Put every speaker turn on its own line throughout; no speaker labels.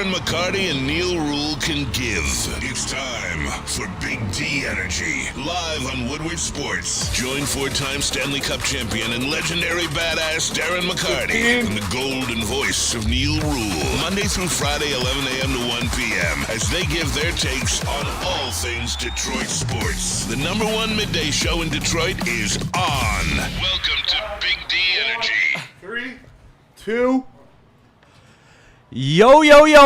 McCarty and Neal Ruhl can give. It's time for Big D Energy, live on Woodward Sports. Join four-time Stanley Cup champion and legendary badass Terrion McCarty and the golden voice of Neal Ruhl, Monday through Friday, 11 a.m. to 1 p.m., as they give their takes on all things Detroit sports. The number one midday show in Detroit is on. Welcome to Big D Energy.
3, 2.
Yo,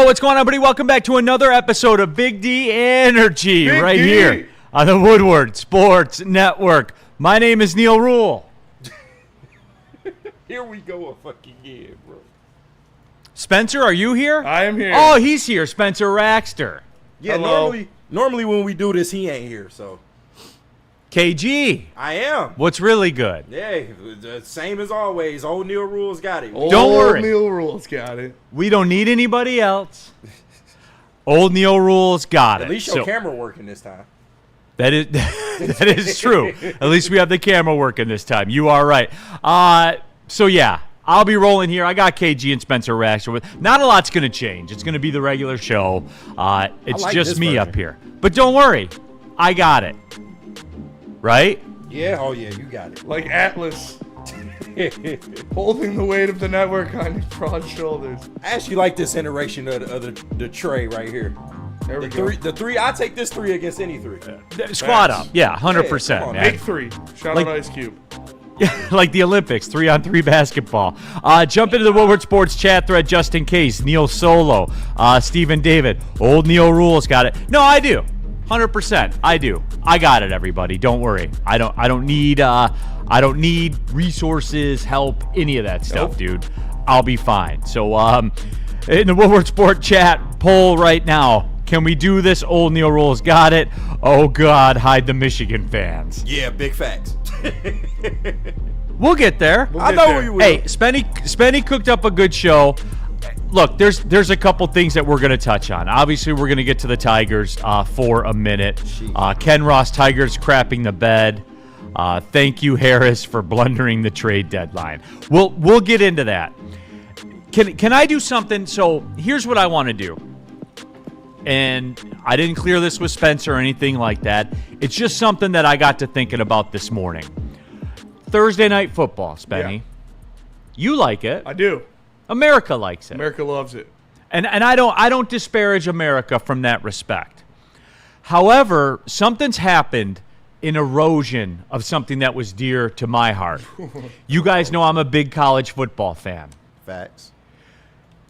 what's going on, buddy? Welcome back to another episode of Big D Energy here on the Woodward Sports Network. My name is Neal Ruhl.
Here we go again, bro.
Spencer, are you here?
I am here.
Oh, he's here, Spencer Raxter.
Yeah,
Hello.
normally when we do this, he ain't here, so.
KG,
I am.
what's really good?
Yeah, the same as always. Old Neal Ruhl's got it.
Don't worry.
Neal Ruhl's got it.
We don't need anybody else. Old Neal Ruhl's got it.
At least your camera working this time.
That is true. At least we have the camera working this time. You are right. So yeah, I'll be rolling here. I got KG and Spencer Raxter. Not a lot's going to change. It's going to be the regular show. It's
like
just
this
me
version.
up here. But don't worry, I got it. Right?
Yeah, oh yeah, you got it.
Like Atlas, holding the weight of the network on your broad shoulders.
I actually like this iteration of the tray right here.
There we
The
go.
three, I take this 3 against any 3.
Squad up. Yeah, 100%.
Yeah, come on,
man.
Make 3. Shout
Like-
out Ice Cube.
Like the Olympics, 3-on-3 basketball. Jump into the Woodward Sports chat thread just in case. Neil Solo, Stephen David, old Neal Ruhl's got it. No, I do. 100%. I do. I got it, everybody. Don't worry. I don't need resources, help, any of that stuff, dude. I'll be fine. So, in the Woodward Sport chat poll right now, can we do this? Old Neal Ruhl's got it. Oh God, hide the Michigan fans.
Yeah, big facts.
We'll get there.
I know you will.
Hey, Spenny cooked up a good show. Look, there's a couple things that we're going to touch on. Obviously, we're going to get to the Tigers for a minute. Ken Ross, Tigers crapping the bed. Thank you, Harris, for blundering the trade deadline. We'll get into that. Can I do something? So here's what I want to do. And I didn't clear this with Spencer or anything like that. It's just something that I got to thinking about this morning. Thursday night football, Spenny.
Yeah.
You like it.
I do.
America likes it.
America loves it.
And I don't disparage America from that respect. However, something's happened in erosion of something that was dear to my heart. You guys know I'm a big college football fan.
Facts.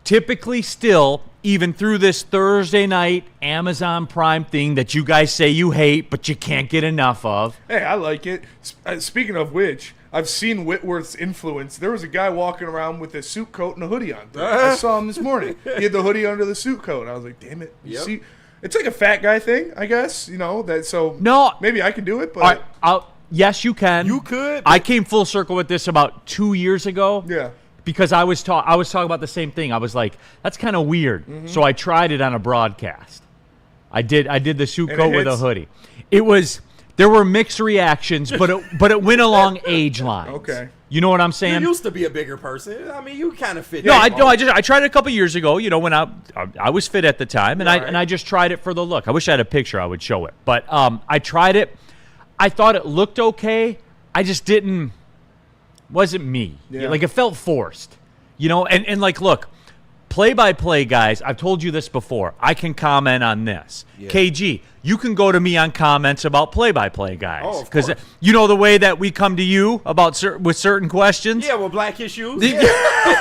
Typically still, even through this Thursday night Amazon Prime thing that you guys say you hate, but you can't get enough of.
Hey, I like it. Speaking of which, I've seen Whitworth's influence. There was a guy walking around with a suit coat and a hoodie on. I saw him this morning. He had the hoodie under the suit coat. I was like, damn it. You see, it's like a fat guy thing, I guess. You know, that. So
No.
maybe I can do it, but
Yes, you can.
You could.
I came full circle with this about 2 years ago.
yeah.
Because I was talking about the same thing. I was like, that's kind of weird.
Mm-hmm.
So I tried it on a broadcast. I did the suit
And
coat
it
with a
hits?
hoodie. There were mixed reactions, but it went along age lines.
Okay.
You know what I'm
You
saying?
used to be a bigger person. I mean, you kind of fit.
No,
that
I tried it a couple years ago. You know, when I was fit at the time, and
Right.
I just tried it for the look. I wish I had a picture. I would show it, but I tried it. I thought it looked okay. I just didn't. Wasn't me.
Yeah.
Like it felt forced. You know, and like, look, play-by-play guys, I've told you this before. I can comment on this.
Yeah.
KG, you can go to me on comments about play-by-play guys.
Oh, of course.
You know the way that we come to you about with certain questions?
Yeah, with black issues.
Yeah.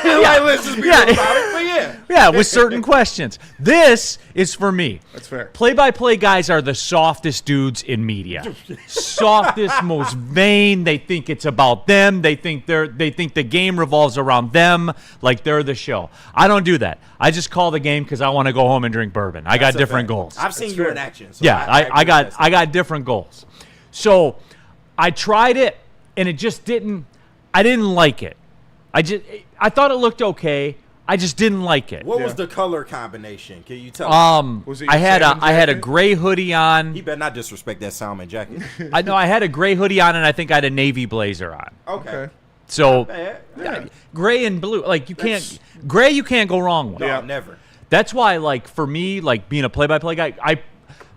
Like, let's just be real about it. But yeah.
Yeah, with certain questions. This is for me.
That's fair.
Play-by-play guys are the softest dudes in media. Softest, most vain. They think it's about them. They think the game revolves around them, like they're the show. I don't do that. I just call the game because I want to go home and drink bourbon. I got
That's a
different
fact.
goals.
I've seen
That's
you
fair.
in action. So
Yeah, I
agree with that.
got different goals. So I tried it and it just didn't. I didn't like it. I thought it looked okay. I just didn't like it.
What was the color combination? Can you tell me?
Was it
I
your
had
salmon
a
jacket?
gray hoodie on.
He better not disrespect that salmon jacket.
I know I had a gray hoodie on and I think I had a navy blazer on.
Okay.
So
Bad.
yeah, gray and blue, like you can't go wrong with.
No,
Yeah.
never.
That's why, like, for me, like, being a play-by-play guy,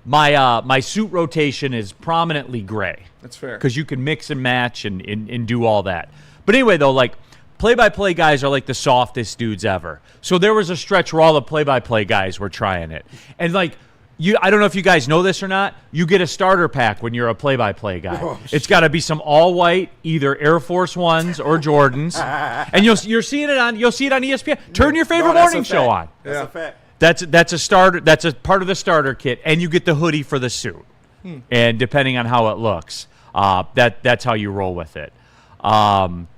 my suit rotation is prominently gray.
That's fair.
Because you can mix and match and do all that. But anyway, though, like, play-by-play guys are like the softest dudes ever. So there was a stretch where all the play-by-play guys were trying it. And, like, I don't know if you guys know this or not, you get a starter pack when you're a play-by-play guy.
Oh,
it's got to be some all-white, either Air Force Ones or Jordans. And you'll see it on ESPN. Turn your favorite morning show on.
That's a fact.
That's a starter. That's a part of the starter kit, and you get the hoodie for the suit. And depending on how it looks, that's how you roll with it.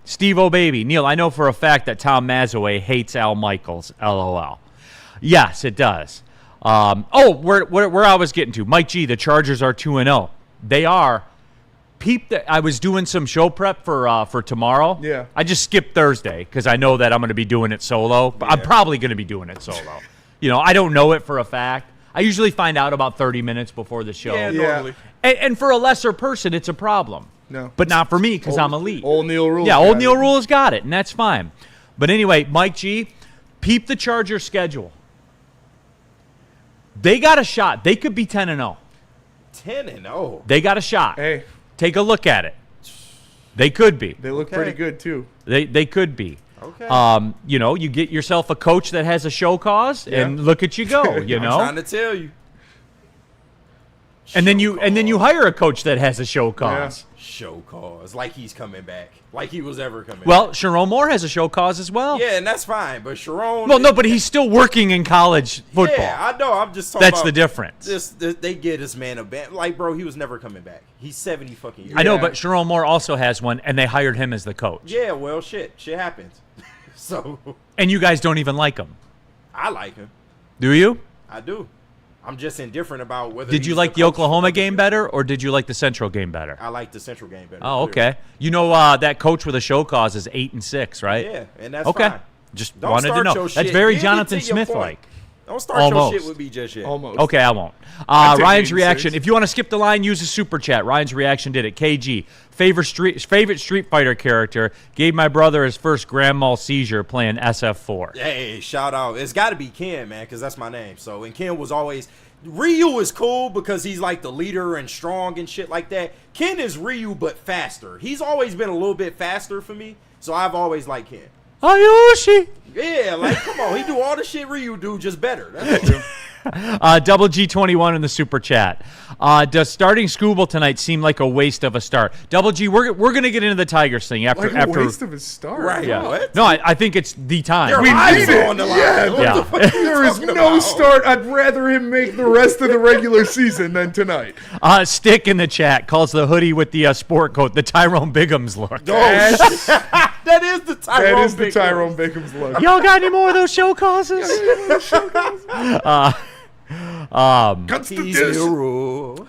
Steve O'Baby, Neal, I know for a fact that Tom Mazaway hates Al Michaels. LOL. Yes, it does. Where I was getting to, Mike G. The Chargers are 2-0. They are. I was doing some show prep for tomorrow.
Yeah.
I just skipped Thursday because I know that I'm going to be doing it solo. But I'm probably going to be doing it solo. I don't know it for a fact. I usually find out about 30 minutes before the show.
Yeah, normally.
And for a lesser person, it's a problem.
No.
But not for me because I'm elite.
Old Neal Ruhl.
Yeah, old Neal Ruhl has got it, and that's fine. But anyway, Mike G., peep the Chargers schedule. They got a shot. They could be 10-0.
10-0.
They got a shot.
Hey.
Take a look at it. They could be.
They look pretty good, too.
They could be.
Okay.
You get yourself a coach that has a show cause, and look at you go.
I'm trying to tell you.
And then you hire a coach that has a show cause.
Show cause. Like he's coming back. Like he was ever coming
Well,
back.
Sharon Moore has a show cause as well.
Yeah, and that's fine. But Sharon.
Well, no, but he's still working in college football.
Yeah, I know. I'm just talking
That's
about
the difference.
They get this man a band. Like, bro, he was never coming back. He's 70 fucking years.
I know,
Yeah.
but Sharon Moore also has one, and they hired him as the coach.
Yeah, well, shit happens. So
And you guys don't even like him.
I like him.
Do you?
I do. I'm just indifferent about whether.
Did you
he's
like the
coach
Oklahoma
or
game better, or did you like the Central game better?
I like the Central game better.
Oh,
clearly.
okay. You know that coach with a show cause is 8-6, right?
Yeah, and that's
okay.
fine.
Just
Don't
wanted to
start
know.
your
That's
shit.
very
Get
Jonathan
to your
Smith
point.
like.
Don't start
Almost.
your shit with me just yet.
Almost.
Okay, I won't.
take
Ryan's
86.
reaction. If you want to skip the line, use the super chat. Ryan's reaction did it. KG, favorite Street Fighter character, gave my brother his first grand mal seizure playing SF4.
Hey, shout out. It's got to be Ken, man, because that's my name. So, and Ken was always. Ryu is cool because he's like the leader and strong and shit like that. Ken is Ryu, but faster. He's always been a little bit faster for me. So I've always liked Ken.
Ayushi.
Yeah, like, come on. He do all the shit Ryu do, just better. That's all.
Double G21 in the super chat. Does starting Scooble tonight seem like a waste of a start? Double G, we're gonna get into the Tigers thing after.
Like a waste of his start.
Right.
Yeah.
What?
No, I think it's the time.
Your
We
lives
need
are
it.
on the line.
Yeah,
What
yeah.
the fuck are you
There is
talking
no
about?
start. I'd rather him make the rest of the regular season than tonight.
Stick in the chat calls the hoodie with the sport coat the Tyrone Biggums look.
That's-
That is the Tyrone.
that is the
Biggums.
Tyrone Bicham's look.
Y'all got any more of those show causes?
He's a rule.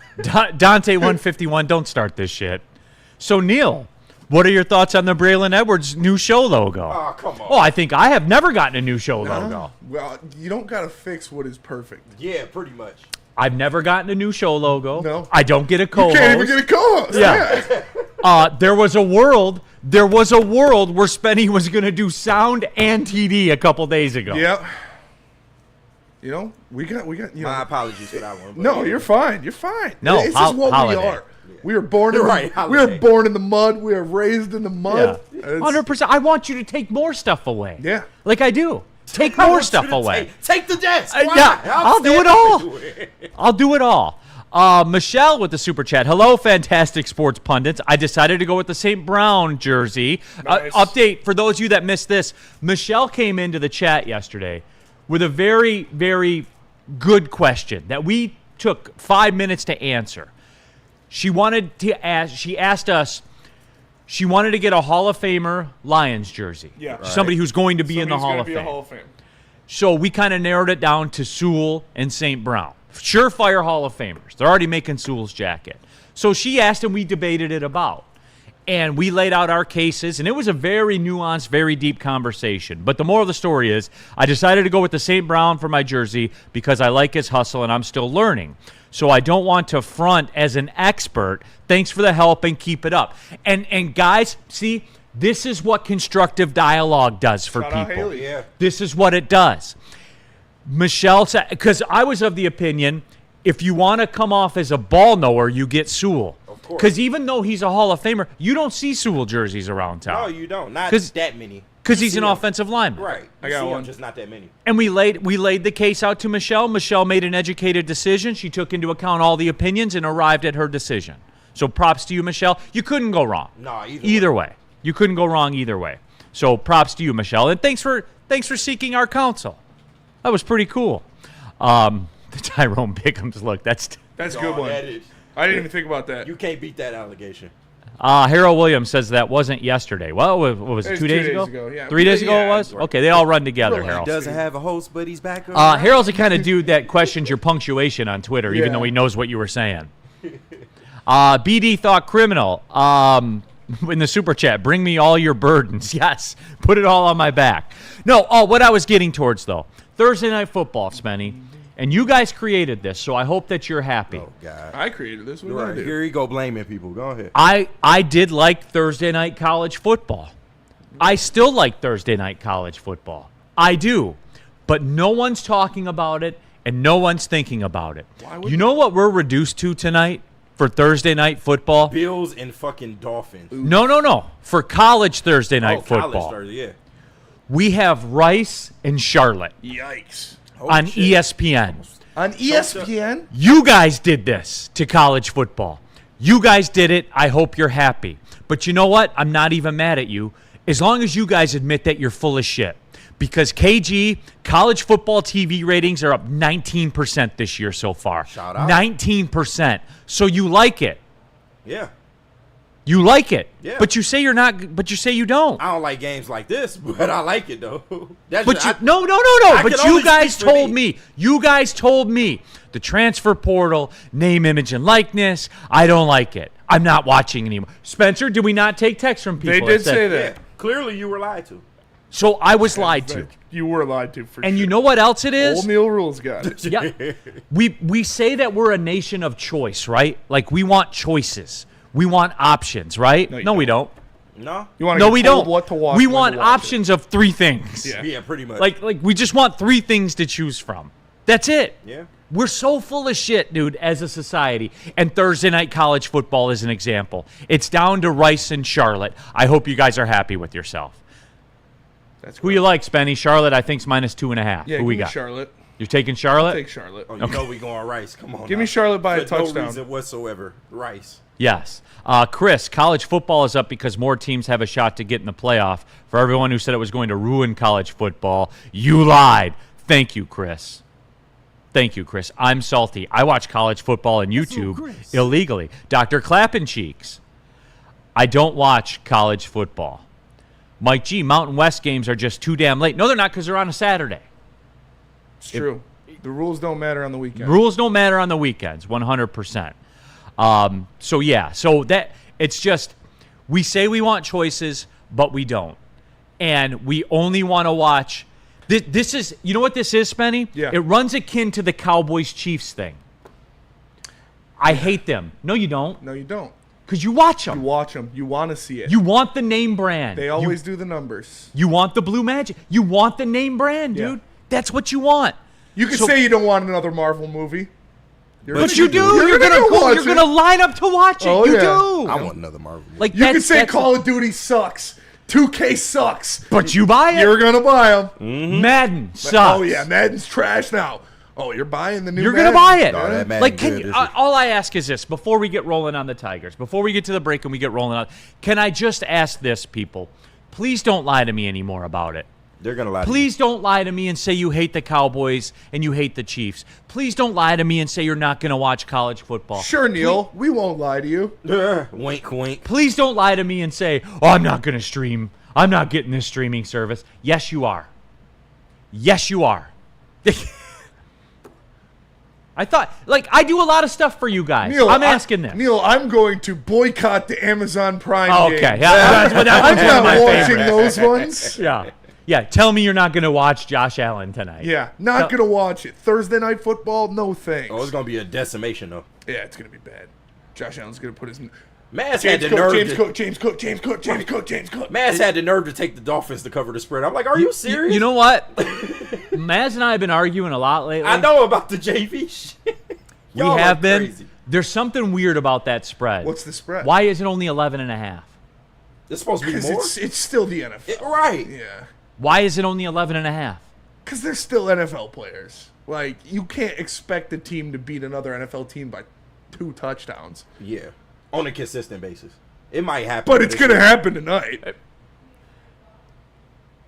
Dante 151, don't start this shit. So Neal, what are your thoughts on the Braylon Edwards new show logo?
Oh, come on.
Oh, I think I have never gotten a new show logo.
Well, you don't gotta fix what is perfect.
Yeah, pretty much.
I've never gotten a new show logo.
No.
I don't get a co-host.
Can't even get a co-host.
Yeah. There was a world where Spenny was going to do sound and TD a couple days ago.
Yep. You know, we got. You know,
My apologies for that one. but
no,
yeah.
you're fine. You're fine.
No,
this is what
holiday.
we are. We are born in
You're right,
the, we are
holiday.
born in the mud. We are raised in the mud.
Yeah.
It's-
100%. I want you to take more stuff away.
Yeah.
Like I do. Take
I
more
want you
stuff
to
away.
Take the desk. Why?
Yeah, I'll do it
stand
all.
up and do it.
I'll do it all. Michelle with the super chat. Hello, fantastic sports pundits. I decided to go with the St. Brown jersey.
Nice.
Update for those of you that missed this. Michelle came into the chat yesterday with a very, very good question that we took 5 minutes to answer. She wanted to ask. She asked us. She wanted to get a Hall of Famer Lions jersey.
Yeah. Right.
Somebody who's going to be in the
Somebody's
Hall
gonna
of
be
Fame.
a Hall of Fame.
So we kind of narrowed it down to Sewell and St. Brown. Surefire Hall of Famers. They're already making Sewell's jacket. So she asked and we debated it about. And we laid out our cases, and it was a very nuanced, very deep conversation. But the moral of the story is I decided to go with the St. Brown for my jersey because I like his hustle and I'm still learning. So I don't want to front as an expert. Thanks for the help and keep it up. And guys, see, this is what constructive dialogue does for
Shout out
people.
Haley.
Yeah.
This is what it does. Michelle said, because I was of the opinion, if you want to come off as a ball knower, you get Sewell.
Of course.
Because even though he's a Hall of Famer, you don't see Sewell jerseys around town.
No, you don't. Not that many.
Because he's an offensive lineman.
Right.
I got one.
Just not that many.
And we laid the case out to Michelle. Michelle made an educated decision. She took into account all the opinions and arrived at her decision. So props to you, Michelle. You couldn't go wrong.
No,
either way. You couldn't go wrong either way. So props to you, Michelle. And thanks for seeking our counsel. That was pretty cool. The Tyrone Bickham's look. That's
a good one. I didn't even think about that.
You can't beat that allegation.
Harold Williams says that wasn't yesterday. Well, what was it, 2 days ago?
Yeah.
3 days ago it was? Okay, they all run together,
He
Harold.
doesn't have a host, but he's back.
Harold's the kind of dude that questions your punctuation on Twitter, even though he knows what you were saying. BD Thought Criminal in the super chat, bring me all your burdens. Yes, put it all on my back. No, what I was getting towards, though, Thursday Night Football, Spenny. And you guys created this, so I hope that you're happy.
Oh, God.
I created this. What did I do?
Here you go blaming people. Go ahead.
I did like Thursday night college football. I still like Thursday night college football. I do. But no one's talking about it, and no one's thinking about it. You know what we're reduced to tonight for Thursday night football?
Bills and fucking Dolphins.
No. For college Thursday night football.
College Thursday, yeah.
We have Rice and Charlotte.
Yikes.
On ESPN.
On ESPN?
You guys did this to college football. You guys did it. I hope you're happy. But you know what? I'm not even mad at you, as long as you guys admit that you're full of shit. Because KG, college football TV ratings are up 19% this year so far.
Shout out.
19%. So you like it.
Yeah.
You like it.
Yeah.
But you say you're not, but you say you don't.
I don't like games like this, but I like it, though.
No. But you guys told me. You guys told me the transfer portal, name, image, and likeness. I don't like it. I'm not watching anymore. Spencer, did we not take texts from people?
They did say that.
Yeah. Clearly, you were lied to.
So I was lied to.
You were lied to for sure.
And you know what else it is?
Old Neal Ruhl's got it.
Yeah. We say that we're a nation of choice, right? Like we want choices. We want options, right? No, we don't.
No?
You want
No, we don't.
What to watch,
we
when
want
to watch
options of 3 things.
Yeah, pretty much.
Like we just want 3 things to choose from. That's it.
Yeah.
We're so full of shit, dude, as a society. And Thursday night college football is an example. It's down to Rice and Charlotte. I hope you guys are happy with yourself.
That's
Who you like, Spenny? Charlotte, I think, is -2.5.
Yeah,
Who we
give me
got?
Charlotte.
You're taking Charlotte?
Take Charlotte.
Oh, you know we going Rice. Come on.
Give
now.
me Charlotte by a
For no
touchdown.
reason whatsoever. Rice.
Yes. Chris, college football is up because more teams have a shot to get in the playoff. For everyone who said it was going to ruin college football, you lied. Thank you, Chris. Thank you, Chris. I'm salty. I watch college football on YouTube illegally. Dr. Clappin' Cheeks. I don't watch college football. Mike G, Mountain West games are just too damn late. No, they're not, because they're on a Saturday.
It's true. The rules don't matter on the weekend.
Rules don't matter on the weekends, 100%. So that it's just we say we want choices, but we don't, and we only want to watch. This is, you know what this is, Spenny?
Yeah.
It runs akin to the Cowboys-Chiefs thing. I hate them. No, you don't.
No, you don't.
Because you watch them.
You watch them. You want to see it.
You want the name brand.
They always do the numbers.
You want the blue magic. You want the name brand, dude.
Yeah.
That's what you want.
You can say you don't want another Marvel movie.
But you do. You're gonna line up to watch it.
Oh,
you
yeah.
do.
I want another Marvel movie.
Like
You can say Call of Duty sucks. 2K sucks.
but you buy it.
You're gonna buy them.
Madden sucks.
Oh yeah, Madden's trash now. Oh, you're buying the new.
You're
Madden.
gonna buy it.
No, that Madden
Like,
good,
all I ask is this: before we get rolling on the Tigers, before we get to the break and we get rolling on, can I just ask this, people? Please don't lie to me anymore about it.
They're gonna lie.
Please don't lie to me and say you hate the Cowboys and you hate the Chiefs. Please don't lie to me and say you're not gonna watch college football.
Sure, Neil. We won't lie to you.
Wink, wink.
Please don't lie to me and say, oh, I'm not gonna stream. I'm not getting this streaming service. Yes, you are. Yes, you are. I thought, like, I do a lot of stuff for you guys.
Neil,
I'm asking this.
Neil, I'm going to boycott the Amazon Prime
Okay,
games.
yeah,
I'm not watching those ones.
Yeah. Tell me you're not going to watch Josh Allen tonight.
Yeah, not going to watch it. Thursday night football, no thanks.
Oh, it's gonna be a decimation though.
Yeah, it's going to be bad. Josh Allen's going to put his...
Maz had the nerve.
James Cook.
Maz had the nerve to take the Dolphins to cover the spread. I'm like, are you serious?
You know what? Maz and I have been arguing a lot lately.
I know about the JV shit.
We have been. Crazy. There's something weird about that spread.
What's the spread?
Why is it only 11.5?
It's supposed to be more.
It's still the NFL.
Right.
Yeah.
Why is it only 11.5?
Because they're still NFL players. Like, you can't expect a team to beat another NFL team by 2 touchdowns.
Yeah. On a consistent basis. It might happen.
But it's going to happen tonight.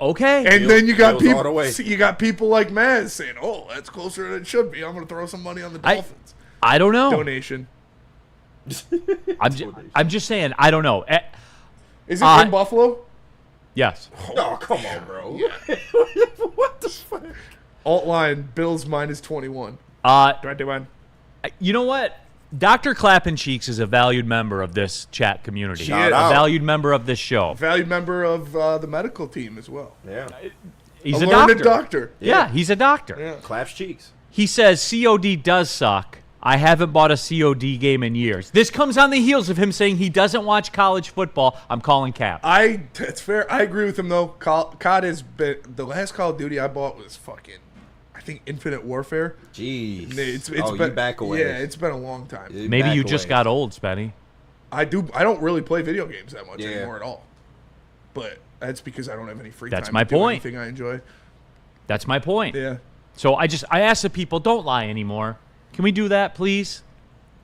Okay.
And then you got people like Maz saying, "Oh, that's closer than it should be. I'm going to throw some money on the Dolphins."
I don't know.
Donation.
I'm just saying, I don't know.
Is it in Buffalo?
Yes.
Oh, come on, bro.
Yeah.
What the fuck?
Alt line, Bills minus 21. 21.
You know what? Dr. Clappin Cheeks is a valued member of this chat community.
Shout
a
out.
valued member of this show.
Valued member of the medical team as well.
Yeah.
He's
a
doctor.
doctor.
Yeah, he's a doctor.
Yeah.
Claps cheeks.
He says COD does suck. I haven't bought a COD game in years. This comes on the heels of him saying he doesn't watch college football. I'm calling cap.
It's fair. I agree with him, though. COD has been... The last Call of Duty I bought was fucking... I think Infinite Warfare.
Jeez.
It's
you
been,
back away.
Yeah, it's been a long time.
Maybe you just got old, Spenny.
I don't really play video games that much anymore at all. But that's because I don't have any free time.
That's my
to do
point.
anything I enjoy.
That's my point.
Yeah.
So I asked the people, don't lie anymore. Can we do that, please?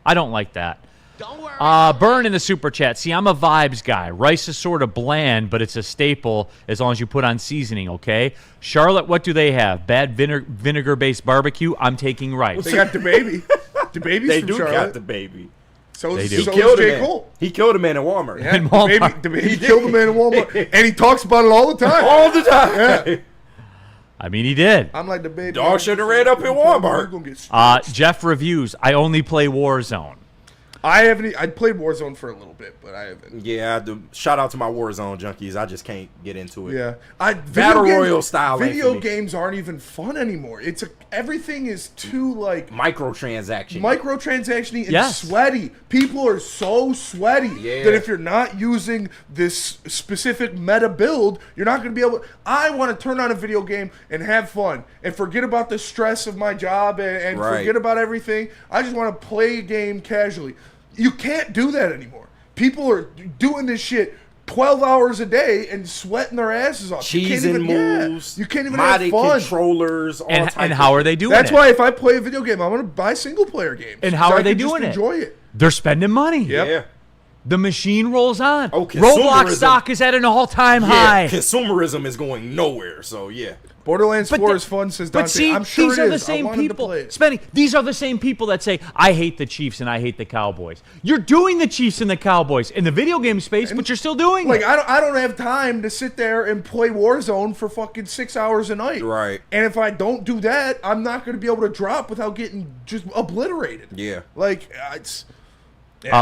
I don't like that.
Don't worry.
Burn in the super chat. See, I'm a vibes guy. Rice is sort of bland, but it's a staple as long as you put on seasoning, okay? Charlotte, what do they have? Bad vinegar-based barbecue? I'm taking rice.
They got the baby. The baby's
They
from
do
Charlotte.
got the baby.
So
They
is
do.
so
He
is J. Cole.
He killed a man in Walmart.
Yeah,
In Walmart.
The baby killed a man in Walmart. And he talks about it all the time.
All the time.
Yeah.
I mean, he did.
I'm like the baby.
Dog should have ran up in Walmart.
We're gonna get
Jeff reviews. I only play Warzone.
I played Warzone for a little bit, but I haven't.
Yeah, shout out to my Warzone junkies. I just can't get into it.
Yeah,
Battle Royale style.
Video games aren't even fun anymore. Everything is too like microtransaction and sweaty. People are so sweaty that if you're not using this specific meta build, you're not going to be able. I want to turn on a video game and have fun and forget about the stress of my job and forget about everything. I just want to play a game casually. You can't do that anymore. People are doing this shit 12 hours a day and sweating their asses off.
Cheesing moves.
You can't even have fun.
Controllers.
And how are they doing
That's
it?
why if I play a video game, I'm going to buy single-player games.
And how are they doing it?
Enjoy it.
They're spending money.
Yep.
Yeah.
The machine rolls on.
Oh,
Roblox stock is at an all-time high.
Consumerism is going nowhere, so yeah.
Borderlands 4 is fun, says Dante.
But see,
I'm sure
these
it
are
is.
the same
I wanted
people.
to play it.
Spenny, these are the same people that say, I hate the Chiefs and I hate the Cowboys. You're doing the Chiefs and the Cowboys in the video game space, but you're still doing
Like,
it.
I don't have time to sit there and play Warzone for fucking 6 hours a night.
Right.
And if I don't do that, I'm not going to be able to drop without getting just obliterated.
Yeah.
Like, it's...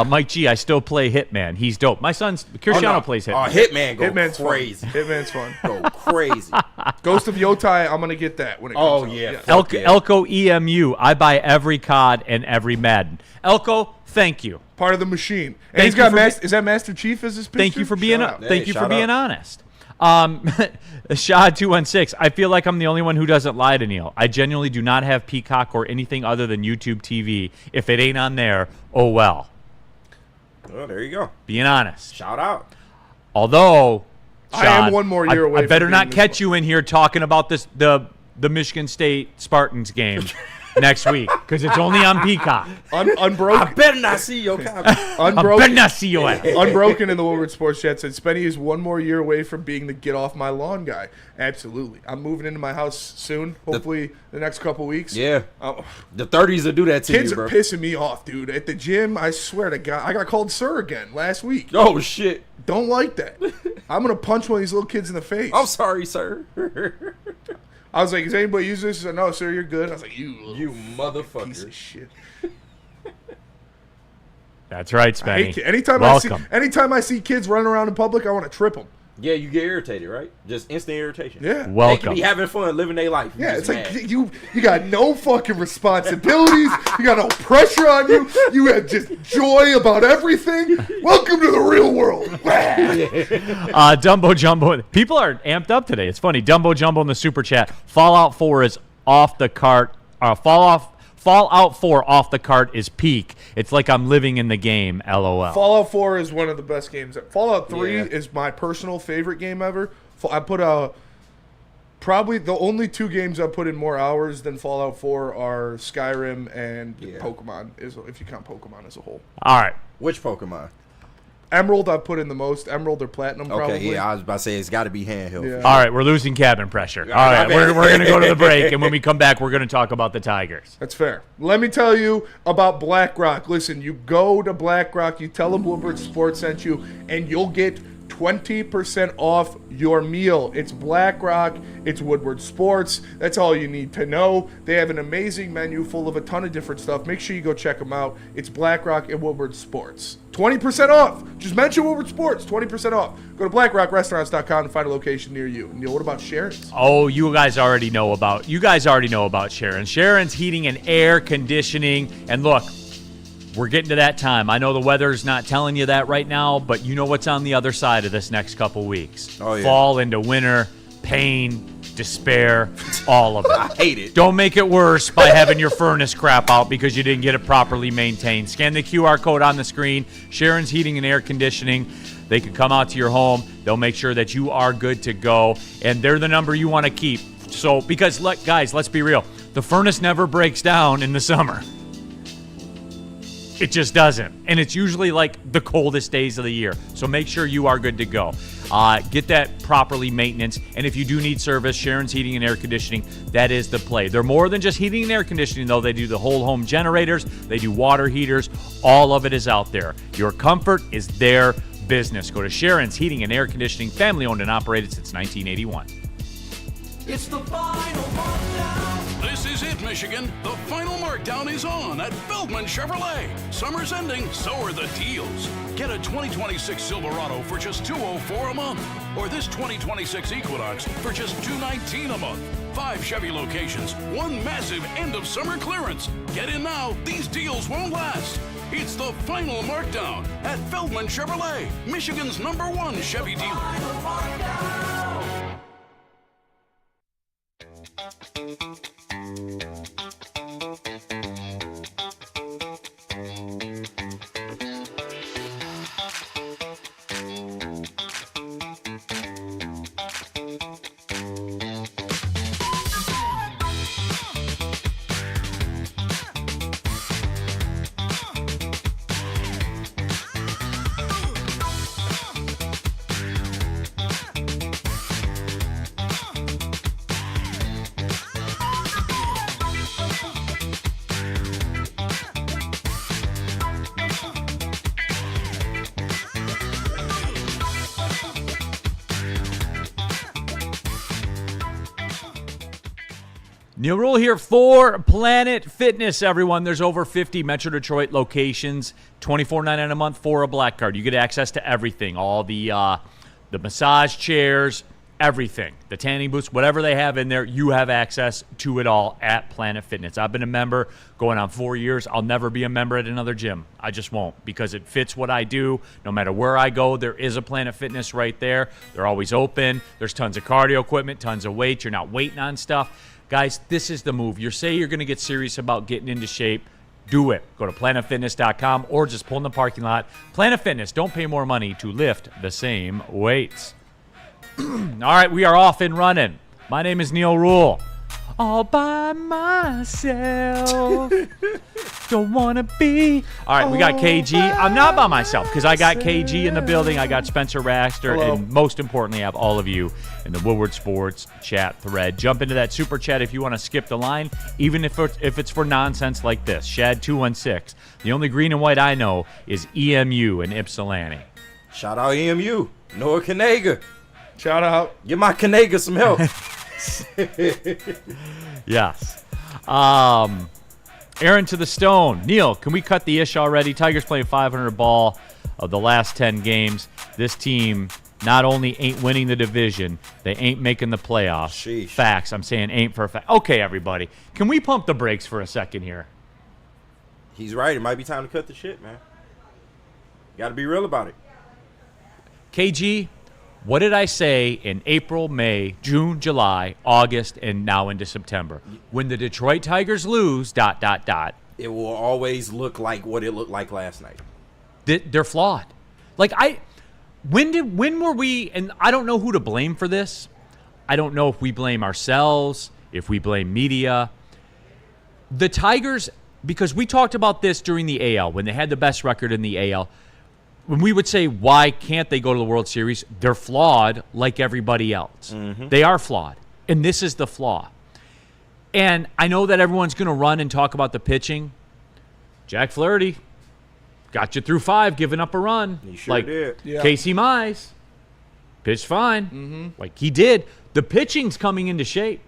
Mike G, I still play Hitman. He's dope. My son's Cristiano plays Hitman.
Hitman go
Hitman's
crazy.
Fun. Hitman's fun.
Go crazy.
Ghost of Yotai, I'm going to get that when it comes out.
Yeah.
Elko EMU, I buy every COD and every Madden. Elko, thank you.
Part of the machine. And
Thank
he's got
you for
is that Master Chief as his picture?
Thank you for being
Shout out.
thank you for
shout
being
out.
honest. Shad216, I feel like I'm the only one who doesn't lie to Neal. I genuinely do not have Peacock or anything other than YouTube TV. If it ain't on there, oh well.
Oh, there you go.
Being honest.
Shout out.
Although,
I
Shad,
am one more year away
I better
from
not
being this
catch you in here talking about the Michigan State Spartans game next week because it's only on Peacock.
Unbroken.
I better not see your copy.
I better not see you at.
Unbroken in the Woodward Sports Chat said Spenny is one more year away from being the get off my lawn guy. Absolutely. I'm moving into my house soon, hopefully the next couple weeks.
Yeah. The 30s will do that to
Kids
you, bro.
are pissing me off, dude. At the gym, I swear to God, I got called sir again last week.
Oh, shit.
Don't like that. I'm going to punch one of these little kids in the face.
I'm sorry, sir.
I was like, "Is anybody using this?" He said, "No, sir, you're good." I was like, "You
motherfucker.
piece of shit."
That's right,
I
Spenny.
hate anytime
Welcome.
I see kids running around in public, I want to trip them.
Yeah, you get irritated, right? Just instant irritation.
Yeah.
They
Welcome.
can be having fun, living their life. You
Yeah,
just
it's like
mad.
you got no fucking responsibilities. You got no pressure on you. You have just joy about everything. Welcome to the real world.
Dumbo Jumbo. People are amped up today. It's funny. Dumbo Jumbo in the super chat. Fallout 4 is off the cart. Fallout 4 off the cart is peak. It's like I'm living in the game. LOL.
Fallout 4 is one of the best games. Fallout 3
Yeah.
is my personal favorite game ever. I put probably the only 2 games I put in more hours than Fallout 4 are Skyrim and Pokemon, if you count Pokemon as a whole.
All right.
Which Pokemon?
Emerald I put in the most. Emerald or Platinum probably.
Okay, yeah, I was about to say it's got to be handheld.
Yeah.
All right. We're losing cabin pressure. All right.
my
We're
bad.
going to go to the break. And when we come back, we're going to talk about the Tigers.
That's fair. Let me tell you about BlackRock. Listen, you go to BlackRock, you tell them Woodward Sports sent you, and you'll get 20% off your meal. It's BlackRock. It's Woodward Sports. That's all you need to know. They have an amazing menu full of a ton of different stuff. Make sure you go check them out. It's BlackRock and Woodward Sports. 20% off. Just mention Woodward Sports. 20% off. Go to blackrockrestaurants.com and find a location near you. Neil, what about Sharon's?
Oh, you guys already know about Sharon. Sharon's Heating and Air Conditioning. And look, we're getting to that time. I know the weather's not telling you that right now, but you know what's on the other side of this next couple weeks.
Oh, yeah.
Fall into winter, pain, despair, all of it.
I hate it.
Don't make it worse by having your furnace crap out because you didn't get it properly maintained. Scan the QR code on the screen. Sharon's Heating and Air Conditioning. They can come out to your home. They'll make sure that you are good to go, and they're the number you want to keep. So, because, guys, let's be real. The furnace never breaks down in the summer. It just doesn't. And it's usually like the coldest days of the year. So make sure you are good to go. Get that properly maintenance. And if you do need service, Sharon's Heating and Air Conditioning, that is the play. They're more than just heating and air conditioning, though. They do the whole home generators. They do water heaters. All of it is out there. Your comfort is their business. Go to Sharon's Heating and Air Conditioning, family owned and operated since 1981.
It's the final markdown. This is it, Michigan. The final markdown is on at Feldman Chevrolet. Summer's ending, so are the deals. Get a 2026 Silverado for just $204 a month, or this 2026 Equinox for just $219 a month. 5 Chevy locations, one massive end of summer clearance. Get in now, these deals won't last. It's the final markdown at Feldman Chevrolet, Michigan's #1 Chevy dealer.
Neal Ruhl here for Planet Fitness, everyone. There's over 50 Metro Detroit locations, $24.99 a month for a black card. You get access to everything, all the massage chairs, everything, the tanning booths, whatever they have in there, you have access to it all at Planet Fitness. I've been a member going on 4 years. I'll never be a member at another gym. I just won't, because it fits what I do. No matter where I go, there is a Planet Fitness right there. They're always open. There's tons of cardio equipment, tons of weights. You're not waiting on stuff. Guys, this is the move. You say you're going to get serious about getting into shape. Do it. Go to planetfitness.com or just pull in the parking lot. Planet Fitness, don't pay more money to lift the same weights. All right, we are off and running. My name is Neal Ruhl. All by myself. Don't want to be. All right, we got KG. I'm not by myself because I got KG in the building. I got Spencer Baxter.
Hello.
And most importantly, I have all of you in the Woodward Sports chat thread. Jump into that super chat if you want to skip the line, even if it's for nonsense like this. Shad216. The only green and white I know is EMU and Ypsilanti.
Shout out EMU. Noah Kanega.
Shout out.
Give my Kanega some help.
Yes. Aaron to the Stone. Neal, can we cut the ish already? Tigers playing 500 ball of the last 10 games. This team not only ain't winning the division, they ain't making the playoffs.
Sheesh.
Facts. I'm saying ain't for a fact. Okay, everybody. Can we pump the brakes for a second here?
He's right. It might be time to cut the shit, man. Got to be real about it.
KG, what did I say in April, May, June, July, August, and now into September? When the Detroit Tigers lose, ...
It will always look like what it looked like last night.
They're flawed. Like, when were we, and I don't know who to blame for this. I don't know if we blame ourselves, if we blame media. The Tigers, because we talked about this during the AL, when they had the best record in the AL, when we would say, why can't they go to the World Series? They're flawed like everybody else. Mm-hmm. They are flawed. And this is the flaw. And I know that everyone's going to run and talk about the pitching. Jack Flaherty got you through 5, giving up a run.
He sure did.
Yeah.
Casey Mize pitched fine. Mm-hmm. Like he did. The pitching's coming into shape.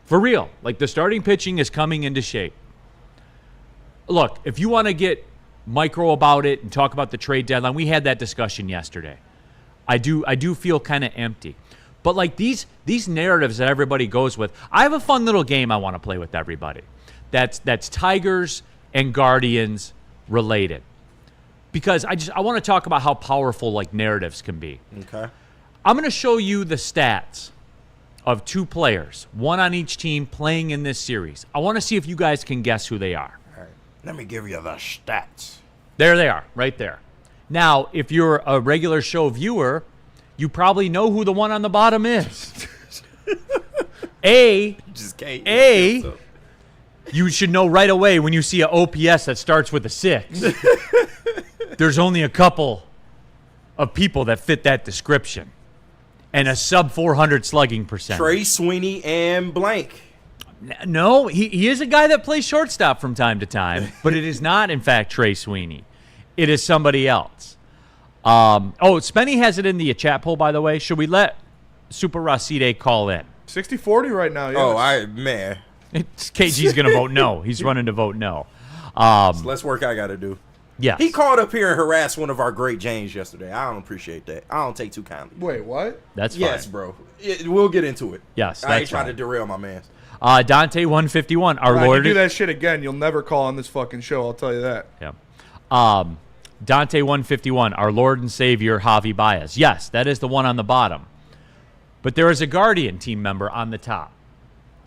For real. Like the starting pitching is coming into shape. Look, if you want to get micro about it and talk about the trade deadline, we had that discussion yesterday. I do feel kind of empty. But like these narratives that everybody goes with, I have a fun little game I want to play with everybody. That's Tigers and Guardians related. Because I want to talk about how powerful like narratives can be.
Okay.
I'm going to show you the stats of 2 players, one on each team playing in this series. I want to see if you guys can guess who they are.
All right. Let me give you the stats.
There they are, right there. Now, if you're a regular show viewer, you probably know who the one on the bottom is. You should know right away when you see an OPS that starts with a 6. There's only a couple of people that fit that description. And a sub 400 slugging percentage.
Trey Sweeney and blank.
No, he is a guy that plays shortstop from time to time, but it is not, in fact, Trey Sweeney. It is somebody else. Spenny has it in the chat poll, by the way. Should we let Super Racide call in?
60-40 right now, yes.
Man.
KG's going to vote no. He's running to vote no.
It's less work I got to do.
Yes.
He called up here and harassed one of our great James yesterday. I don't appreciate that. I don't take too kindly.
Wait, what?
That's fine.
Yes, bro. We'll get into it.
Yes,
I ain't
that's
trying
fine.
to derail my man.
Dante 151, our
Ryan,
Lord.
you do that shit again, you'll never call on this fucking show, I'll tell you that.
Yeah. Dante 151, our Lord and Savior, Javi Baez. Yes, that is the one on the bottom. But there is a Guardian team member on the top.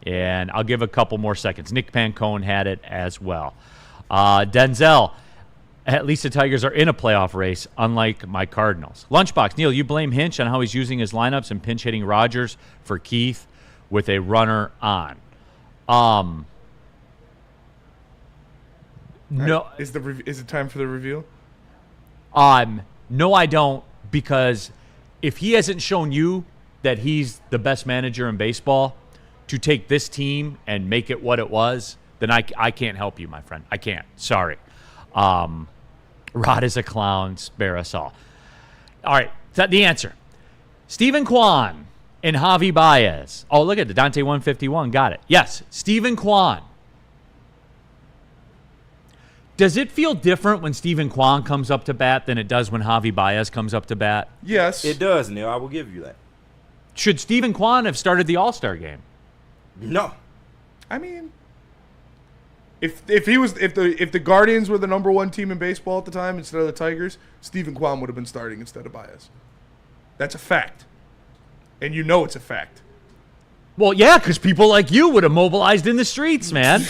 And I'll give a couple more seconds. Nick Pancone had it as well. Denzel, at least the Tigers are in a playoff race, unlike my Cardinals. Lunchbox, Neal, you blame Hinch on how he's using his lineups and pinch hitting Rogers for Keith with a runner on. No.
Is it time for the reveal?
No, I don't, because if he hasn't shown you that he's the best manager in baseball to take this team and make it what it was, then I can't help you, my friend. I can't. Sorry. Rod is a clown. Spare us all. All right. The answer. Stephen Kwan and Javi Baez. Oh, look at the Dante 151. Got it. Yes, Stephen Kwan. Does it feel different when Stephen Kwan comes up to bat than it does when Javi Baez comes up to bat?
Yes.
It does, Neil. I will give you that.
Should Stephen Kwan have started the All-Star game?
No.
I mean, if the Guardians were the number 1 team in baseball at the time instead of the Tigers, Stephen Kwan would have been starting instead of Baez. That's a fact. And you know it's a fact.
Well, yeah, because people like you would have mobilized in the streets, man.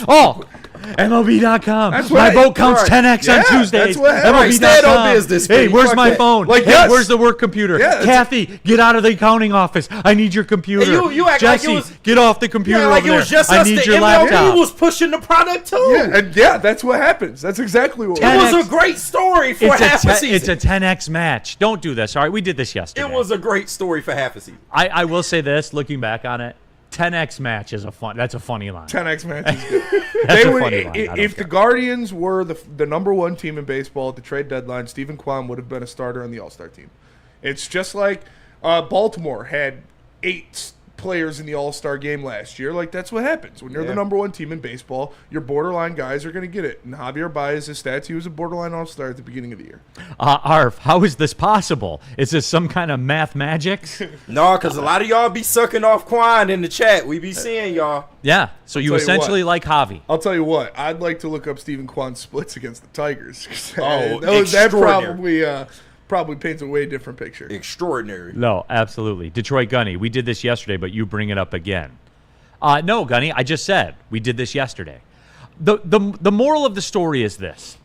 Oh, MLB.com.
That's
my
what
vote counts 10x on Tuesdays.
That's what
Right, stand on business,
Hey,
baby.
where's
Fuck
my
that.
phone?
Like,
Hey,
yes.
where's the work computer?
Yeah,
Kathy, get out of the accounting office. I need your computer.
Hey, you act like it
Jesse,
was-
get off the computer
Yeah, like
over
it was
there.
just
I
us.
need
The
your
MLB
laptop.
was pushing the product too.
Yeah, and that's what happens. That's exactly what
Ten-
It was
10X.
a great story for half a season.
It's a 10x match. Don't do this. All right, we did this yesterday.
It was a great story for half a season.
I will say this, looking back on it, 10x match is that's a funny line.
10x match is good.
That's
They
a
would-
funny line. I don't
if the
care.
Guardians were the number 1 team in baseball at the trade deadline, Stephen Kwan would have been a starter on the All-Star team. It's just like Baltimore had 8 players in the All-Star game last year. Like, that's what happens. When you're the number one team in baseball, your borderline guys are going to get it. And Javier Baez's stats, he was a borderline All-Star at the beginning of the year.
Arf, how is this possible? Is this some kind of math magics?
No, because a lot of y'all be sucking off Quan in the chat. We be seeing y'all.
Yeah, so you essentially like Javi.
I'll tell you what. I'd like to look up Stephen Kwan's splits against the Tigers.
Oh,
that probably paints a way different picture.
Extraordinary.
No, absolutely. Detroit Gunny, we did this yesterday, but you bring it up again. No, Gunny, I just said we did this yesterday. The moral of the story is this.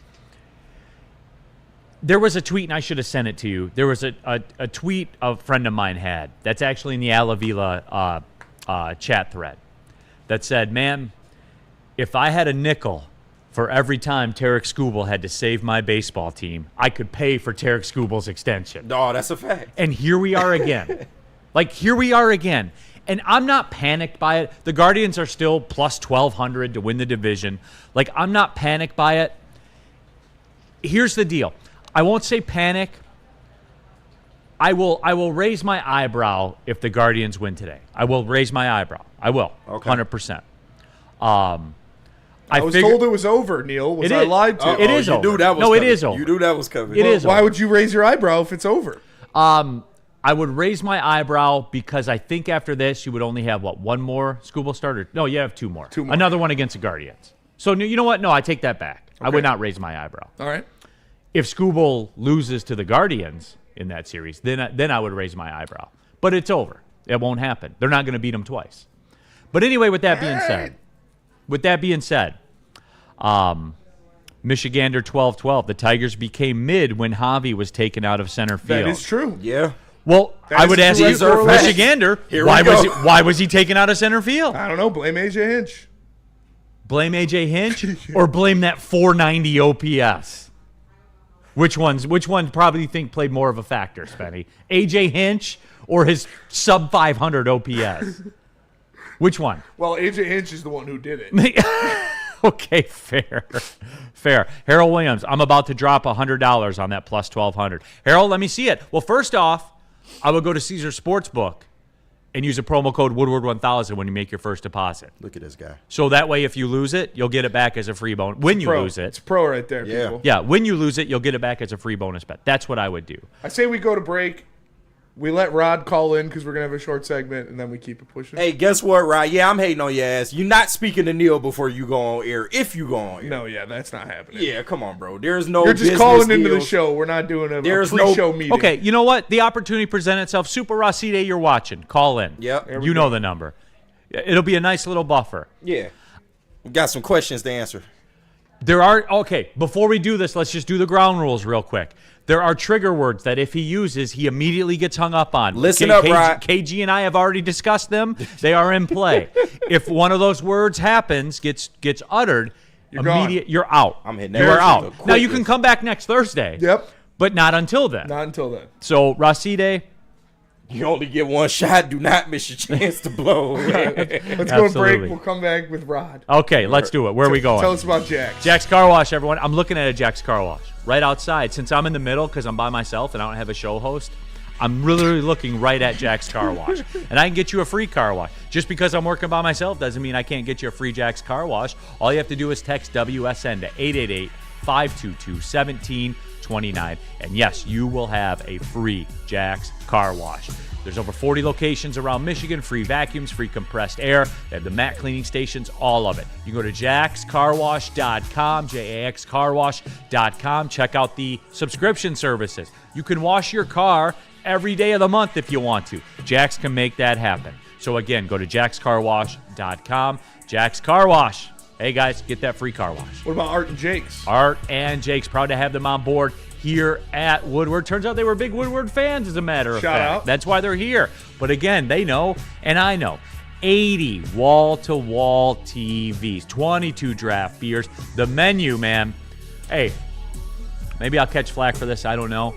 There was a tweet, and I should have sent it to you. There was a tweet a friend of mine had that's actually in the Alavila chat thread that said, man, if I had a nickel for every time Tarek Skubal had to save my baseball team, I could pay for Tarek Skubal's extension.
No, that's a fact.
And here we are again. Here we are again. And I'm not panicked by it. The Guardians are still plus 1,200 to win the division. I'm not panicked by it. Here's the deal. I won't say panic. I will raise my eyebrow if the Guardians win today. I will raise my eyebrow. I will. Okay. 100%.
I was told it was over, Neal. Was I lied to?
It is over. It is over.
You knew that was coming.
It is over.
Why would you raise your eyebrow if it's over?
I would raise my eyebrow because I think after this you would only have, one more Skubal starter? No, you have two more. Another one against the Guardians. So you know what? No, I take that back. Okay. I would not raise my eyebrow.
All right.
If Skubal loses to the Guardians in that series, then I would raise my eyebrow. But it's over. It won't happen. They're not going to beat them twice. But anyway, with that being said, Michigander 12-12. The Tigers became mid when Javi was taken out of center field.
That is true.
Yeah.
Well, I would ask you, Michigander, why was he taken out of center field?
I don't know. Blame AJ Hinch.
Blame AJ Hinch or blame that 490 OPS? Which one probably think played more of a factor, Spenny? AJ Hinch or his sub 500 OPS? Which one?
Well, AJ Hinch is the one who did it.
Okay, fair. Harold Williams, I'm about to drop $100 on that plus 1,200. Harold, let me see it. Well, first off, I would go to Caesar Sportsbook and use a promo code Woodward1000 when you make your first deposit.
Look at this guy.
So that way, if you lose it, you'll get it back as a free bonus. When you lose it.
It's pro right there, people.
Yeah, when you lose it, you'll get it back as a free bonus bet. That's what I would do.
I say we go to break. We let Rod call in because we're going to have a short segment, and then we keep it pushing.
Hey, guess what, Rod? Yeah, I'm hating on your ass. You're not speaking to Neal before you go on air, if you go on air.
No, yeah, that's not happening.
Yeah, come on, bro. There's no
You're just calling into the show. We're not doing a pre-show meeting.
Okay, you know what? The opportunity presented itself. Super Roside, you're watching. Call in.
Yep.
You know the number. It'll be a nice little buffer.
Yeah. We got some questions to answer.
Before we do this, let's just do the ground rules real quick. There are trigger words that if he uses, he immediately gets hung up on.
Listen up, Rod.
KG and I have already discussed them. They are in play. If one of those words happens, gets uttered, you're out.
I'm hitting
You are out. Now, you can come back next Thursday.
Yep.
But not until then.
Not until then.
So, Roside,
you only get one shot. Do not miss your chance to blow.
Let's go to break. We'll come back with Rod.
Okay, let's do it. Where are we going?
Tell us about Jack's.
Jack's Car Wash, everyone. I'm looking at a Jack's Car Wash right outside. Since I'm in the middle because I'm by myself and I don't have a show host, I'm literally looking right at Jack's Car Wash. And I can get you a free car wash. Just because I'm working by myself doesn't mean I can't get you a free Jack's Car Wash. All you have to do is text WSN to 888-522-1729. And yes, you will have a free Jack's Car Wash. There's over 40 locations around Michigan, free vacuums, free compressed air. They have the mat cleaning stations, all of it. You can go to jaxcarwash.com, jaxcarwash.com. Check out the subscription services. You can wash your car every day of the month if you want to. Jax can make that happen. So again, go to jaxcarwash.com. Jax Car Wash. Hey guys, get that free car wash.
What about Art and Jake's?
Art and Jake's, proud to have them on board here at Woodward. Turns out they were big Woodward fans, as a matter of fact.
Out.
That's why they're here. But again, they know, and I know. 80 wall-to-wall TVs, 22 draft beers. The menu, man. Hey, maybe I'll catch flack for this. I don't know.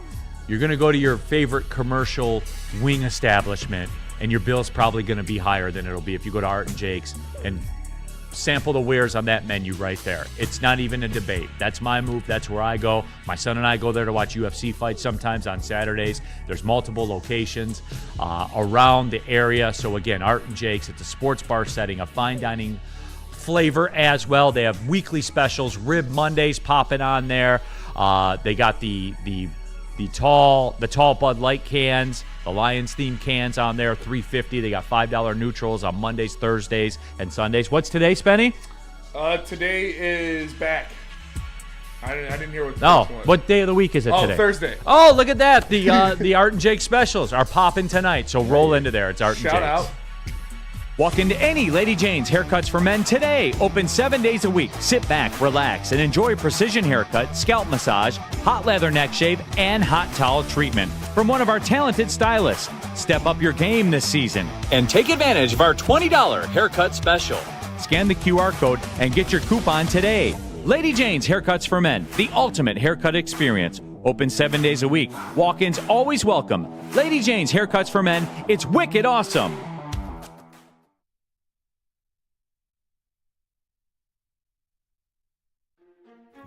You're going to go to your favorite commercial wing establishment, and your bill's probably going to be higher than it'll be if you go to Art and Jake's and sample the wares on that menu right there. It's not even a debate. That's my move. That's where I go. My son and I go there to watch UFC fights sometimes on Saturdays. There's multiple locations around the area. So again, Art and Jake's, it's a sports bar setting, a fine dining flavor as well. They have weekly specials, Rib Mondays popping on there. They got the tall Bud Light cans, the Lions themed cans on there, $3.50. They got $5 neutrals on Mondays, Thursdays, and Sundays. What's today, Spenny?
Today is back. I didn't hear what.
No, what day of the week is it today?
Oh, Thursday.
Oh, look at that! The Art and Jake specials are popping tonight. So roll into there. It's Art and Jake's.
Shout out.
Walk into any Lady Jane's Haircuts for Men today. Open 7 days a week. Sit back, relax, and enjoy precision haircut, scalp massage, hot leather neck shave, and hot towel treatment from one of our talented stylists. Step up your game this season and take advantage of our $20 haircut special. Scan the QR code and get your coupon today. Lady Jane's Haircuts for Men, the ultimate haircut experience. Open 7 days a week. Walk-ins always welcome. Lady Jane's Haircuts for Men. It's wicked awesome.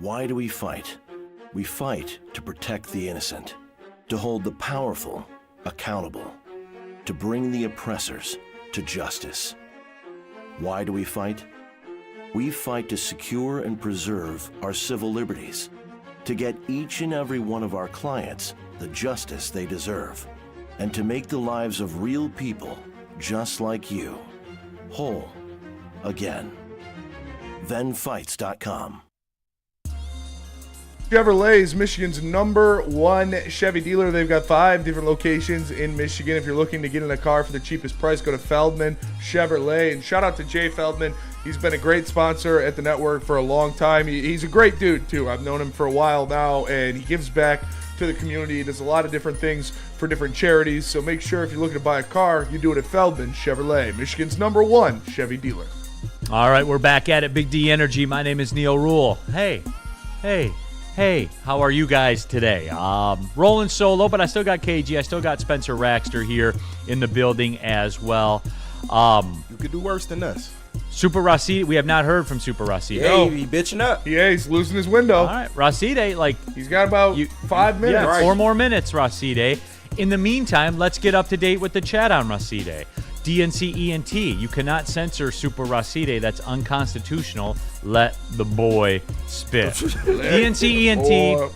Why do we fight? We fight to protect the innocent, to hold the powerful accountable, to bring the oppressors to justice. Why do we fight? We fight to secure and preserve our civil liberties, to get each and every one of our clients the justice they deserve, and to make the lives of real people just like you whole again. ThenFights.com.
Chevrolet is Michigan's #1 Chevy dealer. They've got 5 different locations in Michigan. If you're looking to get in a car for the cheapest price, go to Feldman Chevrolet. And shout out to Jay Feldman. He's been a great sponsor at the network for a long time. He's a great dude, too. I've known him for a while now, and he gives back to the community. He does a lot of different things for different charities. So make sure if you're looking to buy a car, you do it at Feldman Chevrolet, Michigan's #1 Chevy dealer.
All right, we're back at it. Big D Energy. My name is Neal Ruhl. Hey, how are you guys today? Rolling solo, but I still got KG. I still got Spencer Raxter here in the building as well.
You could do worse than us.
Super Rashid, we have not heard from Super Rashid.
Yeah, he bitching up.
Yeah, he's losing his window.
All right, Rashid,
he's got about 5 minutes.
Yeah, 4 more minutes, Rashid. In the meantime, let's get up to date with the chat on Rashid. DNC ENT, you cannot censor Super Rashid. That's unconstitutional. Let the boy spit. DNC ENT,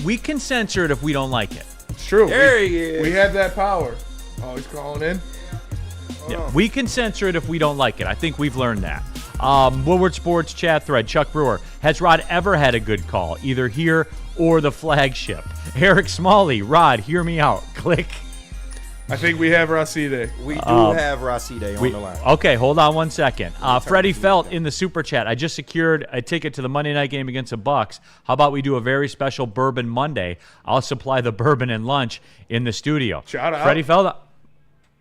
we can censor it if we don't like it.
It's true.
There he is.
We have that power. Oh, he's calling in.
Yeah, we can censor it if we don't like it. I think we've learned that. Woodward Sports chat thread, Chuck Brewer. Has Rod ever had a good call, either here or the flagship? Eric Smalley, Rod, hear me out. Click.
I think we have Rashid.
We do have Rashid on the line.
Okay, hold on one second. Freddie Felt in the super chat. I just secured a ticket to the Monday night game against the Bucks. How about we do a very special Bourbon Monday? I'll supply the bourbon and lunch in the studio.
Shout out.
Freddie Felt.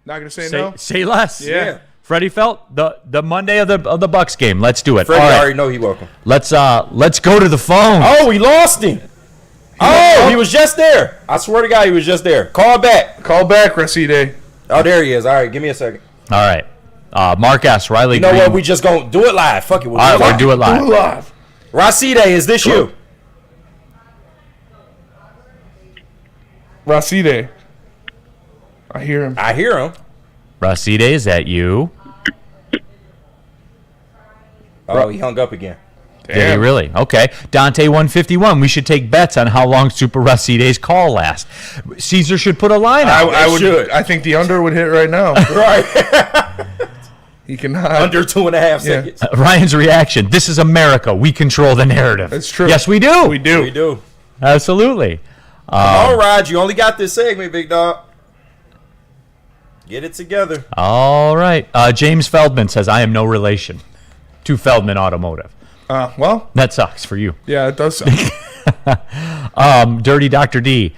Not gonna say no.
Say less.
Yeah.
Freddie Felt, the Monday of the Bucks game. Let's do it.
Freddie
All right.
already know he welcome.
Let's go to the phone.
Oh, we lost him. He was just there. I swear to God, he was just there. Call back.
Call back, Rashid.
Oh, there he is. All right, give me a second.
All right. Mark S. Riley
You know
Green.
what? We just gonna do it live. Fuck it.
All right, we'll do it live.
Do it live.
Rashid, is this you?
Rashid. I hear him.
I hear him.
Rashid, is that you?
Oh, he hung up again.
Did he really? Okay. Dante 151. We should take bets on how long Super Rashid's call lasts. Caesar should put a line out.
I think the under would hit right now.
Right.
He cannot.
Under 2.5 seconds.
Ryan's reaction. This is America. We control the narrative.
That's true.
Yes, we do.
We do.
We do.
Absolutely.
All right, you only got this segment, big dog. Get it together.
All right. James Feldman says, I am no relation to Feldman Automotive.
Well,
That sucks for you.
yeah, it does.
Dirty Dr. D.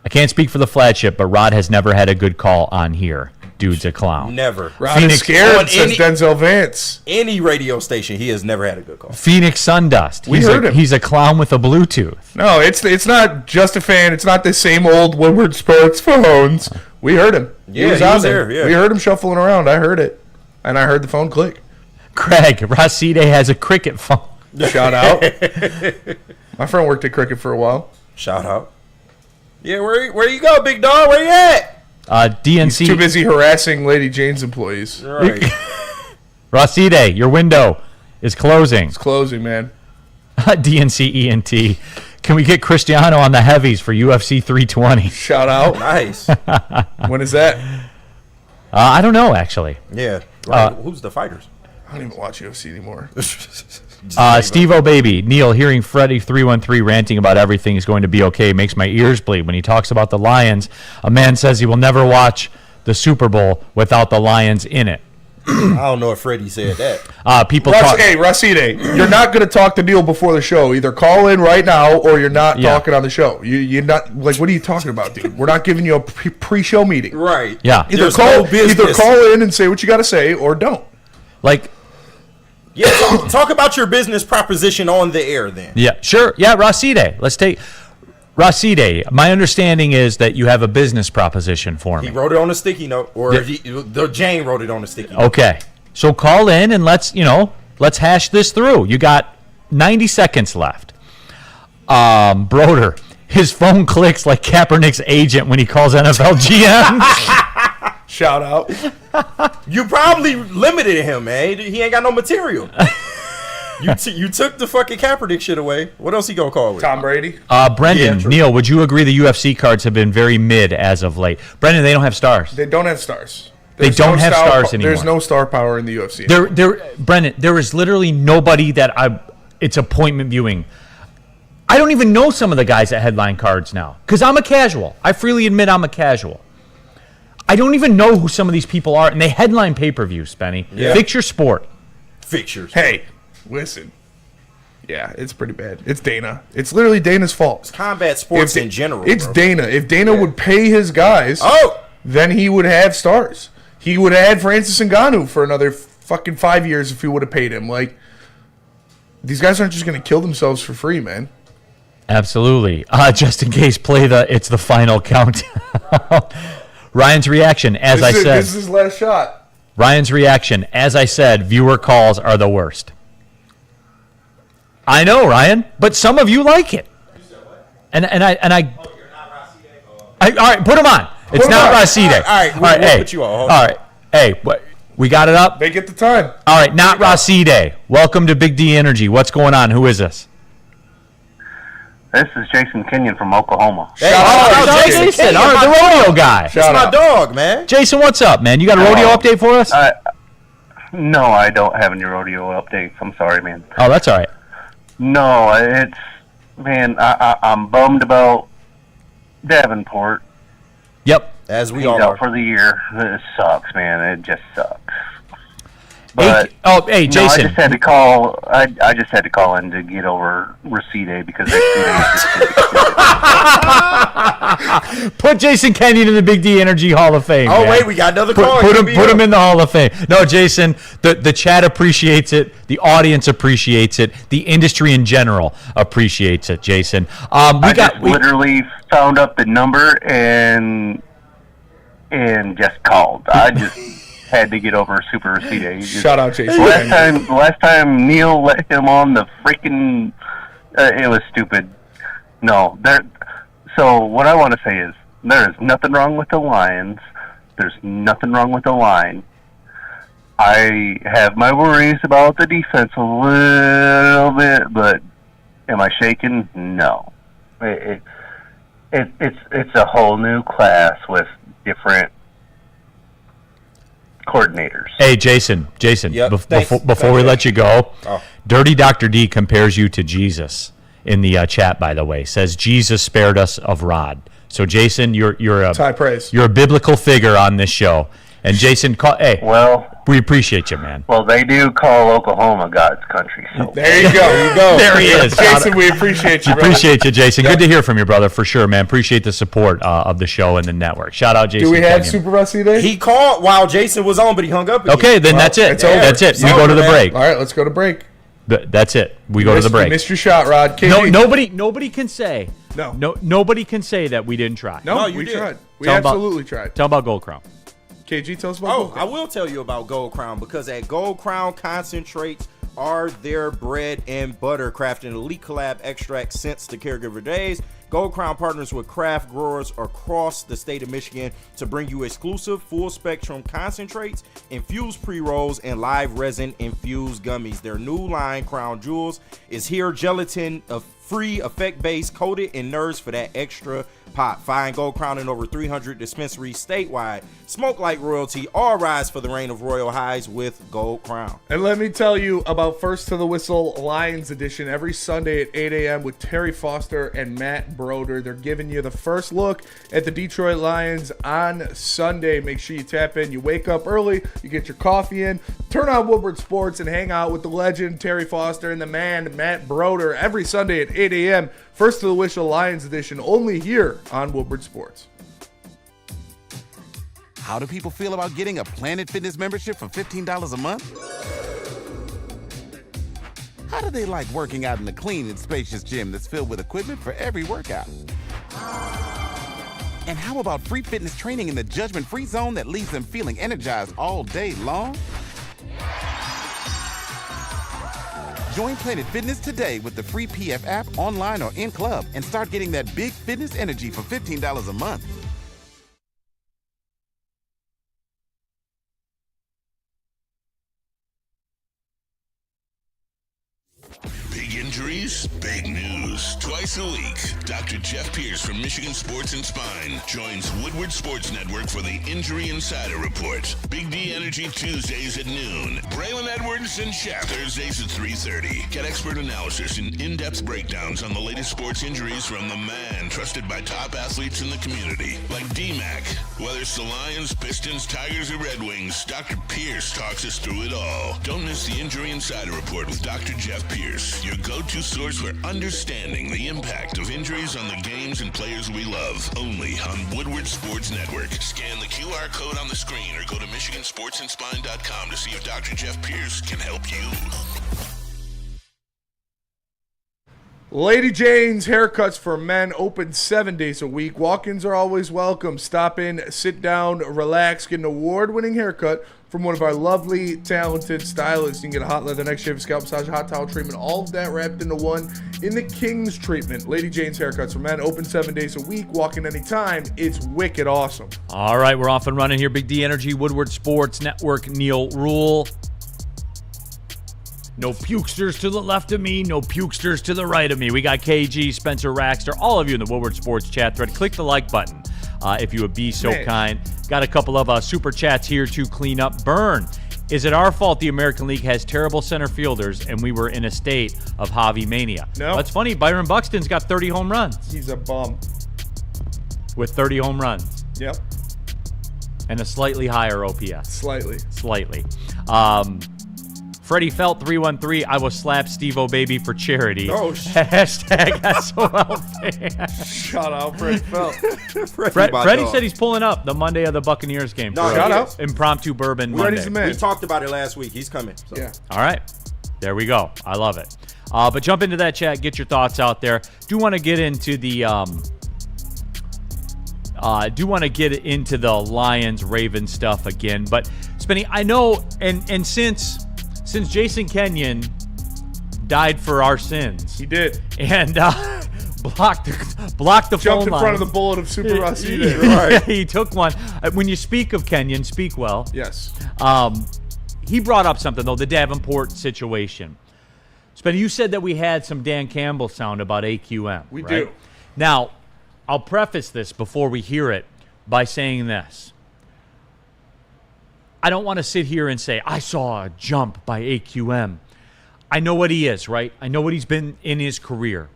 I can't speak for the flagship, but Rod has never had a good call on here. Dude's a clown.
Never.
Rod is scared,
on
says Denzel Vance.
Any radio station, he has never had a good call.
Phoenix Sundust.
We heard him.
He's a clown with a Bluetooth.
No, it's not just a fan. It's not the same old Woodward Sports phones. We heard him.
Yeah,
was
he
out
was there, yeah.
We heard him shuffling around. I heard it, and I heard the phone click.
Craig, Racide has a cricket phone.
Shout out. My friend worked at Cricket for a while.
Shout out. Yeah, where you go, big dog? Where you at?
DNC.
He's too busy harassing Lady Jane's employees.
Right.
Racide, your window is closing.
It's closing, man.
DNC ENT. Can we get Cristiano on the heavies for UFC 320?
Shout out.
Nice.
When is that?
I don't know, actually.
Yeah. Right. Who's the fighters?
I don't even watch UFC anymore.
Steve O'Baby, Neal, hearing Freddie 313 ranting about everything is going to be okay makes my ears bleed. When he talks about the Lions, a man says he will never watch the Super Bowl without the Lions in it.
I don't know if Freddie said that.
Hey, Racide, you're not going to talk to Neal before the show. Either call in right now or you're not talking on the show. You're not, like, what are you talking about, dude? We're not giving you a pre-show meeting.
Right.
Yeah.
Either call in and say what you got to say or don't.
Like,
yeah, talk about your business proposition on the air then.
yeah, sure. Yeah, Racide. Let's take Racide. My understanding is that you have a business proposition for me.
He wrote it on a sticky note, or Jane wrote it on a sticky note.
Okay. So call in and let's hash this through. You got 90 seconds left. Broder, his phone clicks like Kaepernick's agent when he calls NFL GMs.
Shout out.
You probably limited him, man. He ain't got no material. You took the fucking Kaepernick shit away. What else he gonna call with?
Tom Brady.
Brendan,
true.
Neal, would you agree the UFC cards have been very mid as of late? Brendan, they don't have stars.
They don't have stars.
They don't have stars anymore.
There's no star power in the UFC.
Brendan, there is literally nobody it's appointment viewing. I don't even know some of the guys that headline cards now because I'm a casual. I freely admit I'm a casual. I don't even know who some of these people are, and they headline pay-per-views, Spenny.
Yeah.
Fix your sport.
Fixtures.
Hey, listen. Yeah, it's pretty bad. It's Dana. It's literally Dana's fault.
It's combat sports in general.
It's
bro.
Dana. If Dana would pay his guys, then he would have stars. He would have had Francis Ngannou for another fucking 5 years if he would have paid him. Like, these guys aren't just going to kill themselves for free, man.
Absolutely. Just in case, it's the final countdown. Ryan's reaction, as I said.
This is his last shot.
Ryan's reaction, as I said, viewer calls are the worst. I know, Ryan, but some of you like it. And I all right, put him on. It's not Racide.
All right, we'll put you on.
All right. Hey, we got it up?
Make it the time.
All right, not Racide. Welcome to Big D Energy. What's going on? Who is this?
This is Jason Kenyon from Oklahoma.
Hey,
Jason, all right, the rodeo guy.
That's my dog, man.
Jason, what's up, man? You got a rodeo update for us?
No, I don't have any rodeo updates. I'm sorry, man.
Oh, that's all right.
No, I'm bummed about Davenport.
Yep.
As we
He's
all
out
are.
for the year. It sucks, man. It just sucks. But
hey, Jason.
No, I just had to call. I just had to call in to get over Racide because
Put Jason Kenyon in the Big D Energy Hall of Fame.
Oh,
man.
wait, we got another call.
Put him in the Hall of Fame. No, Jason, the chat appreciates it. The audience appreciates it. The industry in general appreciates it, Jason.
I literally found up the number and just called. I just had to get over Super Racide.
Shout out, Jason.
Last time Neal let him on the freaking, it was stupid. No, so what I want to say is there is nothing wrong with the Lions. There's nothing wrong with the line. I have my worries about the defense a little bit, but am I shaking? No. It's a whole new class with different coordinators.
Hey, Jason,
Yep.
before we let you go, Dirty Dr. D compares you to Jesus in the chat, by the way. Says Jesus spared us of Rod. So, Jason, you're
high praise.
You're a biblical figure on this show. And Jason, we appreciate you, man.
Well, they do call Oklahoma God's country. So.
There you go.
There he is.
Jason, we appreciate you, brother.
Appreciate you, Jason. Good to hear from you, brother, for sure, man. Appreciate the support of the show and the network. Shout out, Jason.
Do we have
Kenyon.
Super Racide?
He called while Jason was on, but he hung up again.
Okay, then that's it.
it's over.
That's it.
It's
You go to
over,
the
man.
break.
All right, let's go to break.
That's it. We go to the break.
You missed your shot, Rod.
No,
KG.
nobody can say.
No.
Nobody can say that we didn't try.
No,
you
we
did.
tried. We
Tell 'em about-
absolutely tried.
Tell about Gold Crown.
KG, tell us about Gold
I
Crown.
will tell you about Gold Crown, because at Gold Crown, concentrates are their bread and butter, crafting elite collab extracts since the caregiver days. Gold Crown partners with craft growers across the state of Michigan to bring you exclusive full-spectrum concentrates, infused pre-rolls, and live resin-infused gummies. Their new line, Crown Jewels, is here, gelatin of free, effect-based, coated, and nourished for that extra pop. Find Gold Crown in over 300 dispensaries statewide. Smoke like royalty, all rise for the reign of royal highs with Gold Crown.
And let me tell you about First to the Whistle Lions Edition every Sunday at 8 a.m. with Terry Foster and Matt Broder. They're giving you the first look at the Detroit Lions on Sunday. Make sure you tap in. You wake up early, you get your coffee in, turn on Woodward Sports, and hang out with the legend Terry Foster and the man Matt Broder every Sunday at 8 a.m. First to the Whistle Lions Edition, only here on Woodward Sports.
How do people feel about getting a Planet Fitness membership for $15 a month? How do they like working out in a clean and spacious gym that's filled with equipment for every workout? And how about free fitness training in the judgment-free zone that leaves them feeling energized all day long? Join Planet Fitness today with the free PF app, online or in club, and start getting that big fitness energy for $15 a month.
Big injuries, big news. Twice a week, Dr. Jeff Pierce from Michigan Sports and Spine joins Woodward Sports Network for the Injury Insider Report. Big D Energy Tuesdays at noon. Braylon Edwards and Shep Thursdays at 3:30. Get expert analysis and in-depth breakdowns on the latest sports injuries from the man trusted by top athletes in the community, like D-Mac. Whether it's the Lions, Pistons, Tigers, or Red Wings, Dr. Pierce talks us through it all. Don't miss the Injury Insider Report with Dr. Jeff Pierce, your go-to source for understanding the impact of injuries on the games and players we love. Only on Woodward Sports Network. Scan the QR code on the screen or go to MichiganSportsandSpine.com to see if Dr. Jeff Pierce can help you.
Lady Jane's Haircuts for Men open 7 days a week. Walk-ins are always welcome. Stop in, sit down, relax, get an award-winning haircut from one of our lovely, talented stylists. You can get a hot leather, neck shave, scalp massage, hot towel treatment, all of that wrapped into one in the King's treatment. Lady Jane's Haircuts for Men open 7 days a week. Walk in anytime. It's wicked awesome.
All right, we're off and running here. Big D Energy, Woodward Sports Network, Neal Ruhl. No pukesters to the left of me, no pukesters to the right of me. We got KG, Spencer Raxter, all of you in the Woodward Sports chat thread. Click the like button if you would be so kind. Got a couple of super chats here to clean up. Burn. Is it our fault the American League has terrible center fielders and we were in a state of Javi mania?
No.
That's funny. Byron Buxton's got 30 home runs.
He's a bum.
With 30 home runs.
Yep.
And a slightly higher OPS.
Slightly.
Freddie Felt 313. I will slap Steve-O baby for charity.
Oh,
Hashtag SOL fan.
Shout out, Freddie Felt.
Freddie said he's pulling up the Monday of the Buccaneers game.
No,
shout out.
Impromptu bourbon Monday.
Freddie's the man.
We talked about it last week. He's coming. So.
Yeah.
All right. There we go. I love it. But jump into that chat. Get your thoughts out there. Do want to get into the Lions-Ravens stuff again. But, Spenny, I know, and since Jason Kenyon died for our sins.
He did.
And blocked the phone
Jumped in
line.
front of the bullet of Super Rashid.
Right. He took one. When you speak of Kenyon, speak well.
Yes.
He brought up something, though, the Davenport situation. Spenny, you said that we had some Dan Campbell sound about AQM.
We
right?
do.
Now, I'll preface this before we hear it by saying this. I don't want to sit here and say, I saw a jump by AQM. I know what he is, right? I know what he's been in his career.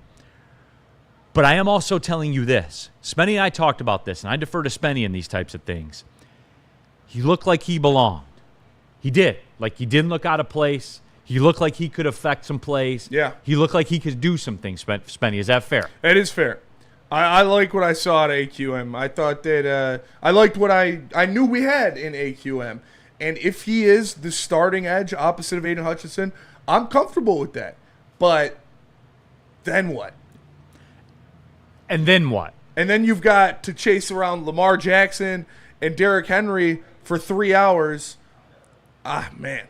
But I am also telling you this. Spenny and I talked about this, and I defer to Spenny in these types of things. He looked like he belonged. He did. Like, he didn't look out of place. He looked like he could affect some plays.
Yeah.
He looked like he could do some things, Spenny. Is that fair?
It is fair. I like what I saw at AQM. I thought that I liked what I knew we had in AQM. And if he is the starting edge opposite of Aiden Hutchinson, I'm comfortable with that. But then what?
And then what?
And then you've got to chase around Lamar Jackson and Derrick Henry for 3 hours. Man.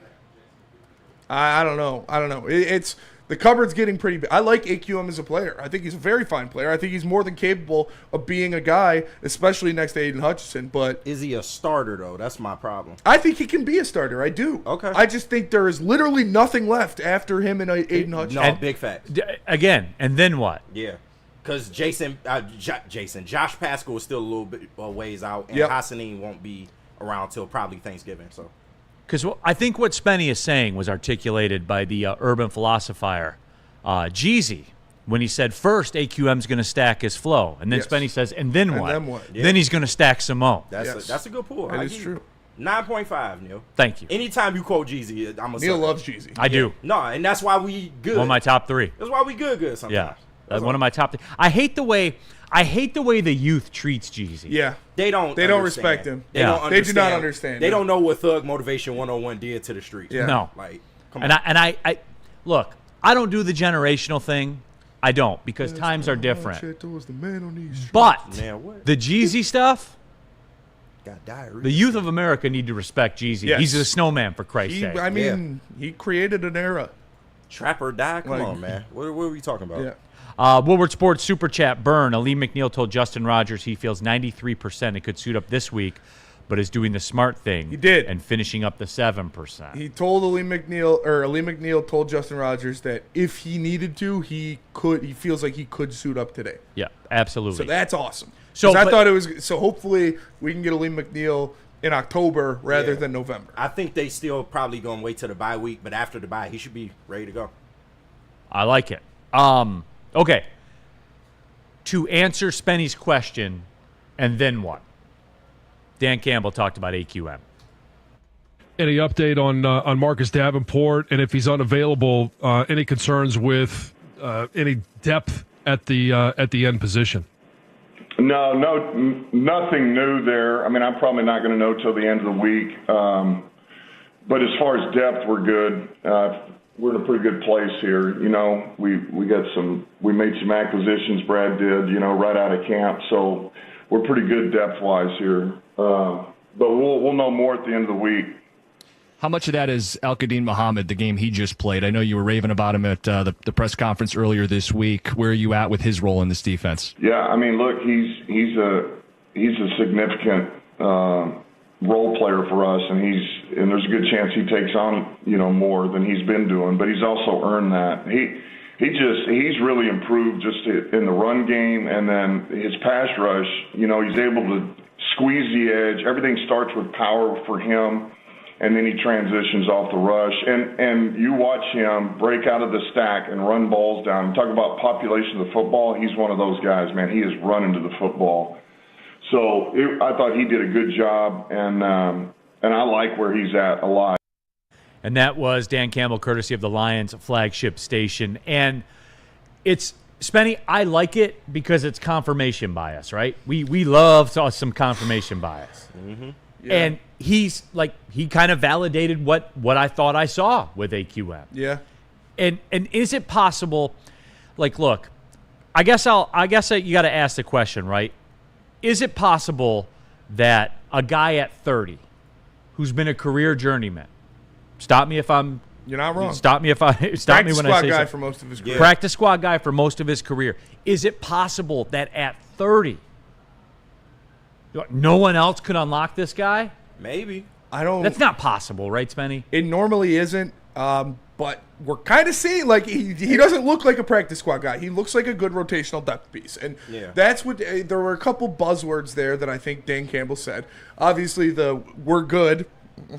I don't know. It's the cupboard's getting pretty big. I like AQM as a player. I think he's a very fine player. I think he's more than capable of being a guy, especially next to Aiden Hutchinson. But
is he a starter, though? That's my problem.
I think he can be a starter. I do.
Okay.
I just think there is literally nothing left after him and Aiden Hutchinson.
No, big fact.
Again, and then what?
Yeah. Because Josh Pascal is still a little bit ways out, and
Yep.
Hassanin won't be around till probably Thanksgiving. So,
Because I think what Spenny is saying was articulated by the urban philosopher, Jeezy, when he said first AQM's going to stack his flow. And then
Yes.
Spenny says, and then what?
then what?
Then he's going to stack Simone.
that's a good pull.
That is true.
9.5, Neil.
Thank you.
Anytime you quote Jeezy, I'm a
Neil
sucker.
loves Jeezy.
I do.
No, and that's why we good.
One of my top 3.
That's why we good sometimes.
Yeah.
That's
One of my top 3. I hate the way the youth treats Jeezy.
Yeah.
They don't
understand.
respect
him.
They
Yeah.
don't
They do not
understand.
understand.
They
no.
don't know what Thug Motivation 101 did to the streets.
Yeah.
No.
Like, come
And
on.
I look, I don't do the generational thing. I don't, because times are different. But
Man, what?
the Jeezy stuff,
Got diarrhea.
the youth of America need to respect Jeezy.
Yes.
He's a snowman, for Christ's sake.
I mean, he created an era.
Trap or die? Come
Like-
on, man. What are we talking about?
Yeah.
Woodward Sports Super Chat Burn. Ali McNeil told Justin Rogers he feels 93% it could suit up this week, but is doing the smart thing.
He did.
And finishing up the 7%.
He told Ali McNeil told Justin Rogers that if he needed to, he feels like he could suit up today.
Yeah, absolutely.
So that's awesome.
So,
So I
but-
thought it was so hopefully we can get Ali McNeil in October rather
Yeah.
than November.
I think they still probably going to wait till the bye week, but after the bye, he should be ready to go.
I like it. Okay. To answer Spenny's question, and then what? Dan Campbell talked about AQM.
Any update on Marcus Davenport, and if he's unavailable, any concerns with any depth at the end position?
No, nothing new there. I mean, I'm probably not going to know till the end of the week. But as far as depth, we're good. We're in a pretty good place here. You know, we made some acquisitions. Brad did, right out of camp. So we're pretty good depth-wise here. But we'll know more at the end of the week.
How much of that is Al-Qadim Muhammad, the game he just played? I know you were raving about him at the press conference earlier this week. Where are you at with his role in this defense?
Yeah, I mean, look, he's a significant role player for us, and there's a good chance he takes on more than he's been doing. But he's also earned that. He's really improved just in the run game, and then his pass rush. He's able to squeeze the edge. Everything starts with power for him. And then he transitions off the rush. And you watch him break out of the stack and run balls down. Talk about population of the football. He's one of those guys, man. He is running to the football. So I thought he did a good job, and I like where he's at a lot.
And that was Dan Campbell, courtesy of the Lions flagship station. And it's, Spenny, I like it because it's confirmation bias, right? We love some confirmation bias. Mm-hmm. Yeah. And he's like, he kind of validated what I thought I saw with AQM.
Yeah.
And is it possible, like, look, I guess you got to ask the question, right? Is it possible that a guy at 30 who's been a career journeyman, stop me if I'm
You're not wrong.
Stop me if I stop me when I say
practice squad guy
something.
for most of his career.
Practice squad guy for most of his career. Is it possible that at 30 no one else could unlock this guy?
Maybe.
That's not possible, right, Spenny?
It normally isn't, but we're kind of seeing, like, he doesn't look like a practice squad guy. He looks like a good rotational depth piece. And that's what there were a couple buzzwords there that I think Dan Campbell said. Obviously, we're good.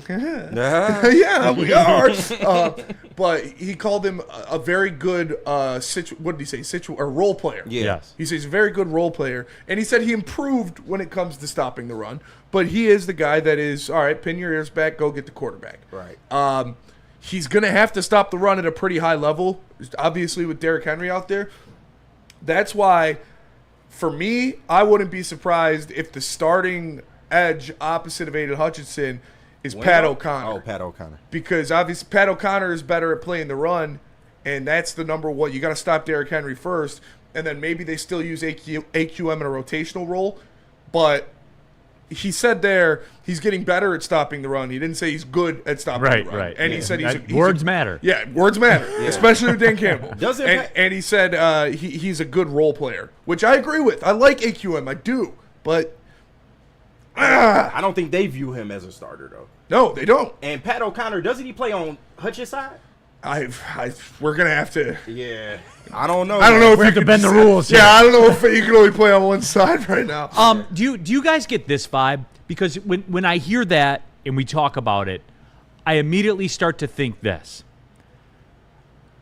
Yeah, we are. But he called him a very good what did he say? Role player.
Yeah.
Yes.
He says he's a very good role player, and he said he improved when it comes to stopping the run. But he is the guy that is, all right, pin your ears back, go get the quarterback.
Right.
He's going to have to stop the run at a pretty high level, obviously with Derrick Henry out there. That's why, for me, I wouldn't be surprised if the starting edge opposite of Aiden Hutchinson is Pat O'Connor.
Oh, Pat O'Connor.
Because obviously Pat O'Connor is better at playing the run, and that's the number one. You got to stop Derrick Henry first, and then maybe they still use AQM in a rotational role. But he said there he's getting better at stopping the run. He didn't say he's good at stopping the run.
Right.
And he said
words matter.
Yeah, words matter, especially with Dan Campbell. And he said he's a good role player, which I agree with. I like AQM, I do, but
I don't think they view him as a starter though.
No, they don't.
And Pat O'Connor, doesn't he play on Hutch's side?
We're gonna have to.
Yeah, I don't know.
I don't know if
we
you
have to
can
bend the rules.
Yeah, I don't know if you can only play on one side right now.
Do you guys get this vibe? Because when I hear that and we talk about it, I immediately start to think this: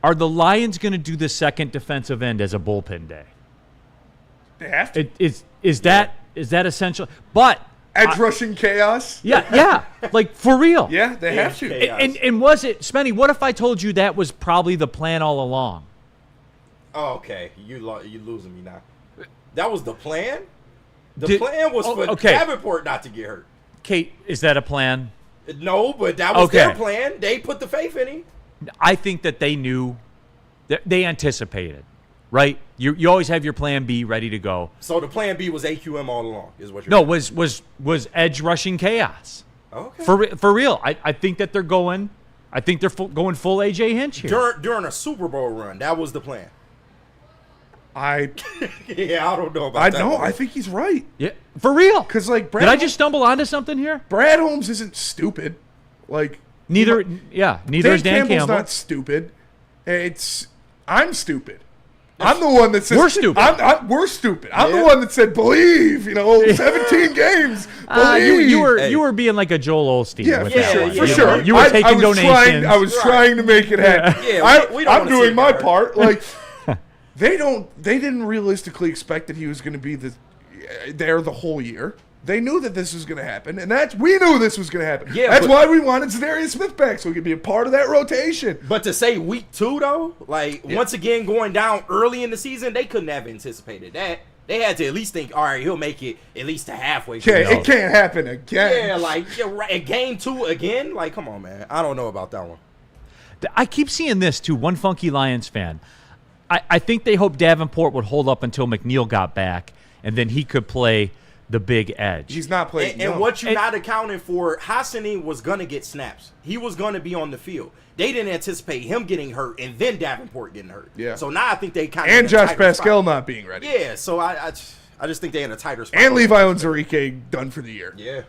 are the Lions going to do the second defensive end as a bullpen day?
They have to.
Is that essential? But
edge rushing chaos.
Yeah, like for real.
Yeah, they have to.
And was it, Spenny? What if I told you that was probably the plan all along?
Oh, okay, you losing me now. That was the plan. The plan was for Davenport not to get hurt.
Kate, is that a plan?
No, but that was their plan. They put the faith in him.
I think that they knew, that they anticipated, right? You always have your plan B ready to go.
So the plan B was AQM all along, is what you're
saying? No, was edge rushing chaos.
Okay.
For real. I think that they're going. I think they're going full AJ Hinch here.
During a Super Bowl run, that was the plan.
I
don't know about that.
I think he's right.
Yeah, for real.
Because did
I just stumble onto something here?
Brad Holmes isn't stupid.
Neither is Dan
Campbell's
Campbell.
not stupid. I'm stupid. I'm the one that says
we're stupid.
We're stupid. I'm the one that said believe. 17 games. Believe.
You were being like a Joel Osteen.
Yeah,
with
for sure.
You were taking donations.
I was trying to make it happen. I'm doing my part. They didn't realistically expect that he was going to be there the whole year. They knew that this was going to happen, and we knew this was going to happen. Yeah, that's why we wanted Zadarius Smith back, so he could be a part of that rotation.
But to say week 2, though, once again going down early in the season, they couldn't have anticipated that. They had to at least think, all right, he'll make it at least to halfway.
It can't happen again.
Yeah, game 2 again? Come on, man. I don't know about that one.
I keep seeing this, too. One funky Lions fan. I think they hoped Davenport would hold up until McNeil got back, and then he could play the big edge.
He's not playing.
And what you're not accounting for, Hassani was going to get snaps. He was going to be on the field. They didn't anticipate him getting hurt and then Davenport getting hurt.
Yeah.
So now I think they kind of
and Josh Pascal not being ready.
Yeah. So I just think they're in a tighter spot.
And Levi Onwuzurike done for the year.
Yeah.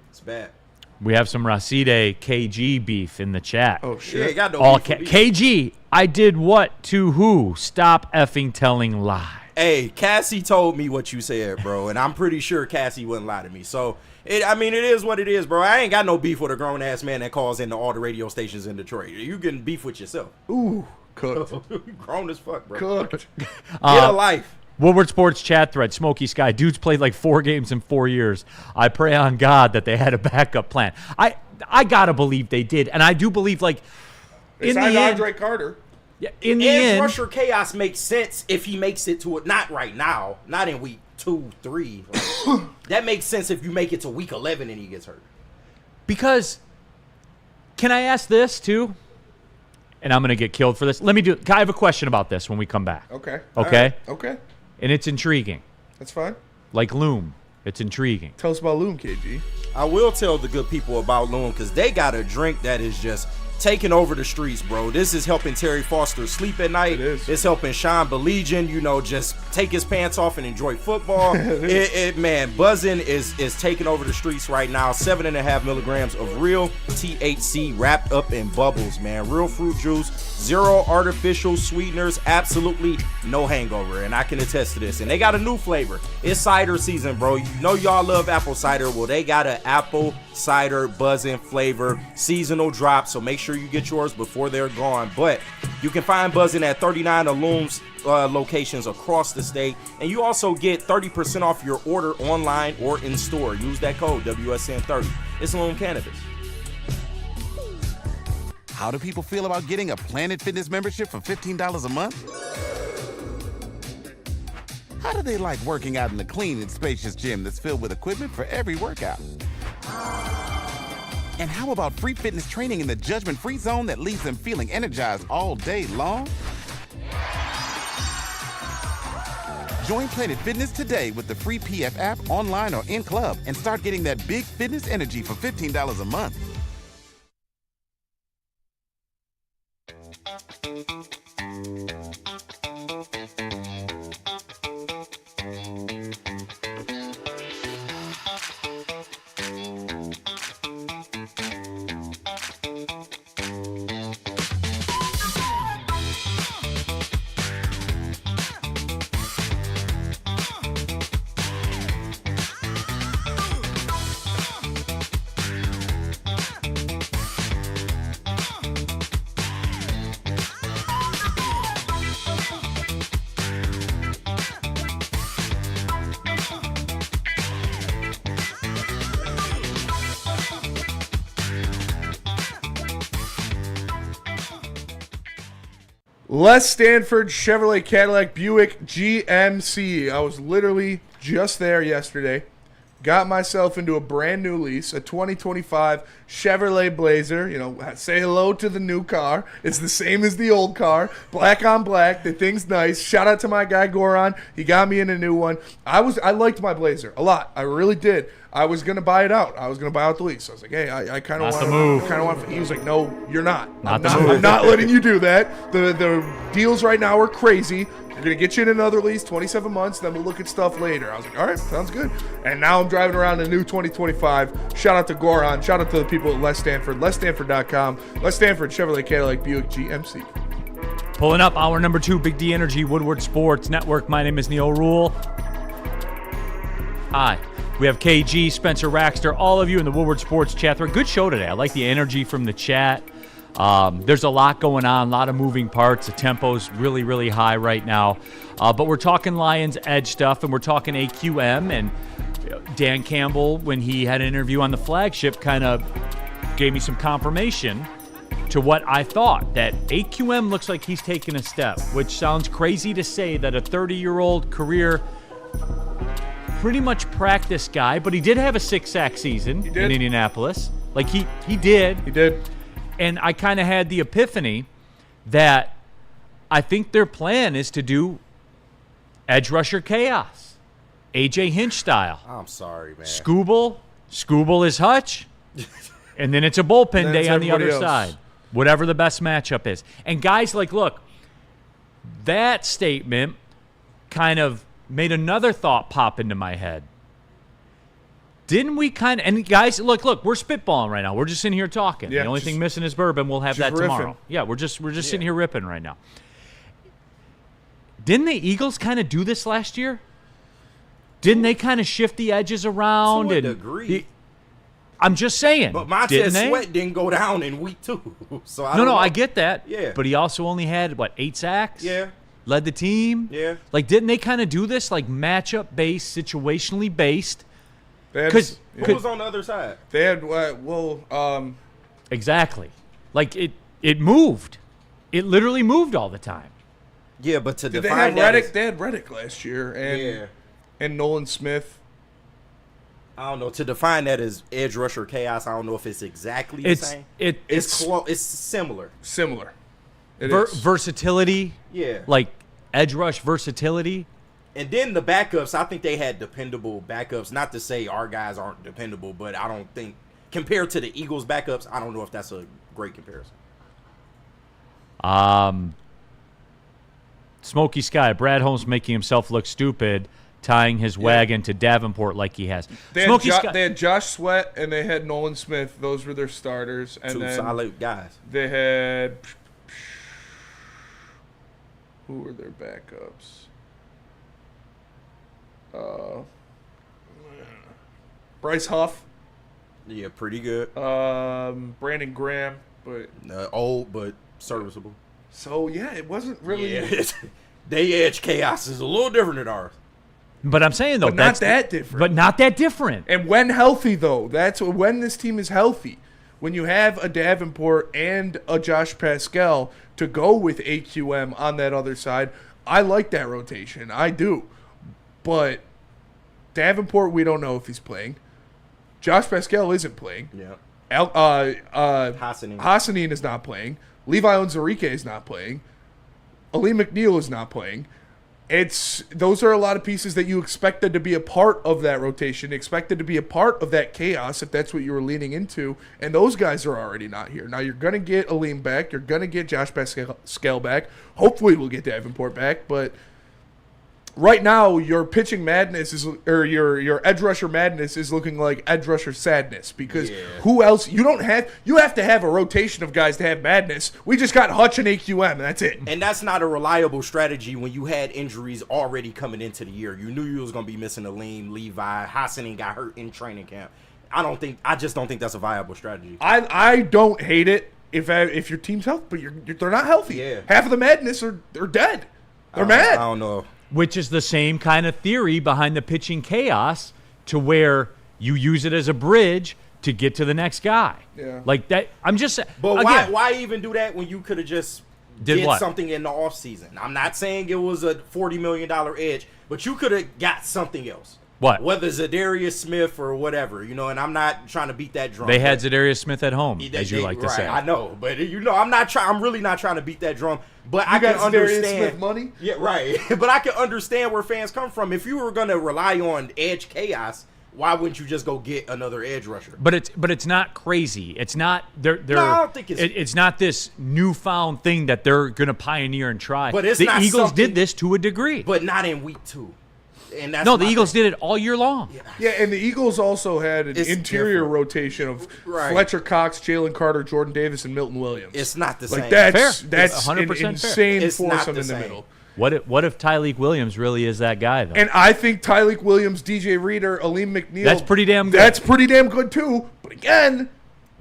It's bad.
We have some Raside KG beef in the chat.
Oh shit!
Yeah, got no beef.
KG, I did what to who? Stop effing telling lies.
Hey, Cassie told me what you said, bro, and I'm pretty sure Cassie wouldn't lie to me. So, it is what it is, bro. I ain't got no beef with a grown-ass man that calls into all the radio stations in Detroit. You can beef with yourself.
Ooh, cooked.
Grown as fuck, bro.
Cooked.
Get a life.
Woodward Sports chat thread, Smoky Sky. Dudes played 4 games in 4 years. I pray on God that they had a backup plan. I got to believe they did, and I do believe, in the end,
Andre Carter.
Yeah, in the end,
Rusher Chaos makes sense if he makes it to it. Not right now. Not in week 2, 3. That makes sense if you make it to week 11 and he gets hurt.
Because, can I ask this too? And I'm going to get killed for this. I have a question about this when we come back.
Okay.
Okay?
Right. Okay.
And it's intriguing.
That's fine.
Like Loom. It's intriguing.
Tell us about Loom, KG.
I will tell the good people about Loom because they got a drink that is just taking over the streets, bro. This is helping Terry Foster sleep at night.
It is.
It's helping Sean Baligan, just take his pants off and enjoy football. Man, buzzing is taking over the streets right now. 7.5 milligrams of real THC wrapped up in bubbles, man. Real fruit juice, 0 artificial sweeteners, absolutely no hangover. And I can attest to this. And they got a new flavor. It's cider season, bro. You know y'all love apple cider. Well, they got an apple cider buzzing flavor seasonal drop. So make sure you get yours before they're gone. But you can find buzzing at 39 of Loom's locations across the state, and you also get 30% off your order online or in store. Use that code WSN30. It's Loom Cannabis.
How do people feel about getting a Planet Fitness membership for $15 a month? How do they like working out in a clean and spacious gym that's filled with equipment for every workout? And how about free fitness training in the judgment-free zone that leaves them feeling energized all day long? Join Planet Fitness today with the free PF app online or in club and start getting that big fitness energy for $15 a month.
Les Stanford Chevrolet Cadillac Buick GMC. I was literally just there yesterday. Got myself into a brand new lease, a 2025 Chevrolet Blazer. You know, say hello to the new car. It's the same as the old car. Black on black. The thing's nice. Shout out to my guy Goran. He got me in a new one. I liked my Blazer a lot. I really did. I was gonna buy it out. I was gonna buy out the lease. I was like, hey, I kind of want. He was like, no, you're not. I'm not letting you do that. The deals right now are crazy. We're going to get you in another lease, 27 months, then we'll look at stuff later. I was like, all right, sounds good. And now I'm driving around a new 2025. Shout out to Goran. Shout out to the people at Les Stanford. LesStanford.com. Les Stanford Chevrolet Cadillac Buick GMC.
Pulling up hour number 2, Big D Energy, Woodward Sports Network. My name is Neal Ruhl. Hi. We have KG, Spencer Raxter, all of you in the Woodward Sports chat. They're a good show today. I like the energy from the chat. There's a lot going on, a lot of moving parts. The tempo's really, really high right now. But we're talking Lions Edge stuff, and we're talking AQM. And Dan Campbell, when he had an interview on the flagship, kind of gave me some confirmation to what I thought, that AQM looks like he's taking a step, which sounds crazy to say that a 30-year-old career pretty much practice guy, but he did have a 6-sack season in Indianapolis. Like, he did.
He did.
And I kind of had the epiphany that I think their plan is to do edge rusher chaos, A.J. Hinch style.
I'm sorry, man.
Scooble is Hutch, and then it's a bullpen day on the other
else.
side, whatever the best matchup is. And guys, like, look, that statement kind of made another thought pop into my head. Didn't we kind of, and guys, look, we're spitballing right now. We're just sitting here talking.
Yeah,
the only thing missing is bourbon. We'll have that
riffing.
tomorrow. Yeah, we're just sitting here ripping right now. Didn't the Eagles kind of do this last year? Didn't they kind of shift the edges around?
To a degree.
I'm just saying.
But Montez Sweat didn't go down in week 2. So I
get that.
Yeah.
But he also only had, 8 sacks?
Yeah.
Led the team?
Yeah.
Like, didn't they kind of do this, like, matchup-based, situationally based?
Who was on the other side?
They had,
Exactly. Like, it moved. It literally moved all the time.
Yeah, but to
they
define
had
that
they had Reddick last year, and Nolan Smith.
I don't know. To define that as edge rusher chaos, I don't know if it's exactly the same. It's similar.
Similar. It is.
Versatility.
Yeah.
Like, edge rush versatility.
And then the backups, I think they had dependable backups. Not to say our guys aren't dependable, but I don't think, compared to the Eagles' backups, I don't know if that's a great comparison.
Smoky Sky, Brad Holmes making himself look stupid, tying his wagon to Davenport like he has.
They had Josh Sweat and they had Nolan Smith. Those were their starters. And
Two solid guys.
They had, who were their backups? Bryce Huff.
Yeah, pretty good.
Brandon Graham, but
old but serviceable.
So yeah, it wasn't really.
Yeah, they edge chaos is a little different than ours.
But I'm saying though,
not that different.
But not that different.
And when healthy though, that's when this team is healthy. When you have a Davenport and a Josh Pascal to go with AQM on that other side, I like that rotation. I do. But Davenport, we don't know if he's playing. Josh Pascal isn't playing.
Yeah.
Hassanin is not playing. Levi Onwuzurike is not playing. Ali McNeil is not playing. those are a lot of pieces that you expected to be a part of that rotation, expected to be a part of that chaos if that's what you were leaning into, and those guys are already not here. Now you're going to get Aleem back, you're going to get Josh Pascal back. Hopefully we'll get Davenport back, but right now your pitching madness your edge rusher madness is looking like edge rusher sadness because who else you have to have a rotation of guys to have madness. We just got Hutch and AQM and that's it.
And that's not a reliable strategy when you had injuries already coming into the year. You knew you was going to be missing Aleem, Levi, Hassanin got hurt in training camp. I just don't think that's a viable strategy.
I don't hate it if your team's healthy, but they're not healthy.
Yeah.
Half of the madness they're dead. They're mad.
I don't know.
Which is the same kind of theory behind the pitching chaos to where you use it as a bridge to get to the next guy.
Yeah.
Like that. I'm just saying.
But
again,
why even do that when you could have just did something in the offseason? I'm not saying it was a $40 million edge, but you could have got something else.
What?
Whether Zadarius Smith or whatever, and I'm not trying to beat that drum.
They had Zadarius Smith at home, as you like to say.
I know, but I'm really not trying to beat that drum. But I
can
understand.
Zadarius Smith money?
Yeah, right. But I can understand where fans come from. If you were going to rely on edge chaos, why wouldn't you just go get another edge rusher?
But it's not crazy. It's not they're
No, I don't think
it's not this newfound thing that they're going to pioneer and try.
But it's
the
not
Eagles
something-
did this to a degree.
But not in week 2. And that's
no, the Eagles did it all year long.
Yeah, and the Eagles also had an
It's
interior
different.
rotation of
Right.
Fletcher Cox, Jalen Carter, Jordan Davis, and Milton Williams.
It's not the
like
same.
that's
Fair.
that's
It's
an
100% fair.
insane
It's not
foursome
the
in the
same.
middle.
What if Tyleek Williams really is that guy though?
And I think Tyleek Williams, DJ Reader, Aleem McNeil.
That's pretty damn good.
That's pretty damn good too. But again,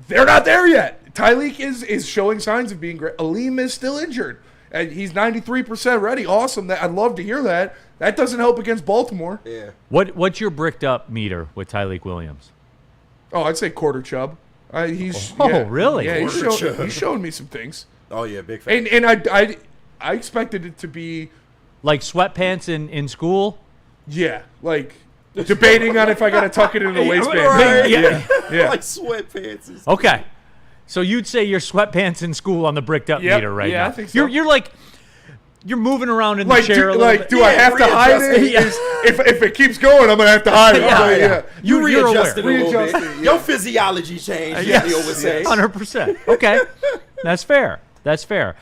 they're not there yet. Tyleek is showing signs of being great. Aleem is still injured. And he's 93% ready. Awesome. I'd love to hear that. That doesn't help against Baltimore.
Yeah.
What's your bricked up meter with Tyleek Williams?
Oh, I'd say quarter chub. He's
really?
Yeah, he's shown me some things.
Oh yeah, big fan.
And I expected it to be
Like sweatpants in school?
like debating on if I got to tuck it in the waistband.
Right.
Yeah.
Like sweatpants.
Okay. So you'd say your sweatpants in school on the bricked up
Yep.
meter right
Yeah,
now.
I think so.
You're like you're moving around in the
Like,
chair a little bit.
do I have to hide it?
Yeah.
If it keeps going, I'm gonna have to hide it.
Yeah.
You
You're
readjusted a
aware.
little bit.
Readjusted, yeah.
Your physiology changed, Neal would say.
100%. Okay. That's fair. That's fair.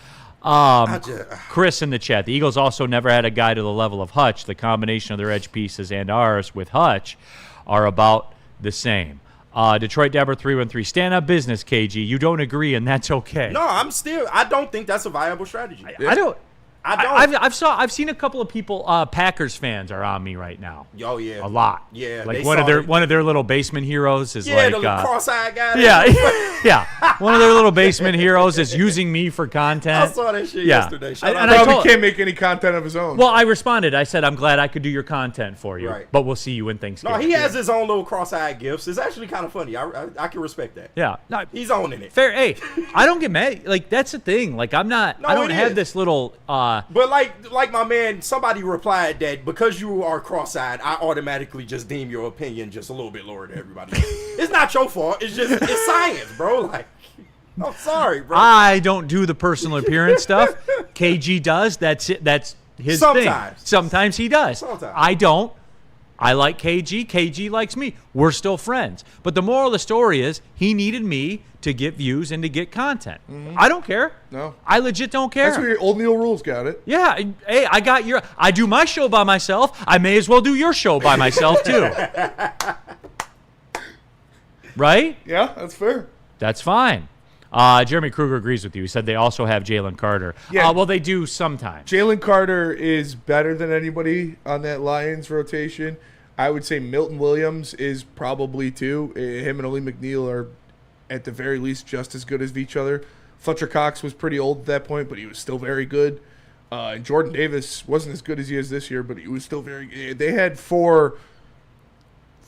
Chris in the chat. The Eagles also never had a guy to the level of Hutch. The combination of their edge pieces and ours with Hutch are about the same. Detroit Dabber 313. Stand up business, KG. You don't agree, and that's okay.
No, I don't think that's a viable strategy.
I don't.
I don't.
I've seen a couple of people. Packers fans are on me right now.
Oh yeah,
A lot.
Yeah,
like
they
one of
saw
their
it.
one of their little basement heroes is
Yeah,
like
the little cross-eyed guy.
yeah, yeah. One of their little basement heroes is using me for content.
I saw that shit
Yeah.
yesterday. Shout
And
out.
I
Probably
told-
can't make any content of his own.
Well, I responded. I said, I'm glad I could do your content for you,
Right.
but we'll see you in
No,
Thanksgiving.
he has his own little cross-eyed gifts. It's actually kind of funny. I can respect that.
Yeah. No,
He's owning it.
fair. Hey, I don't get mad. Like, that's the thing. Like, I'm not,
No,
I don't
it
have
is.
this little,
But like my man, somebody replied that because you are cross-eyed, I automatically just deem your opinion just a little bit lower than everybody else. It's not your fault. It's science, bro. Like, I'm sorry, bro.
I don't do the personal appearance stuff. KG does. That's it. That's his
Sometimes.
thing. Sometimes he does.
Sometimes.
I don't. I like KG. KG likes me. We're still friends. But the moral of the story is he needed me to get views and to get content. I don't care.
No.
I legit don't care.
That's where your old Neal Ruhl's got it.
Yeah. Hey, I do my show by myself. I may as well do your show by myself too. Right?
Yeah, that's fair.
That's fine. Jeremy Kruger agrees with you. He said they also have Jalen Carter.
Yeah.
Well, they do sometimes.
Jalen Carter is better than anybody on that Lions rotation. I would say Milton Williams is probably too. Him and Aleem McNeil are at the very least just as good as each other. Fletcher Cox was pretty old at that point, but he was still very good. And Jordan Davis wasn't as good as he is this year, but he was still very good. They had 4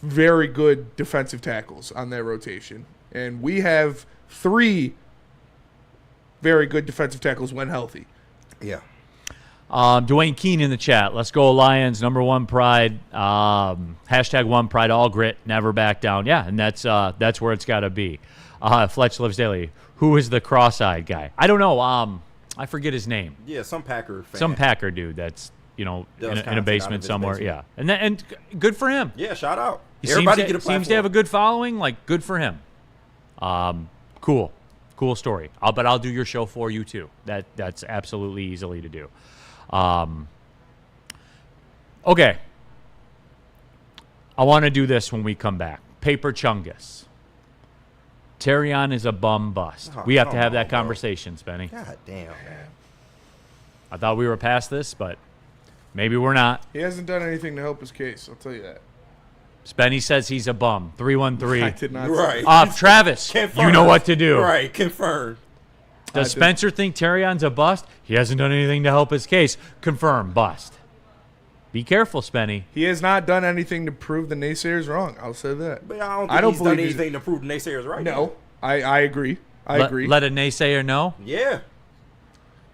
very good defensive tackles on that rotation. And we have 3 very good defensive tackles when healthy.
Yeah.
Dwayne Keene in the chat. Let's go Lions. Number 1 pride. Hashtag 1 pride. All grit. Never back down. Yeah, and that's where it's got to be. Fletch Lives Daily. Who is the cross-eyed guy? I don't know. I forget his name.
Yeah, some Packer fan.
Some Packer dude. in a
content out of
basement
his
somewhere.
basement.
Yeah, and good for him.
Yeah, shout out.
He
Everybody get a
seems to have a good following. Like, good for him. Cool story. But I'll do your show for you too. That's absolutely easily to do. Okay. I want to do this when we come back. Paper Chungus. Terrion is a bum bust. We have to have that conversation, Spenny.
God damn.
I thought we were past this, but maybe we're not.
He hasn't done anything to help his case. I'll tell you that.
Spenny says he's a bum. 313.
I did not.
Right.
Travis,
Confirmed.
you know what to do.
Right, confirmed.
Does Spencer think Terrion's a bust? He hasn't done anything to help his case. Confirm, bust. Be careful, Spenny.
He has not done anything to prove the naysayers wrong. I'll say that.
But I don't think he's done anything to prove the naysayers right.
No, I agree. I agree.
Let a naysayer know.
Yeah.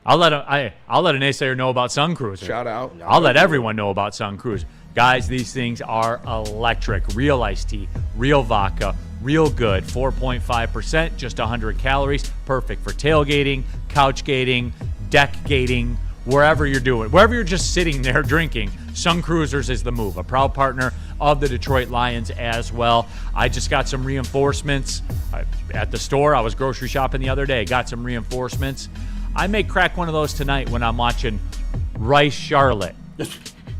I'll let a naysayer know about Sun Cruiser.
Shout out.
I'll let everyone know about Sun Cruiser. Guys, these things are electric. Real iced tea, real vodka, real good. 4.5%, just 100 calories. Perfect for tailgating, couch gating, deck gating, wherever you're doing. Wherever you're just sitting there drinking, Sun Cruisers is the move. A proud partner of the Detroit Lions as well. I just got some reinforcements at the store. I was grocery shopping the other day. Got some reinforcements. I may crack one of those tonight when I'm watching Rice Charlotte.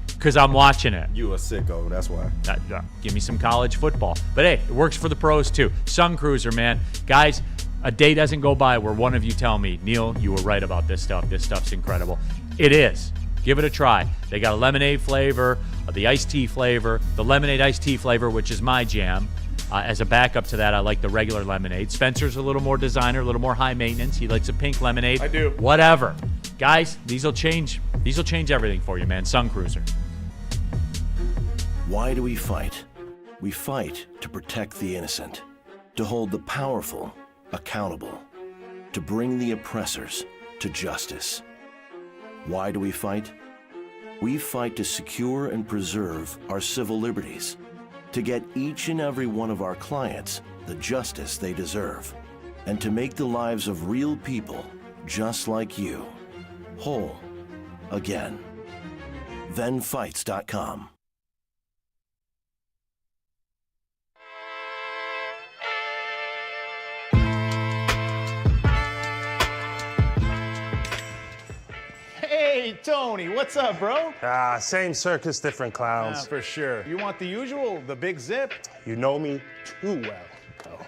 Because I'm watching it.
You a sicko, that's why.
Give me some college football. But hey, it works for the pros too. Sun Cruiser, man. Guys, a day doesn't go by where one of you tell me, Neal, you were right about this stuff. This stuff's incredible. It is. Give it a try. They got a lemonade flavor, the iced tea flavor, the lemonade iced tea flavor, which is my jam. As a backup to that, I like the regular lemonade. Spencer's a little more designer, a little more high maintenance. He likes a pink lemonade.
I do.
Whatever. Guys, these will change everything for you, man. Sun Cruiser.
Why do we fight? We fight to protect the innocent, to hold the powerful accountable, to bring the oppressors to justice. Why do we fight? We fight to secure and preserve our civil liberties, to get each and every one of our clients the justice they deserve, and to make the lives of real people just like you whole again. ThenFights.com.
Hey, Tony, what's up, bro?
Same circus, different clowns.
For sure. You want the usual, the big zip?
You know me too well.
Oh.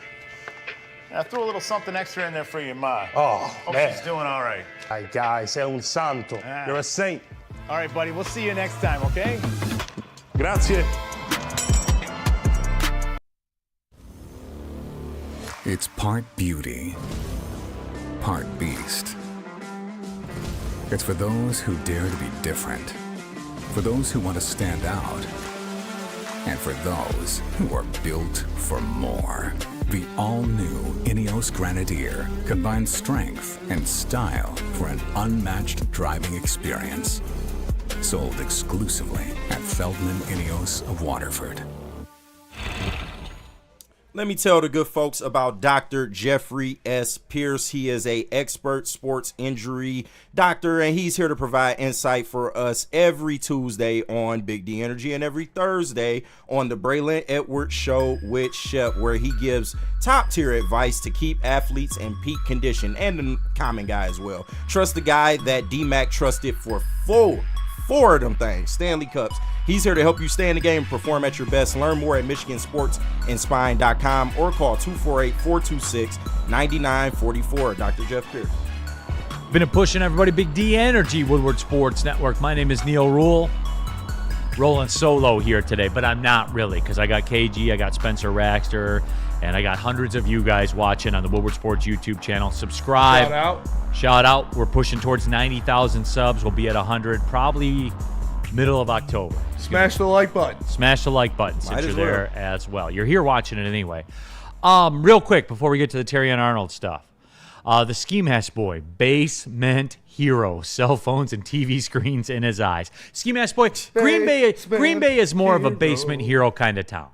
I threw a little something extra in there for your ma.
Oh,
Hope
man.
she's doing all right.
Ay, guy, sei un santo. You're a saint.
All right, buddy, we'll see you next time, okay?
Grazie.
It's part beauty, part beast. It's for those who dare to be different, for those who want to stand out, and for those who are built for more. The all-new Ineos Grenadier combines strength and style for an unmatched driving experience. Sold exclusively at Feldman Ineos of Waterford.
Let me tell the good folks about Dr. Jeffrey S. Pierce. He is an expert sports injury doctor, and he's here to provide insight for us every Tuesday on Big D Energy and every Thursday on the Braylon Edwards Show with Shep, where he gives top-tier advice to keep athletes in peak condition, and the common guy as well. Trust the guy that D-Mac trusted for four of them things, Stanley Cups. He's here to help you stay in the game and perform at your best. Learn more at MichiganSportsandSpine.com or call 248-426-9944. Dr. Jeff Pierce.
Been pushing everybody, Big D Energy, Woodward Sports Network. My name is Neal Ruhl. Rolling solo here today, but I'm not really, because I got KG, I got Spencer Raxter, and I got hundreds of you guys watching on the Woodward Sports YouTube channel. Subscribe. Shout out. We're pushing towards 90,000 subs. We'll be at 100 probably middle of October.
Smash the like button.
Smash the like button since you're there as well. You're here watching it anyway. Real quick before we get to the Terrion Arnold stuff. The Ski Mask Boy, basement hero, cell phones and TV screens in his eyes. Ski Mask Boy, Green Bay is more of a basement hero kind of town.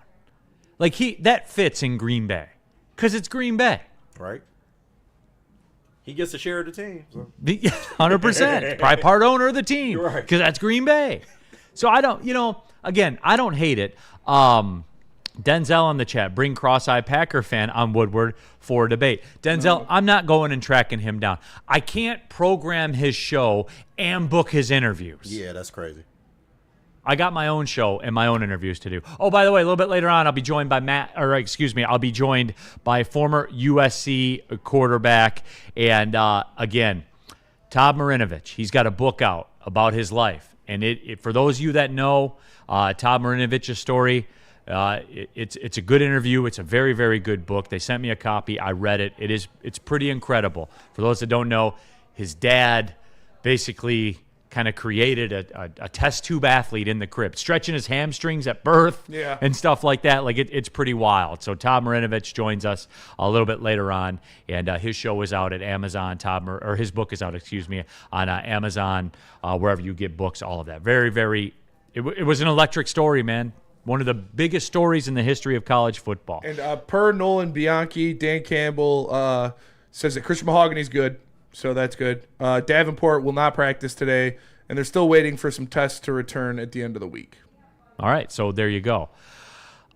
Like that fits in Green Bay because it's Green Bay.
Right. He gets a share of the team. So.
100%. Probably part owner of the team.
You're right.
Because that's Green Bay. So I don't, again, I don't hate it. Denzel in the chat, bring cross-eyed Packer fan on Woodward for a debate. Denzel, I'm not going and tracking him down. I can't program his show and book his interviews.
Yeah, that's crazy.
I got my own show and my own interviews to do. Oh, by the way, a little bit later on, I'll be joined by I'll be joined by former USC quarterback and, again, Todd Marinovich. He's got a book out about his life. And for those of you that know Todd Marinovich's story, it's a good interview. It's a very, very good book. They sent me a copy. I read it. It's pretty incredible. For those that don't know, his dad basically kind of created a test tube athlete in the crib, stretching his hamstrings at birth and stuff like that. Like it's pretty wild. So Todd Marinovich joins us a little bit later on, and his show is out at Amazon. His book is out, on Amazon, wherever you get books, all of that. Very, very, it was an electric story, man. One of the biggest stories in the history of college football.
And per Nolan Bianchi, Dan Campbell says that Christian Mahogany's good, so that's good. Davenport will not practice today, and they're still waiting for some tests to return at the end of the week.
All right, so there you go.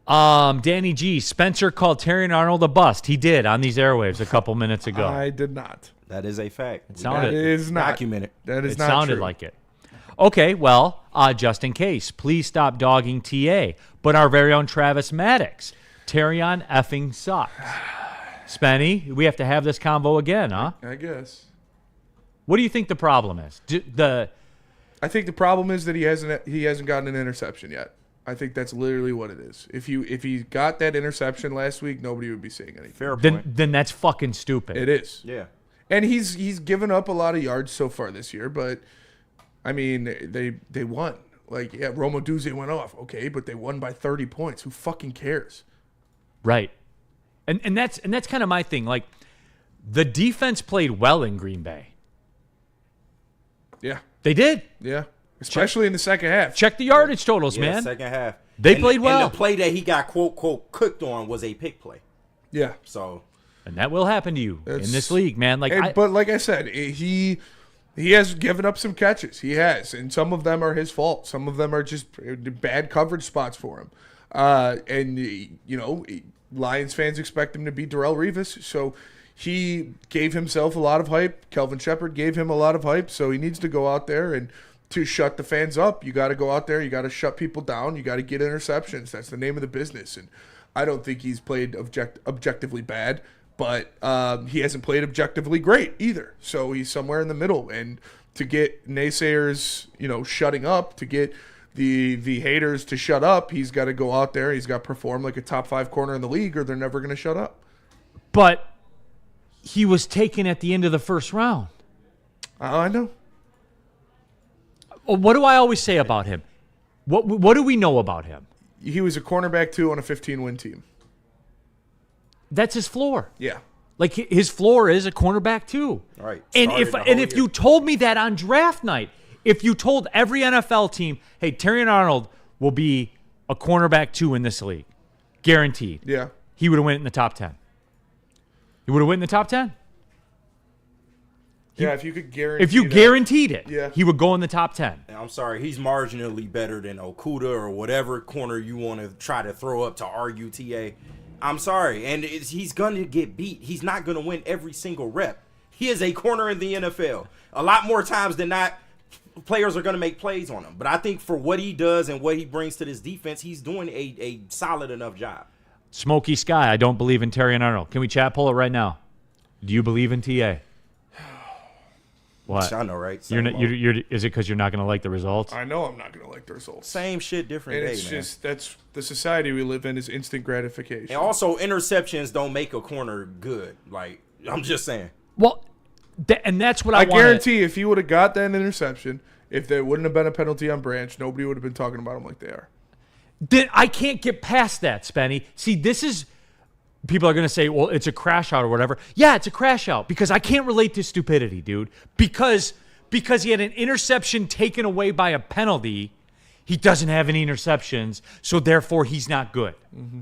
Danny G, Spencer called Terrion Arnold a bust. He did on these airwaves a couple minutes ago.
I did not.
That is a fact.
That is not.
Documented.
That is
it
not
sounded
true.
like it. Okay, well, just in case, please stop dogging TA. But our very own Travis Maddox, Terrion effing sucks. Spenny, we have to have this convo again, huh?
I guess.
What do you think the problem is?
I think the problem is that he hasn't gotten an interception yet. I think that's literally what it is. If he got that interception last week, nobody would be saying anything.
Fair point.
Then that's fucking stupid.
It is.
Yeah.
And he's given up a lot of yards so far this year, but I mean they won. Like, yeah, Roma Duze went off, okay, but they won by 30 points. Who fucking cares?
Right. And that's kind of my thing. Like, the defense played well in Green Bay.
Yeah.
They did.
Yeah. Especially in the second half.
Check the yardage totals,
Yeah,
man.
second half.
They played well.
And the play that he got, quote, cooked on was a pick play.
Yeah.
So.
And that will happen to you in this league, man.
But like I said, he has given up some catches. He has. And some of them are his fault. Some of them are just bad coverage spots for him. Lions fans expect him to be Darrelle Revis. So he gave himself a lot of hype. Kelvin Shepard gave him a lot of hype. So he needs to go out there and to shut the fans up. You got to go out there. You got to shut people down. You got to get interceptions. That's the name of the business. And I don't think he's played objectively bad, but he hasn't played objectively great either. So he's somewhere in the middle. And to get naysayers, shutting up, to get the haters to shut up, he's got to go out there. He's got to perform like a top 5 corner in the league, or they're never going to shut up.
But he was taken at the end of the first round.
I know.
What do I always say about him? What do we know about him?
He was a cornerback 2 on a 15-win team.
That's his floor.
Yeah.
Like, his floor is a cornerback 2.
All right.
And if you told me that on draft night, if you told every NFL team, hey, Terrion Arnold will be a cornerback 2 in this league, guaranteed.
Yeah.
He would have went in the top 10. He would have went in the top 10.
Yeah, if you could guarantee
If you guaranteed it,
yeah,
he would go in the top 10.
I'm sorry, he's marginally better than Okudah or whatever corner you want to try to throw up to argue TA. I'm sorry, and he's going to get beat. He's not going to win every single rep. He is a corner in the NFL. A lot more times than not, players are going to make plays on him. But I think for what he does and what he brings to this defense, he's doing a solid enough job.
Smoky Sky, I don't believe in Terrion Arnold. Can we chat pull it right now? Do you believe in TA? What?
I know, right?
Is it because you're not going to like the results?
I know I'm not going to like the results.
Same shit, different
and
day,
it's
man.
just that's the society we live in is instant gratification.
And also, interceptions don't make a corner good. Like, I'm just saying.
Well, and that's what
I guarantee if he would have got that interception, if there wouldn't have been a penalty on Branch, nobody would have been talking about him like they are.
Then I can't get past that, Spenny. See, this is... People are going to say, well, it's a crash out or whatever. Yeah, it's a crash out because I can't relate to stupidity, dude. Because he had an interception taken away by a penalty, he doesn't have any interceptions, so therefore he's not good. Mm-hmm.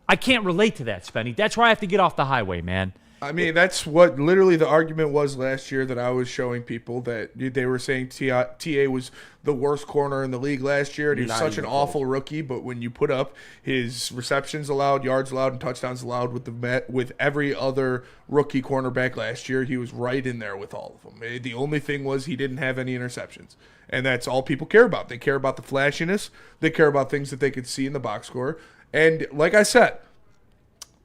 I can't relate to that, Spenny. That's why I have to get off the highway, man.
I mean, that's what literally the argument was last year that I was showing people, that they were saying TA was the worst corner in the league last year, and he was such an awful rookie. But when you put up his receptions allowed, yards allowed, and touchdowns allowed with every other rookie cornerback last year, he was right in there with all of them. The only thing was he didn't have any interceptions, and that's all people care about. They care about the flashiness. They care about things that they could see in the box score. And like I said,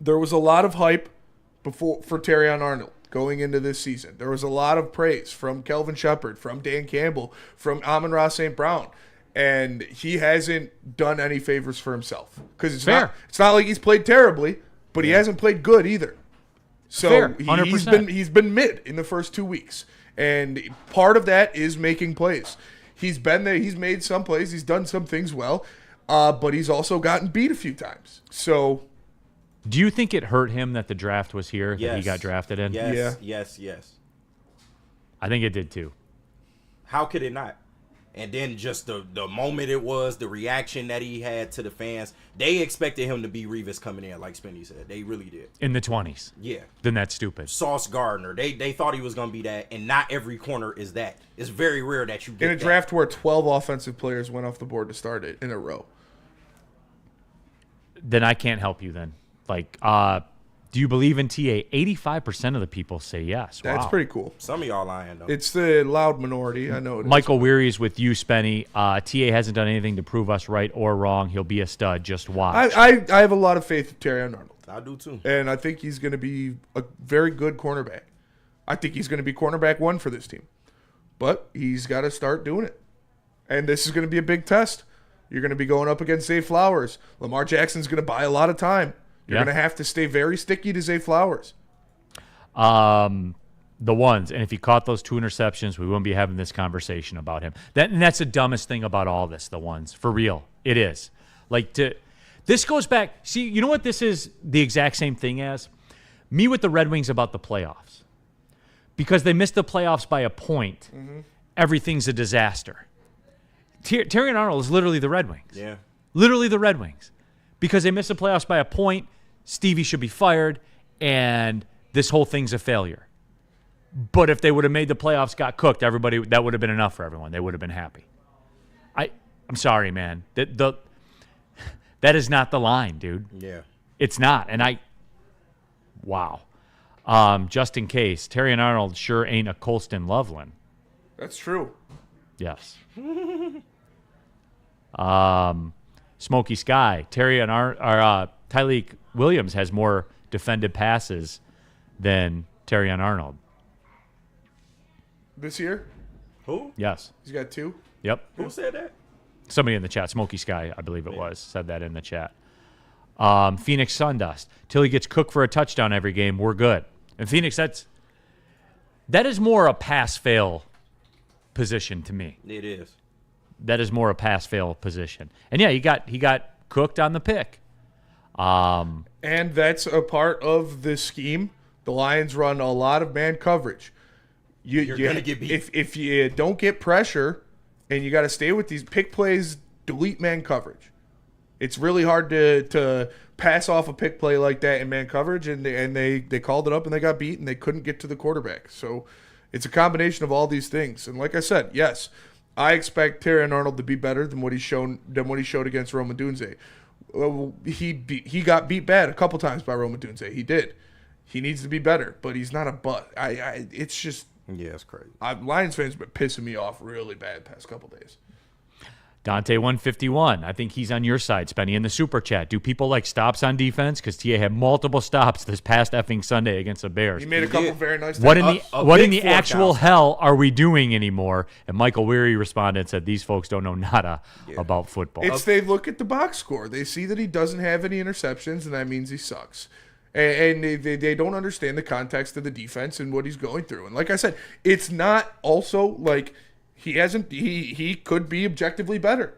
there was a lot of hype for Terrion Arnold going into this season. There was a lot of praise from Kelvin Shepard, from Dan Campbell, from Amon-Ra St. Brown, and he hasn't done any favors for himself, because it's not like he's played terribly, but he hasn't played good either. So he's been mid in the first 2 weeks, and part of that is making plays. He's been there. He's made some plays. He's done some things well, but he's also gotten beat a few times. So.
Do you think it hurt him that the draft was here, that he got drafted in?
Yes.
I think it did too.
How could it not? And then just the moment it was, the reaction that he had to the fans, they expected him to be Revis coming in, like Spenny said. They really did.
In the 20s.
Yeah.
Then that's stupid.
Sauce Gardner. They thought he was going to be that, and not every corner is that. It's very rare that you get
in a draft where 12 offensive players went off the board to start it in a row.
Then I can't help you then. Like, do you believe in TA? 85% of the people say yes.
That's pretty cool.
Some of y'all lying, though.
It's the loud minority. I know it
Michael
is.
Weary is with you, Spenny. TA hasn't done anything to prove us right or wrong. He'll be a stud. Just watch.
I have a lot of faith in Terrion Arnold.
I do, too.
And I think he's going to be a very good cornerback. I think he's going to be cornerback 1 for this team. But he's got to start doing it. And this is going to be a big test. You're going to be going up against Zay Flowers. Lamar Jackson's going to buy a lot of time. You're going to have to stay very sticky to Zay Flowers.
The ones. And if he caught those 2 interceptions, we wouldn't be having this conversation about him. And that's the dumbest thing about all this, the ones. For real. It is. This goes back. See, you know what this is the exact same thing as? Me with the Red Wings about the playoffs. Because they missed the playoffs by a point, everything's a disaster. Terrion Arnold is literally the Red Wings.
Yeah.
Literally the Red Wings. Because they missed the playoffs by a point, Stevie should be fired, and this whole thing's a failure. But if they would have made the playoffs, got cooked, everybody, that would have been enough for everyone. They would have been happy. I'm sorry, man. That is not the line, dude.
Yeah.
It's not. And wow. Just in case, Terrion Arnold sure ain't a Colston Loveland.
That's true.
Yes. Smokey Sky, Tyleek Williams has more defended passes than Terrion Arnold.
This year?
Who?
Yes.
He's got 2?
Yep.
Who said that?
Somebody in the chat, Smokey Sky, I believe it was, said that in the chat. Phoenix Sundust, till he gets cooked for a touchdown every game, we're good. And Phoenix, that is more a pass-fail position to me.
It is.
That is more a pass-fail position. And yeah, he got cooked on the pick.
And that's a part of the scheme. The Lions run a lot of man coverage. You're going to get beat. If you don't get pressure and you got to stay with these pick plays, delete man coverage. It's really hard to pass off a pick play like that in man coverage, and they called it up and they got beat and they couldn't get to the quarterback. So it's a combination of all these things. And like I said, yes, I expect Terrion Arnold to be better than what he showed against Roma Dunze. He got beat bad a couple times by Roma Dunze. He did. He needs to be better, but he's not a butt. It's just
it's crazy.
Lions fans have been pissing me off really bad the past couple days.
Dante 151. I think he's on your side, Spenny, in the super chat. Do people like stops on defense? Because TA had multiple stops this past effing Sunday against the Bears.
He made a couple very nice.
What in the actual hell are we doing anymore? And Michael Weary responded and said, "These folks don't know nada about football."
They look at the box score. They see that he doesn't have any interceptions, and that means he sucks. And they don't understand the context of the defense and what he's going through. And like I said, it's not also like. He could be objectively better.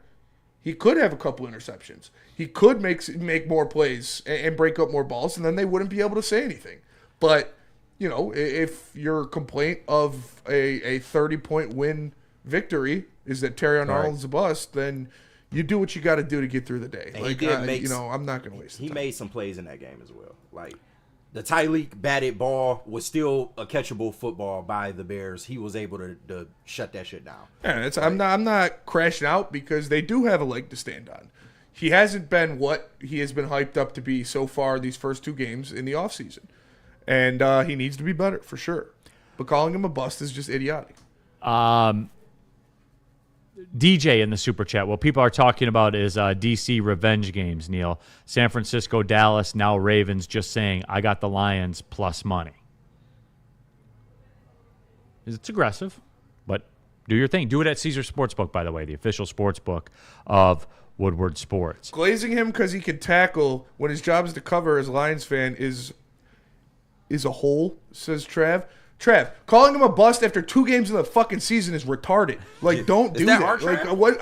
He could have a couple interceptions. He could make more plays and break up more balls, and then they wouldn't be able to say anything. But, if your complaint of a 30-point win victory is that Terrion Arnold's a bust, then you do what you got to do to get through the day.
And
I'm not going to waste
He made some plays in that game as well. the Tyreek batted ball was still a catchable football by the Bears. He was able to shut that shit down.
Yeah, I'm not crashing out because they do have a leg to stand on. He hasn't been what he has been hyped up to be so far these first 2 games in the offseason. And he needs to be better, for sure. But calling him a bust is just idiotic.
DJ in the Super Chat. What people are talking about is DC revenge games, Neal. San Francisco, Dallas, now Ravens, just saying, I got the Lions plus money. It's aggressive, but do your thing. Do it at Caesar Sportsbook, by the way, the official sportsbook of Woodward Sports.
Glazing him because he can tackle when his job is to cover as a Lions fan is a hole, says Trav. Trav, calling him a bust after 2 games in the fucking season is retarded. Like, don't do that. Like, what?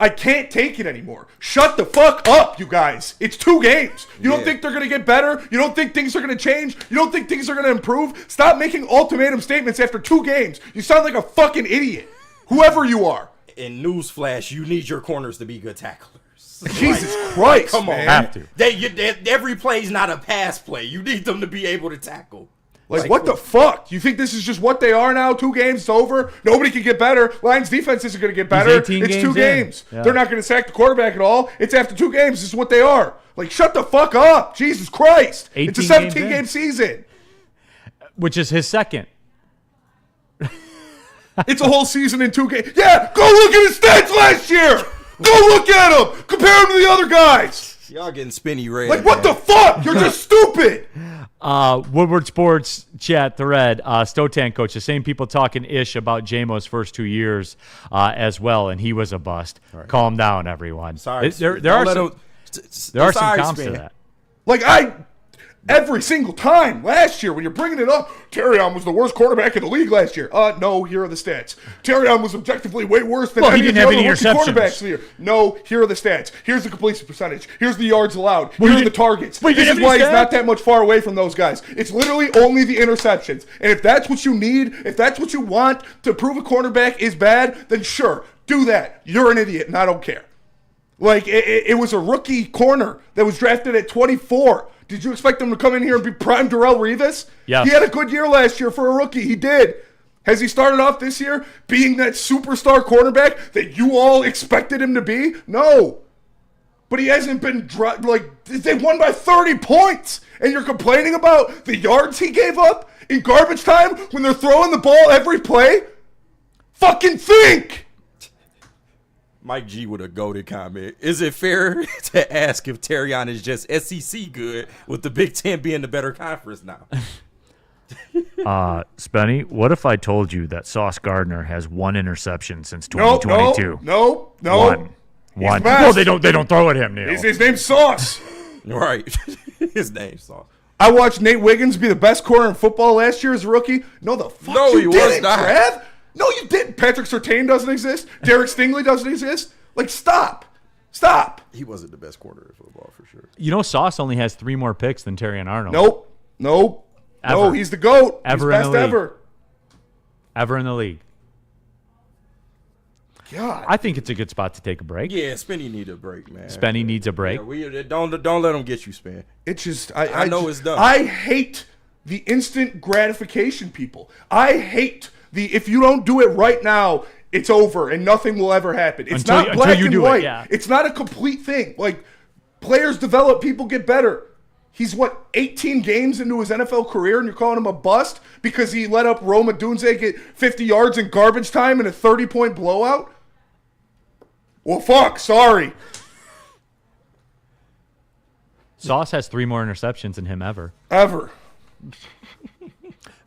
I can't take it anymore. Shut the fuck up, you guys. It's 2 games. You don't think they're going to get better? You don't think things are going to change? You don't think things are going to improve? Stop making ultimatum statements after 2 games. You sound like a fucking idiot. Whoever you are.
In newsflash, you need your corners to be good tacklers.
Jesus Christ,
come on,
man.
Have to.
Every play is not a pass play. You need them to be able to tackle.
Like, what the fuck? You think this is just what they are now? 2 games, it's over? Nobody can get better. Lions defense isn't going to get better. It's 2 games.
Yeah.
They're not going to sack the quarterback at all. It's after 2 games. This is what they are. Like, shut the fuck up. Jesus Christ. It's a 17-game season.
Which is his second.
It's a whole season in 2 games. Yeah, go look at his stats last year. Go look at him. Compare him to the other guys.
Y'all getting spinny red.
Like, what the fuck? You're just stupid.
Woodward Sports chat thread, Stotan coach, the same people talking ish about JMO's first 2 years as well, and he was a bust. Right. Calm down, everyone.
Sorry.
There are some comps to that.
Like, every single time last year when you're bringing it up, Terrion was the worst quarterback in the league last year. No, here are the stats. Terrion was objectively way worse than any of the other rookie quarterbacks here. No, here are the stats. Here's the completion percentage. Here's the yards allowed. Here are the targets. This is why he's not that much far away from those guys. It's literally only the interceptions. And if that's what you need, if that's what you want to prove a cornerback is bad, then sure, do that. You're an idiot, and I don't care. Like, it was a rookie corner that was drafted at 24. Did you expect him to come in here and be prime Darrelle Revis?
Yeah.
He had a good year last year for a rookie. He did. Has he started off this year being that superstar cornerback that you all expected him to be? No. But he hasn't been, they won by 30 points. And you're complaining about the yards he gave up in garbage time when they're throwing the ball every play? Fucking think!
Mike G with a goated comment. Is it fair to ask if Terrion is just SEC good with the Big Ten being the better conference now?
Spenny, what if I told you that Sauce Gardner has 1 interception since 2022?
No.
One. Well, they don't throw at him, Neal.
His name's Sauce.
Right. His name's Sauce.
I watched Nate Wiggins be the best corner in football last year as a rookie. No, the fuck
no,
you
he
didn't,
was not.
Trav. No, you didn't. Patrick Surtain doesn't exist. Derek Stingley doesn't exist. Like, stop.
He wasn't the best corner in football for sure.
You know, Sauce only has 3 more picks than Terrion Arnold.
Nope.
Ever.
No, he's the GOAT.
Ever
he's
in the
best
league.
ever
In the league.
God.
I think it's a good spot to take a break.
Yeah, Spenny need a break, man.
Spenny needs a break.
Yeah, don't let him get you, Spen.
It's just
I know it's done.
I hate the instant gratification people. I hate if you don't do it right now, it's over and nothing will ever happen. It's not black and white. It's not a complete thing. Like, players develop, people get better. He's 18 games into his NFL career, and you're calling him a bust because he let up Rome Odunze get 50 yards in garbage time in a 30-point blowout? Well, fuck, sorry.
Sauce has 3 more interceptions than him ever.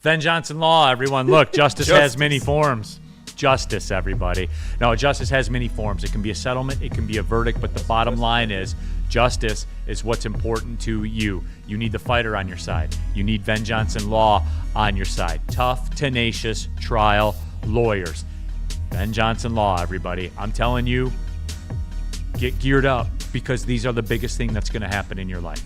Ben Johnson Law, everyone. Look, justice has many forms. Justice, everybody. No, justice has many forms. It can be a settlement. It can be a verdict. But the bottom line is justice is what's important to you. You need the fighter on your side. You need Ben Johnson Law on your side. Tough, tenacious trial lawyers. Ben Johnson Law, everybody. I'm telling you, get geared up because these are the biggest thing that's going to happen in your life.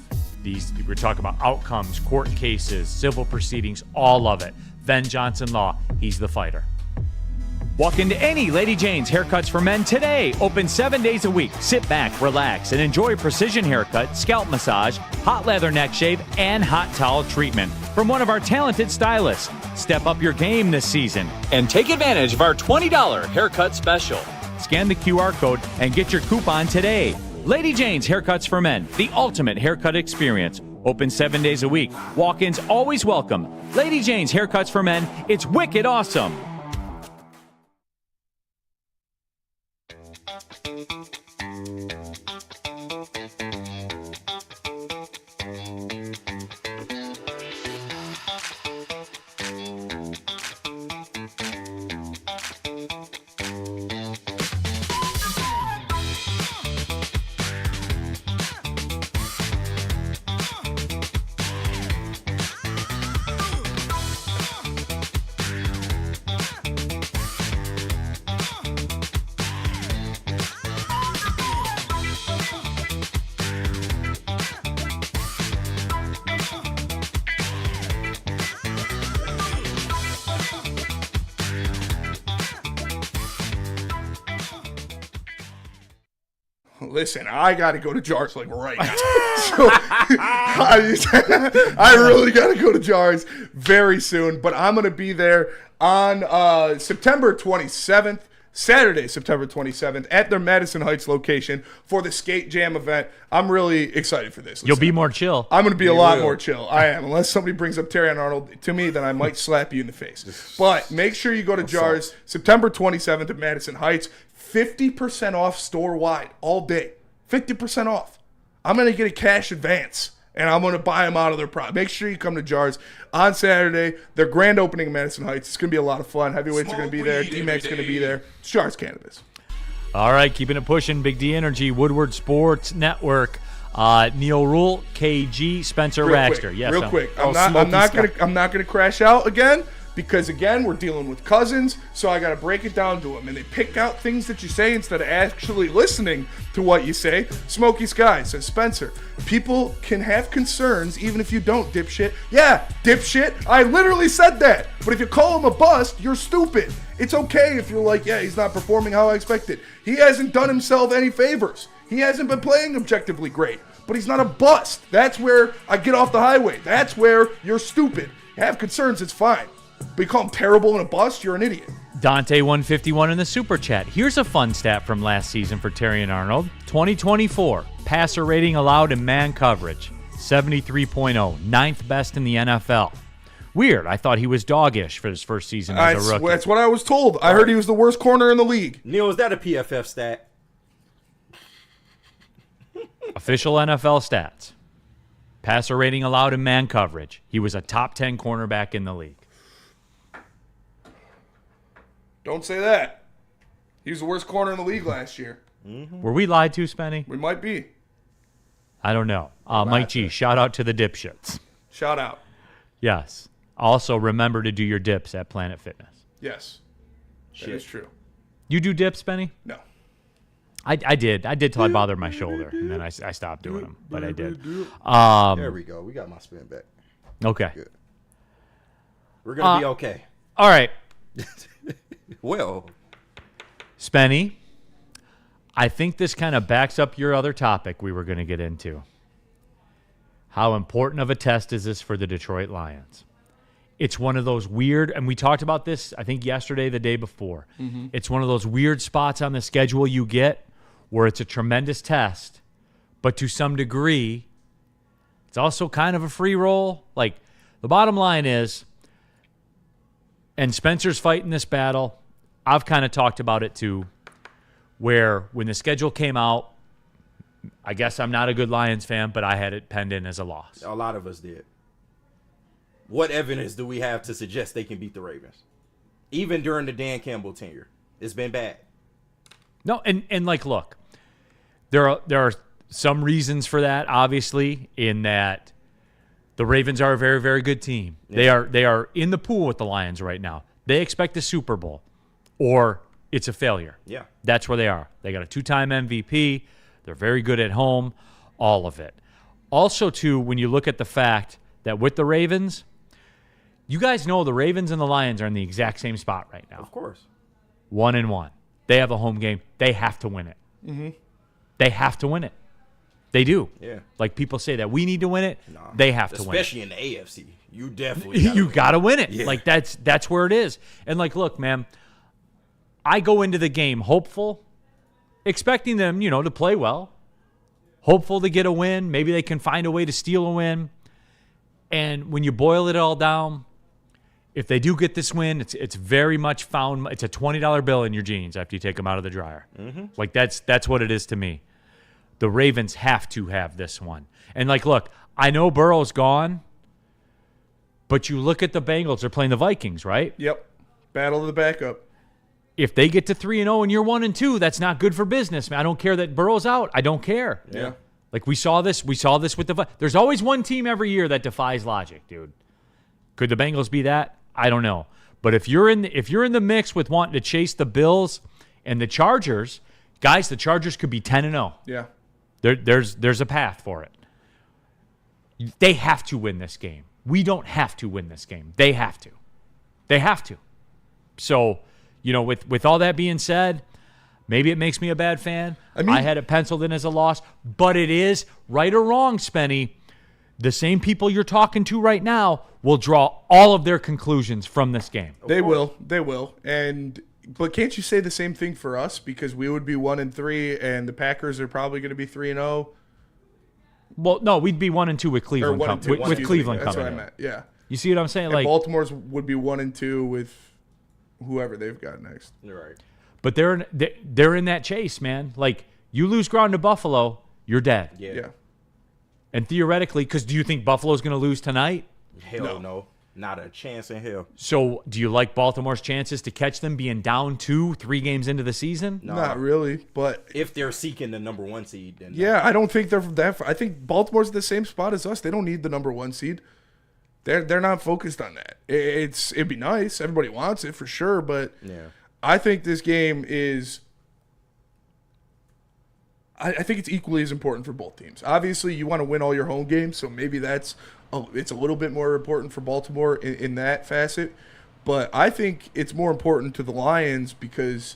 We're talking about outcomes, court cases, civil proceedings, all of it. Ben Johnson Law, he's the fighter.
Walk into any Lady Jane's Haircuts for Men today. Open 7 days a week. Sit back, relax, and enjoy a precision haircut, scalp massage, hot leather neck shave, and hot towel treatment from one of our talented stylists. Step up your game this season and take advantage of our $20 haircut special. Scan the QR code and get your coupon today. Lady Jane's Haircuts for Men, the ultimate haircut experience. Open 7 days a week. Walk-ins always welcome. Lady Jane's Haircuts for Men, it's wicked awesome.
Listen, I got to go to Jars like right now. So, I really got to go to Jars very soon. But I'm going to be there on September 27th, Saturday, September 27th, at their Madison Heights location for the Skate Jam event. I'm really excited for this.
You'll be more chill.
I'm going to be a lot more chill. I am. Unless somebody brings up Terrion Arnold to me, then I might slap you in the face. But make sure you go to Jars September 27th at Madison Heights. 50% off store-wide all day. 50% off. I'm going to get a cash advance, and I'm going to buy them out of their product. Make sure you come to Jars on Saturday. Their grand opening in Madison Heights. It's going to be a lot of fun. Heavyweights are going to be there. D-Mac's going to be there. It's Jars Cannabis.
All right, keeping it pushing. Big D Energy, Woodward Sports Network. Neal Ruhl, KG, Spencer Raxter. Yes,
real quick. I'm not gonna crash out again. Because, again, we're dealing with cousins, so I got to break it down to them. And they pick out things that you say instead of actually listening to what you say. Smokey Sky says, Spencer, people can have concerns even if you don't, dipshit. Yeah, dipshit. I literally said that. But if you call him a bust, you're stupid. It's okay if you're like, yeah, he's not performing how I expected. He hasn't done himself any favors. He hasn't been playing objectively great. But he's not a bust. That's where I get off the highway. That's where you're stupid. You have concerns, it's fine. But you call him terrible and a bust, you're an idiot.
Dante151 in the super chat. Here's a fun stat from last season for Terrion Arnold. 2024, passer rating allowed in man coverage, 73.0, ninth best in the NFL. Weird. I thought he was doggish for his first season as a rookie.
That's what I was told. I heard he was the worst corner in the league.
Neil, is that a PFF stat?
Official NFL stats. Passer rating allowed in man coverage. He was a top 10 cornerback in the league.
Don't say that. He was the worst corner in the league last year.
Mm-hmm. Were we lied to, Spenny?
We might be.
I don't know. Mike G, shout out to the dipshits.
Shout out.
Yes. Also, remember to do your dips at Planet Fitness.
Yes. That is true.
You do dips, Benny?
No.
I did. I did till I bothered my shoulder, and then I stopped doing them. But I did.
There we go. We got my spin back.
Okay.
Good. We're going to be okay.
All right.
Well.
Spenny, I think this kind of backs up your other topic we were going to get into. How important of a test is this for the Detroit Lions? It's one of those weird, and we talked about this, I think, yesterday, the day before. Mm-hmm. It's one of those weird spots on the schedule you get where it's a tremendous test, but to some degree, it's also kind of a free roll. Like, the bottom line is, and Spencer's fighting this battle, I've kind of talked about it too, where when the schedule came out, I guess I'm not a good Lions fan, but I had it penned in as a loss.
A lot of us did. What evidence do we have to suggest they can beat the Ravens? Even during the Dan Campbell tenure. It's been bad.
No, and like, look, there are some reasons for that, obviously, in that the Ravens are a very, very good team. Yeah. They are in the pool with the Lions right now. They expect a Super Bowl, or it's a failure.
Yeah.
That's where they are. They got a 2-time MVP. They're very good at home, all of it. Also, too, when you look at the fact that with the Ravens, you guys know the Ravens and the Lions are in the exact same spot right now.
Of course.
1-1. They have a home game. They have to win it.
Mm-hmm.
They have to win it. They do.
Yeah.
Like people say that we need to win it. They have to win it.
Especially in the AFC. You definitely
You got to win it.
Yeah.
Like that's where it is. And like, look, man, I go into the game hopeful, expecting them, to play well, hopeful to get a win. Maybe they can find a way to steal a win. And when you boil it all down, if they do get this win, it's very much found. It's a $20 bill in your jeans after you take them out of the dryer.
Mm-hmm.
Like that's what it is to me. The Ravens have to have this one. And like, look, I know Burrow's gone, but you look at the Bengals. They're playing the Vikings, right?
Yep. Battle of the backup.
If they get to 3-0 and you're 1-2, that's not good for business, man. I don't care that Burrow's out. I don't care.
Yeah.
Like we saw this with the. There's always one team every year that defies logic, dude. Could the Bengals be that? I don't know. But if you're in the mix with wanting to chase the Bills and the Chargers, guys, the Chargers could be 10-0.
Yeah.
There's a path for it. They have to win this game. We don't have to win this game. They have to. They have to. So, with all that being said, maybe it makes me a bad fan. I had it penciled in as a loss, but it is, right or wrong, Spenny, the same people you're talking to right now will draw all of their conclusions from this game.
They will. But can't you say the same thing for us? Because we would be 1-3, and the Packers are probably going to be 3-0.
Well, no, we'd be 1-2 with Cleveland. With Cleveland
That's
coming
what I meant. Yeah.
You see what I'm saying?
And
Like
Baltimore's would be 1-2 with whoever they've got next.
You're right.
But they're in that chase, man. Like you lose ground to Buffalo, you're dead.
Yeah.
And theoretically, because do you think Buffalo's going to lose tonight?
Hell no. Not a chance in hell.
So do you like Baltimore's chances to catch them being down 2-3 games into the season?
No.
Not really, but
if they're seeking the number 1 seed, then
yeah, I don't think they're that. I think Baltimore's in the same spot as us. They don't need the number 1 seed. They're not focused on that. It'd be nice. Everybody wants it for sure, but
yeah.
I think this game is. I think it's equally as important for both teams. Obviously, you want to win all your home games, so maybe it's a little bit more important for Baltimore in that facet. But I think it's more important to the Lions because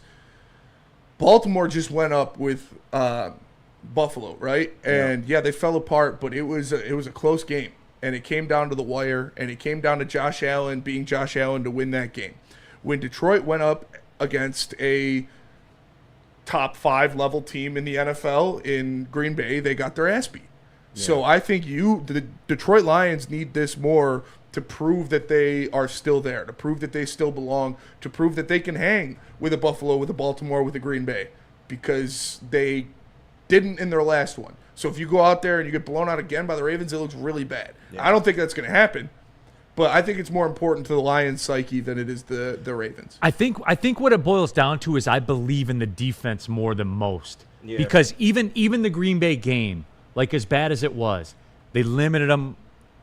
Baltimore just went up with Buffalo, right? And yeah, they fell apart, but it was a close game, and it came down to the wire, and it came down to Josh Allen being Josh Allen to win that game. When Detroit went up against a top 5 level team in the NFL in Green Bay, they got their ass beat. Yeah. So I think the Detroit Lions need this more to prove that they are still there, to prove that they still belong, to prove that they can hang with a Buffalo, with a Baltimore, with a Green Bay, because they didn't in their last one. So if you go out there and you get blown out again by the Ravens, it looks really bad. Yeah. I don't think that's going to happen. But I think it's more important to the Lions' psyche than it is the Ravens.
I think what it boils down to is I believe in the defense more than most.
Yeah.
Because even the Green Bay game, like as bad as it was, they limited them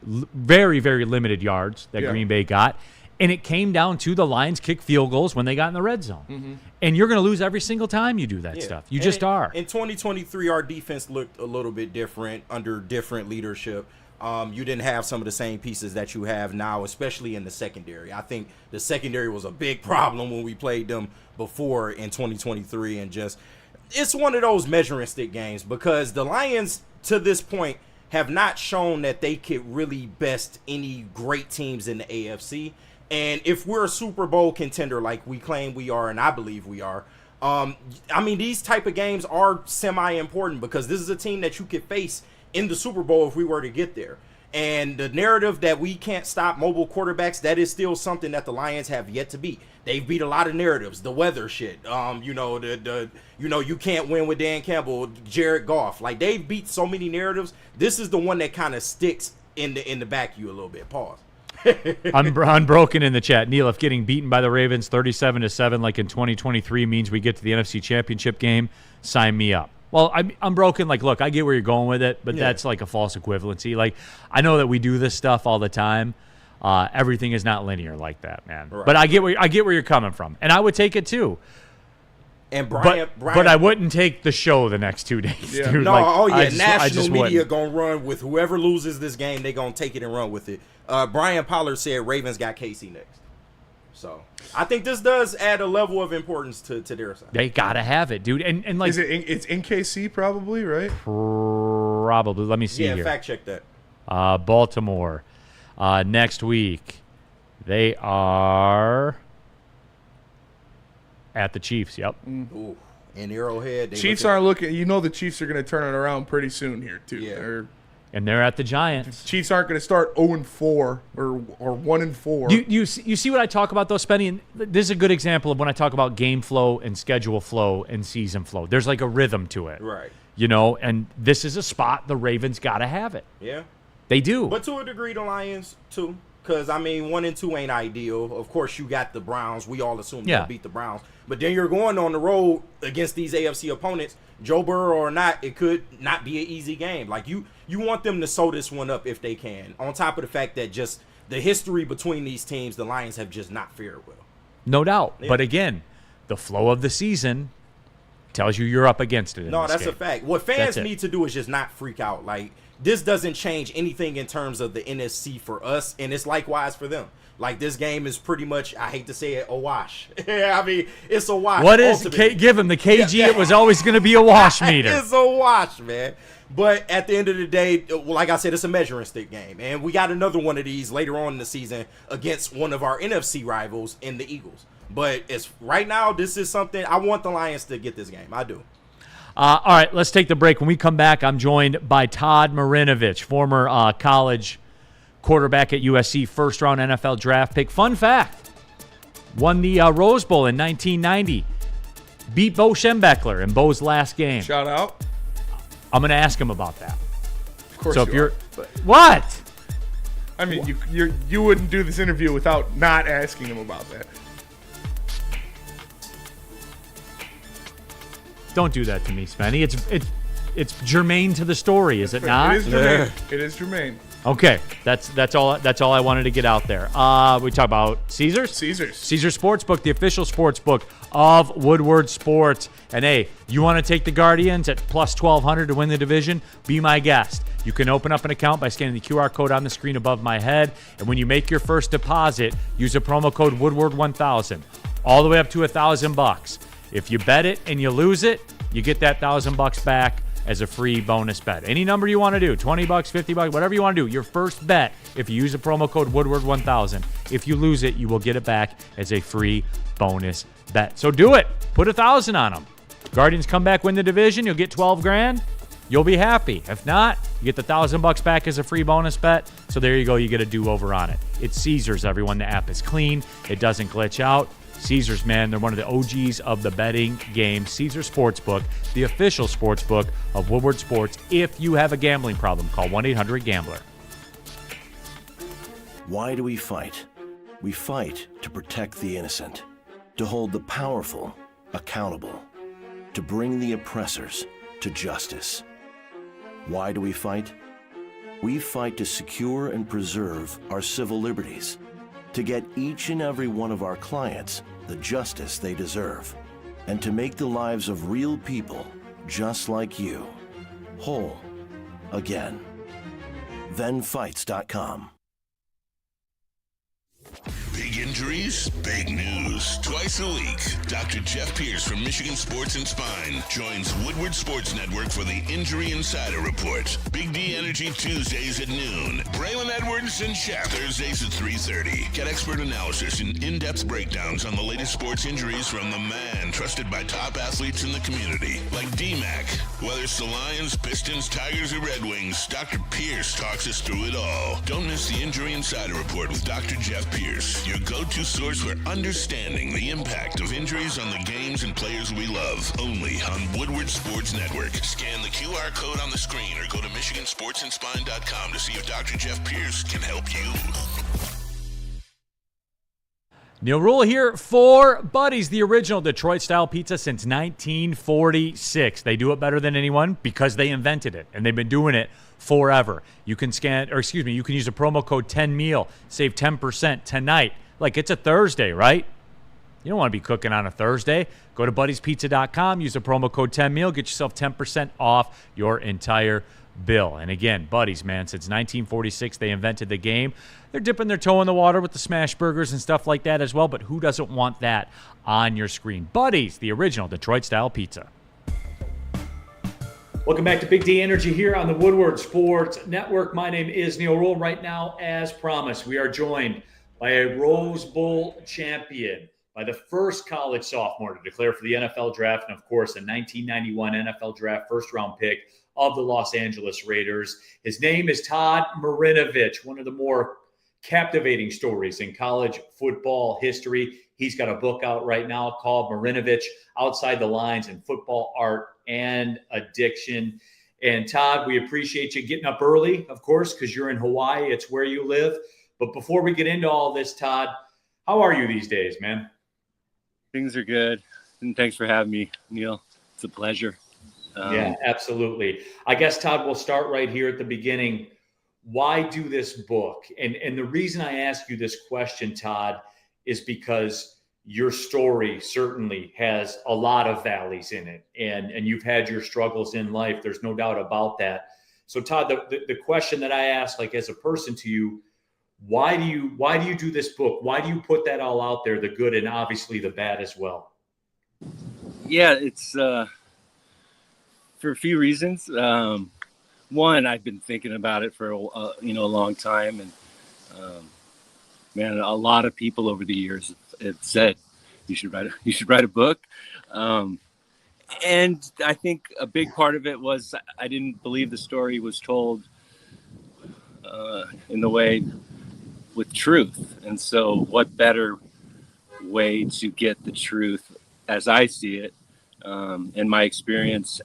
very, very limited yards that Green Bay got. And it came down to the Lions kick field goals when they got in the red zone. Mm-hmm. And you're going to lose every single time you do that stuff. You just are.
In 2023, our defense looked a little bit different under different leadership. You didn't have some of the same pieces that you have now, especially in the secondary. I think the secondary was a big problem when we played them before in 2023. And just, it's one of those measuring stick games because the Lions, to this point, have not shown that they could really best any great teams in the AFC. And if we're a Super Bowl contender like we claim we are, and I believe we are, these type of games are semi-important because this is a team that you could face in the Super Bowl if we were to get there. And the narrative that we can't stop mobile quarterbacks, that is still something that the Lions have yet to beat. They've beat a lot of narratives, the weather shit, you can't win with Dan Campbell, Jared Goff. Like, they've beat so many narratives. This is the one that kind of sticks in the back of you a little bit. Pause.
Unbroken in the chat. Neal, if getting beaten by the Ravens 37-7 like in 2023 means we get to the NFC Championship game, sign me up. Well, I'm broken. Like, look, I get where you're going with it, but that's like a false equivalency. Like, I know that we do this stuff all the time. Everything is not linear like that, man. Right. But I get where you're coming from, and I would take it too.
And Brian,
but I wouldn't take the show the next 2 days.
Yeah.
Dude.
No,
like,
national media gonna run with whoever loses this game. They gonna take it and run with it. Brian Pollard said Ravens got KC next. So I think this does add a level of importance to their side.
They gotta have it, dude. And like,
it's in KC probably, right?
probably. Let me see here.
Yeah, fact check that.
Baltimore. Next week, they are at the Chiefs. Yep.
Ooh. In Arrowhead.
Chiefs aren't looking. You know the Chiefs are going to turn it around pretty soon here, too.
Yeah.
And they're at the Giants.
Chiefs aren't going to start 0-4 or 1-4.
You see what I talk about, though, Spenny? And this is a good example of when I talk about game flow and schedule flow and season flow. There's like a rhythm to it.
Right.
You know, and this is a spot the Ravens got to have it.
Yeah.
They do.
But to a degree, the Lions, too. Because, 1-2 ain't ideal. Of course, you got the Browns. We all assume they'll beat the Browns. But then you're going on the road against these AFC opponents. Joe Burrow or not, it could not be an easy game. Like, you want them to sew this one up if they can. On top of the fact that just the history between these teams, the Lions have just not fared well.
No doubt.
Yeah.
But, again, the flow of the season tells you you're up against it.
No, that's
game.
a fact. What fans need to do is just not freak out. Like, this doesn't change anything in terms of the NFC for us, and it's likewise for them. Like, this game is pretty much, I hate to say it, a wash. It's a wash.
What is give him the KG? It was always going to be a wash meter.
It's a wash, man. But at the end of the day, like I said, it's a measuring stick game. And we got another one of these later on in the season against one of our NFC rivals in the Eagles. But right now, this is something, I want the Lions to get this game. I do.
All right, let's take the break. When we come back, I'm joined by Todd Marinovich, former college quarterback at USC, first-round NFL draft pick. Fun fact, won the Rose Bowl in 1990. Beat Bo Schembechler in Bo's last game.
Shout out.
I'm going to ask him about that.
Of course
so
you
if you're
are.
What?
I mean, you wouldn't do this interview without not asking him about that.
Don't do that to me, Spenny. It's germane to the story, is it not?
It is germane. It is germane.
Okay, that's all I wanted to get out there. We talk about Caesars?
Caesars
Sportsbook, the official sportsbook of Woodward Sports. And hey, you want to take the Guardians at plus 1,200 to win the division? Be my guest. You can open up an account by scanning the QR code on the screen above my head. And when you make your first deposit, use a promo code Woodward1000, all the way up to $1,000. If you bet it and you lose it, you get that $1,000 back as a free bonus bet. Any number you want to do, $20, $50, whatever you want to do, your first bet, if you use the promo code Woodward1000, if you lose it, you will get it back as a free bonus bet. So do it. Put $1,000 on them. Guardians come back, win the division, you'll get $12,000. You'll be happy. If not, you get the $1,000 back as a free bonus bet. So there you go. You get a do-over on it. It's Caesars, everyone. The app is clean. It doesn't glitch out. Caesars, man, they're one of the OGs of the betting game. Caesars Sportsbook, the official sportsbook of Woodward Sports. If you have a gambling problem, call 1-800-GAMBLER.
Why do we fight? We fight to protect the innocent, to hold the powerful accountable, to bring the oppressors to justice. Why do we fight? We fight to secure and preserve our civil liberties, to get each and every one of our clients the justice they deserve, and to make the lives of real people just like you whole again. ThenFights.com.
Big injuries, big news. Twice a week, Dr. Jeff Pierce from Michigan Sports and Spine joins Woodward Sports Network for the Injury Insider Report. Big D Energy Tuesdays at noon. Braylon Edwards and Shep Thursdays at 3:30. Get expert analysis and in-depth breakdowns on the latest sports injuries from the man trusted by top athletes in the community, like D-Mac. Whether it's the Lions, Pistons, Tigers, or Red Wings, Dr. Pierce talks us through it all. Don't miss the Injury Insider Report with Dr. Jeff Pierce, your go-to source for understanding the impact of injuries on the games and players we love. Only on Woodward Sports Network. Scan the QR code on the screen or go to MichiganSportsandSpine.com to see if Dr. Jeff Pierce can help you.
Neal Ruhl here for Buddy's, the original Detroit-style pizza since 1946. They do it better than anyone because they invented it, and they've been doing it forever. You can you can use a promo code 10MEAL, save 10% tonight. Like, it's a Thursday, right? You don't want to be cooking on a Thursday. Go to buddyspizza.com, use the promo code 10MEAL, get yourself 10% off your entire bill. And again, Buddy's, man, since 1946, they invented the game. They're dipping their toe in the water with the smash burgers and stuff like that as well, but who doesn't want that on your screen? Buddy's, the original Detroit-style pizza.
Welcome back to Big D Energy here on the Woodward Sports Network. My name is Neal Ruhl. Right now, as promised, we are joined by a Rose Bowl champion, by the first college sophomore to declare for the NFL draft, and of course, a 1991 NFL draft first-round pick of the Los Angeles Raiders. His name is Todd Marinovich, one of the more captivating stories in college football history. He's got a book out right now called Marinovich, Outside the Lines in Football Art and Addiction. And Todd, we appreciate you getting up early, of course, because you're in Hawaii. It's where you live. But before we get into all this, Todd, how are you these days, man?
Things are good. And thanks for having me, Neal. It's a pleasure.
Yeah, absolutely. I guess, Todd, we'll start right here at the beginning. Why do this book? And the reason I ask you this question, Todd, is because your story certainly has a lot of valleys in it, and you've had your struggles in life. There's no doubt about that. So, Todd, the question that I ask, like as a person to you, why do you do this book? Why do you put that all out there, the good and obviously the bad as well?
Yeah, it's for a few reasons. One, I've been thinking about it for a long time, and man, a lot of people over the years have said you should write a book, and I think a big part of it was I didn't believe the story was told in the way with truth, and so what better way to get the truth as I see it, in my experience,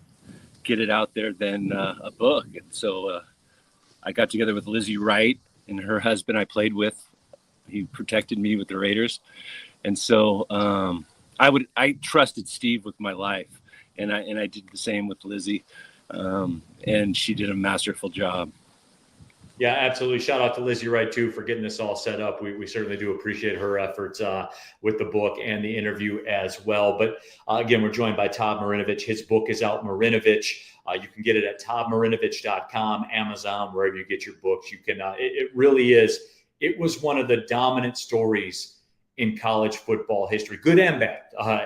get it out there than a book. And so I got together with Lizzie Wright, and her husband I played with. He protected me with the Raiders. And so I trusted Steve with my life, and I did the same with Lizzie, and she did a masterful job.
Yeah, absolutely. Shout out to Lizzie Wright, too, for getting this all set up. We certainly do appreciate her efforts with the book and the interview as well. But again, we're joined by Todd Marinovich. His book is out, Marinovich. You can get it at toddmarinovich.com, Amazon, wherever you get your books. You can. It really is. It was one of the dominant stories in college football history, good and bad,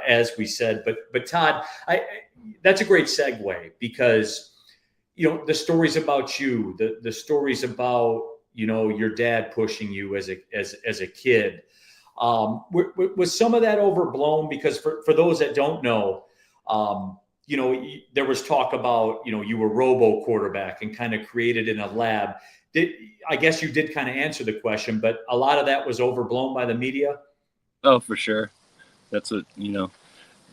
as we said. But Todd, that's a great segue because the stories about you, the stories about your dad pushing you as a kid. Was some of that overblown? Because for those that don't know, there was talk about you were robo quarterback and kind of created in a lab. I guess you did kind of answer the question, but a lot of that was overblown by the media.
Oh, for sure. That's what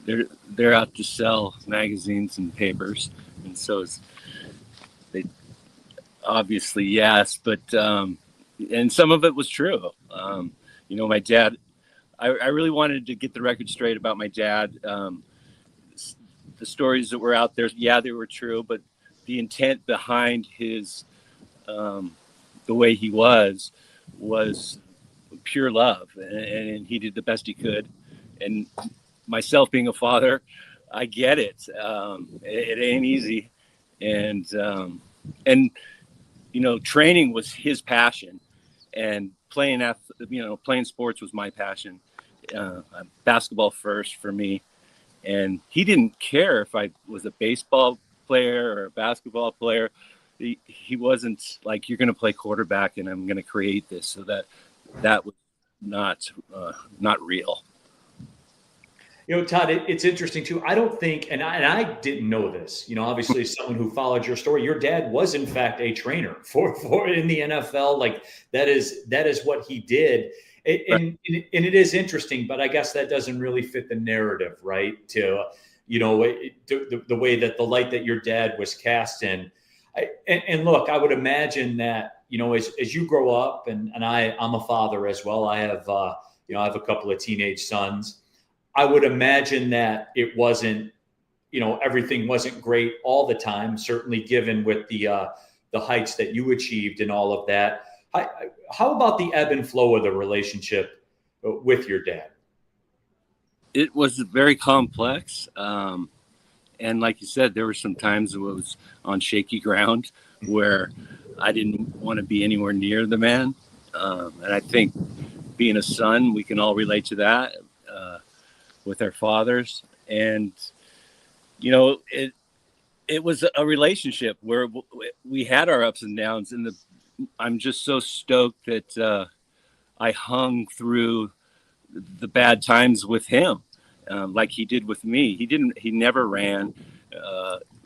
they're out to sell magazines and papers, and so they obviously yes, but and some of it was true. My dad. I really wanted to get the record straight about my dad. The stories that were out there, yeah, they were true, but the intent behind his the way he was pure love, and he did the best he could. And myself being a father, I get it. It ain't easy, and training was his passion, and playing sports was my passion. Basketball first for me, and he didn't care if I was a baseball player or a basketball player. He wasn't like, you're going to play quarterback and I'm going to create this. So that was not real.
Todd, it's interesting too. I don't think, and I didn't know this, obviously as someone who followed your story, your dad was in fact a trainer for in the NFL. Like that is what he did. And it is interesting, but I guess that doesn't really fit the narrative, right? To, the way that the light that your dad was cast in. And look, I would imagine that, as you grow up, and I'm a father as well. I have, I have a couple of teenage sons. I would imagine that it wasn't, everything wasn't great all the time, certainly given with the heights that you achieved and all of that. How about the ebb and flow of the relationship with your dad?
It was very complex. And like you said, there were some times it was on shaky ground where I didn't want to be anywhere near the man. And I think being a son, we can all relate to that with our fathers. And, it was a relationship where we had our ups and downs, and I'm just so stoked that I hung through the bad times with him, like he did with me. He never ran,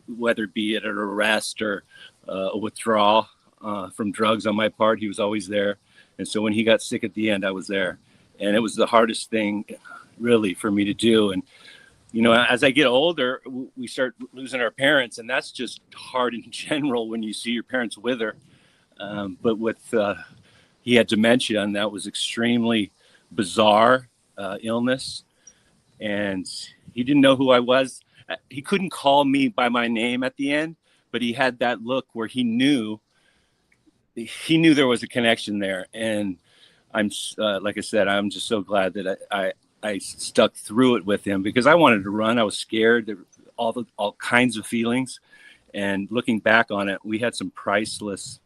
whether it be at an arrest or a withdrawal from drugs on my part. He was always there. And so when he got sick at the end, I was there, and it was the hardest thing really for me to do. And as I get older, we start losing our parents, and that's just hard in general when you see your parents wither. But with he had dementia, and that was extremely bizarre illness, and he didn't know who I was. He couldn't call me by my name at the end, but he had that look where he knew there was a connection there. And I'm like I said, I'm just so glad that I stuck through it with him, because I wanted to run. I was scared. There were all kinds of feelings, and looking back on it, we had some priceless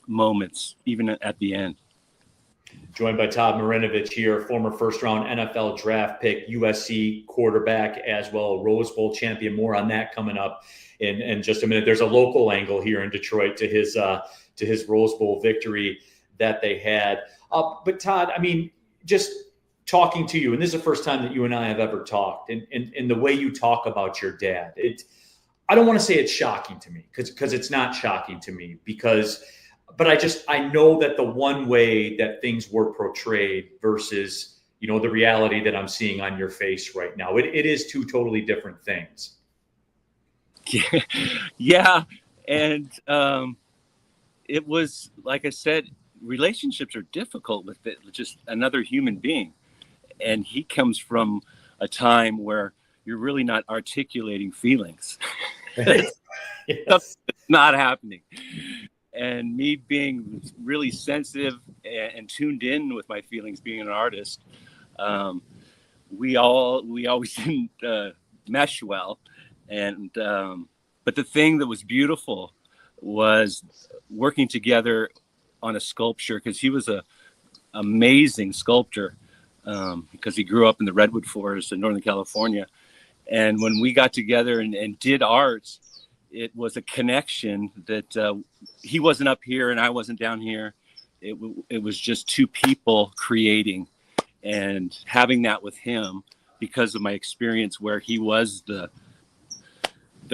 moments even at the end.
Joined by Todd Marinovich here, former first-round NFL draft pick, USC quarterback as well, Rose Bowl champion. More on that coming up in just a minute. There's a local angle here in Detroit to his Rose Bowl victory that they had. But Todd, I mean, just talking to you, and this is the first time that you and I have ever talked, and the way you talk about your dad, I don't want to say it's shocking to me, because it's not shocking to me, but I know that the one way that things were portrayed versus, the reality that I'm seeing on your face right now, it is two totally different things.
Yeah. And it was, like I said, relationships are difficult with just another human being. And he comes from a time where you're really not articulating feelings. It's not happening. And me being really sensitive and tuned in with my feelings, being an artist, we always didn't mesh well. And but the thing that was beautiful was working together on a sculpture, because he was a amazing sculptor, because he grew up in the redwood forest in Northern California. And when we got together and did art, it was a connection that he wasn't up here and I wasn't down here. It was just two people creating, and having that with him because of my experience where he was the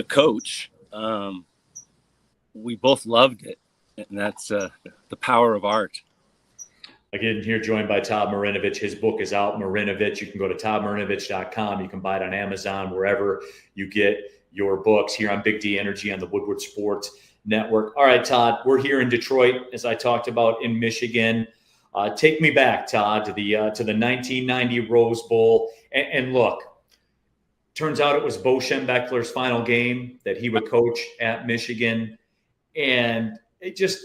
coach. We both loved it, and that's the power of art.
Again, here joined by Todd Marinovich. His book is out, Marinovich. You can go to toddmarinovich.com. You can buy it on Amazon, wherever you get your books, here on Big D Energy on the Woodward Sports Network. All right, Todd, we're here in Detroit, as I talked about, in Michigan. Take me back, Todd, to the 1990 Rose Bowl. And look, turns out it was Bo Schembechler's final game that he would coach at Michigan. And it just,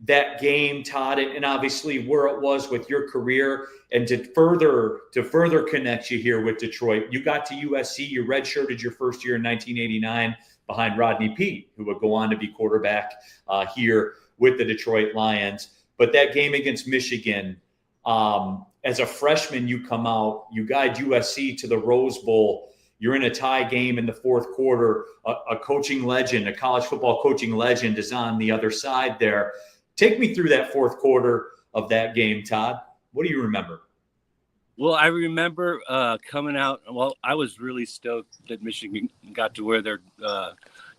that game, Todd, and obviously where it was with your career, and to further connect you here with Detroit, you got to USC, you redshirted your first year in 1989 behind Rodney Peete, who would go on to be quarterback here with the Detroit Lions. But that game against Michigan, as a freshman, you come out, you guide USC to the Rose Bowl. You're in a tie game in the fourth quarter. A coaching legend, a college football coaching legend, is on the other side there. Take me through that fourth quarter of that game, Todd. What do you remember?
Well, I remember coming out. Well, I was really stoked that Michigan got to wear their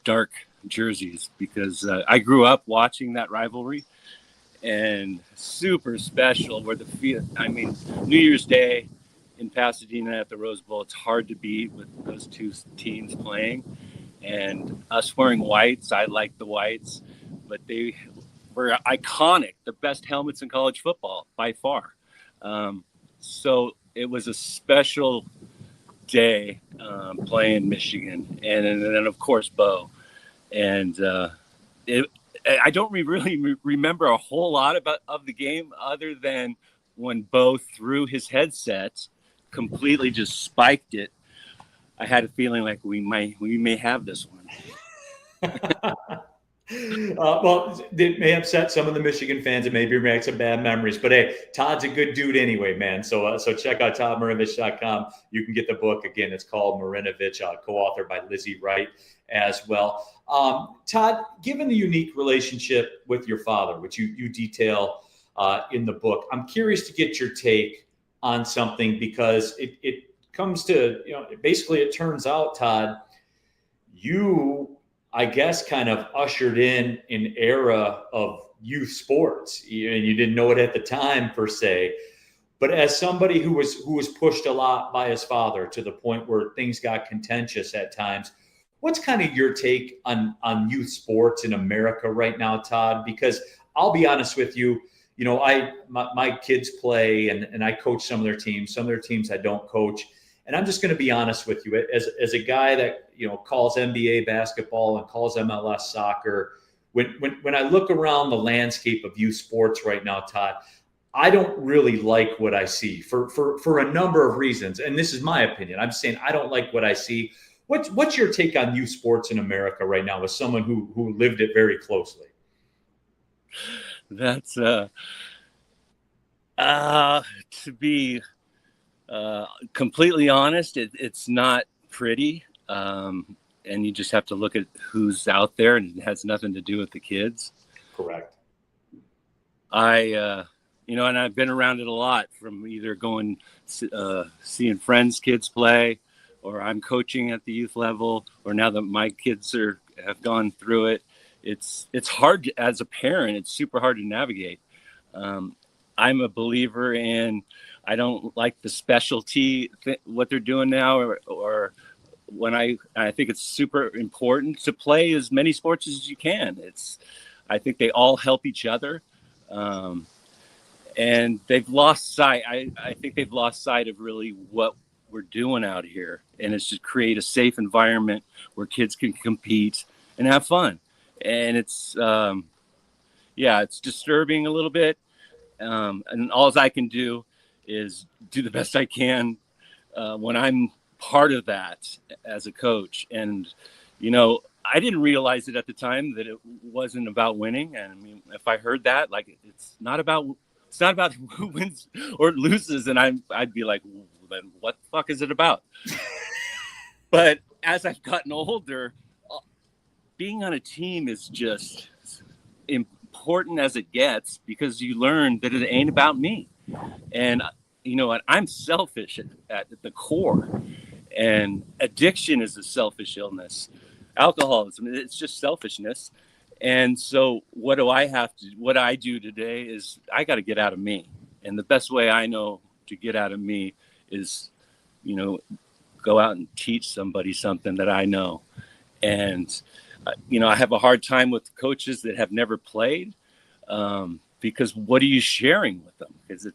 dark jerseys, because I grew up watching that rivalry, and super special. Where New Year's Day in Pasadena at the Rose Bowl, it's hard to beat with those two teams playing. And us wearing whites, I liked the whites, but they were iconic, the best helmets in college football by far. So it was a special day playing Michigan, and then of course Bo. And I don't really remember a whole lot of the game, other than when Bo threw his headset, completely just spiked it. I had a feeling like we may have this one.
Well, it may upset some of the Michigan fans and maybe make some bad memories. But hey, Todd's a good dude anyway, man. So check out toddmarinovich.com. You can get the book. Again, it's called Marinovich, co-authored by Lizzie Wright as well. Todd, given the unique relationship with your father, which you detail in the book, I'm curious to get your take on something because it comes to, basically it turns out, Todd, you, I guess, kind of ushered in an era of youth sports, and you didn't know it at the time per se. But as somebody who was pushed a lot by his father to the point where things got contentious at times, what's kind of your take on youth sports in America right now, Todd? Because I'll be honest with you, my kids play and I coach some of their teams. Some of their teams I don't coach. And I'm just going to be honest with you, as a guy that calls NBA basketball and calls MLS soccer. When I look around the landscape of youth sports right now, Todd, I don't really like what I see for a number of reasons. And this is my opinion. I'm saying I don't like what I see. What's your take on youth sports in America right now, as someone who lived it very closely?
That's to be completely honest, it's not pretty, and you just have to look at who's out there, and it has nothing to do with the kids.
Correct.
And I've been around it a lot, from either going seeing friends' kids play, or I'm coaching at the youth level, or now that my kids have gone through it. It's hard as a parent. It's super hard to navigate. I'm a believer in, I don't like the specialty, what they're doing now, or when I think it's super important to play as many sports as you can. I think they all help each other. And they've lost sight. I think they've lost sight of really what we're doing out here. And it's to create a safe environment where kids can compete and have fun. And it's disturbing a little bit. And all I can do is do the best I can when I'm part of that as a coach. And, I didn't realize it at the time that it wasn't about winning. And I mean, if I heard that, like, it's not about who wins or loses. And I'd be like, well, then what the fuck is it about? But as I've gotten older, being on a team is just important as it gets, because you learn that it ain't about me. And I'm selfish at the core, and addiction is a selfish illness. Alcoholism, it's just selfishness. And so what I do today is I got to get out of me. And the best way I know to get out of me is, go out and teach somebody something that I know. And, I have a hard time with coaches that have never played, because what are you sharing with them? Because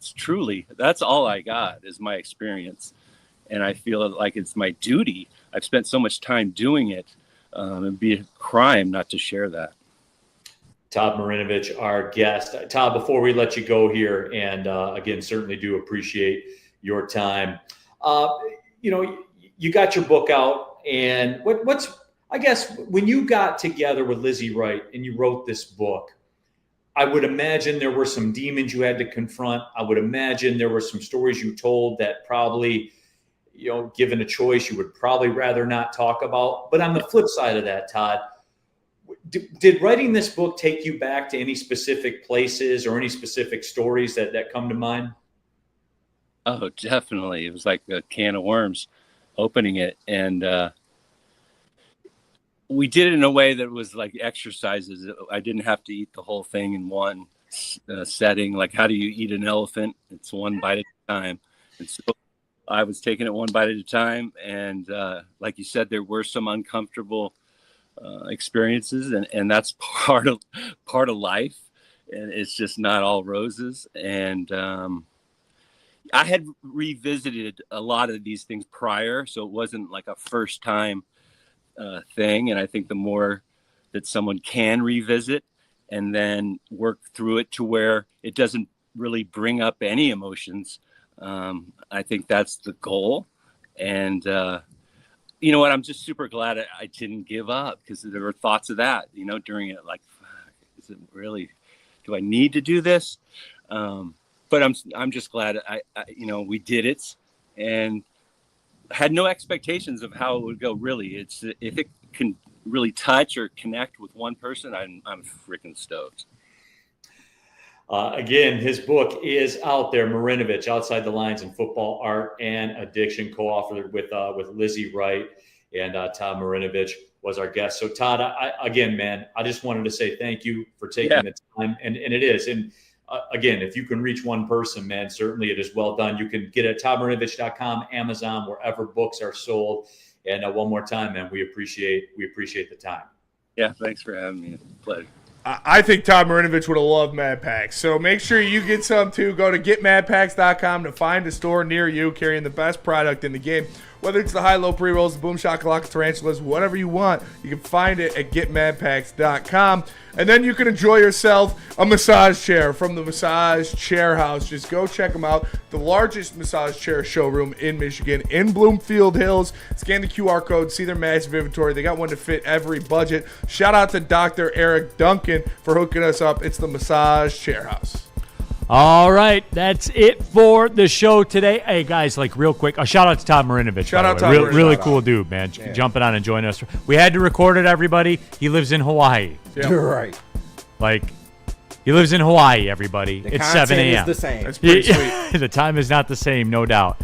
that's all I got is my experience. And I feel like it's my duty. I've spent so much time doing it. It'd be a crime not to share that.
Todd Marinovich, our guest. Todd, before we let you go here, and again, certainly do appreciate your time. You got your book out, and I guess when you got together with Lizzie Wright and you wrote this book, I would imagine there were some demons you had to confront. I would imagine there were some stories you told that probably, given a choice, you would probably rather not talk about. But on the flip side of that, Todd, did writing this book take you back to any specific places or any specific stories that come to mind?
Oh, definitely. It was like a can of worms opening it. And we did it in a way that was like exercises. I didn't have to eat the whole thing in one setting. Like, how do you eat an elephant? It's one bite at a time. And so I was taking it one bite at a time. And like you said, there were some uncomfortable experiences, and that's part of life. And it's just not all roses. And I had revisited a lot of these things prior, so it wasn't like a first time thing. And I think the more that someone can revisit and then work through it to where it doesn't really bring up any emotions, I think that's the goal. And you know what? I'm just super glad I didn't give up, because there were thoughts of that, during it. Like, is it really? Do I need to do this? But I'm just glad we did it, and had no expectations of how it would go. Really, it's if it can really touch or connect with one person, I'm freaking stoked.
Again, his book is out there, Marinovich, Outside the Lines in Football, Art, and Addiction, co-authored with Lizzie Wright, and Todd Marinovich was our guest. So, Todd, again, man, I just wanted to say thank you for taking the time, and it is. And, again, if you can reach one person, man, certainly it is well done. You can get it at toddmarinovich.com, Amazon, wherever books are sold. And one more time, man, we appreciate the time.
Yeah, thanks for having me. Pleasure.
I think Todd Marinovich would have loved Mad Packs. So make sure you get some too. Go to getmadpacks.com to find a store near you carrying the best product in the game. Whether it's the high-low pre-rolls, the boom shakalaka tarantulas, whatever you want, you can find it at getmadpacks.com. And then you can enjoy yourself a massage chair from the Massage Chair House. Just go check them out. The largest massage chair showroom in Michigan, in Bloomfield Hills. Scan the QR code, see their massive inventory. They got one to fit every budget. Shout out to Dr. Eric Duncan for hooking us up. It's the Massage Chair House.
All right, that's it for the show today. Hey, guys, real quick, a shout out to Todd Marinovich.
Shout out to Todd Marinovich.
Really cool dude, man. Yeah. Jumping on and joining us. We had to record it, everybody. He lives in Hawaii.
Yeah.
You're right.
He lives in Hawaii, everybody.
The
it's 7 a.m.
is the same.
That's pretty sweet.
The time is not the same, no doubt.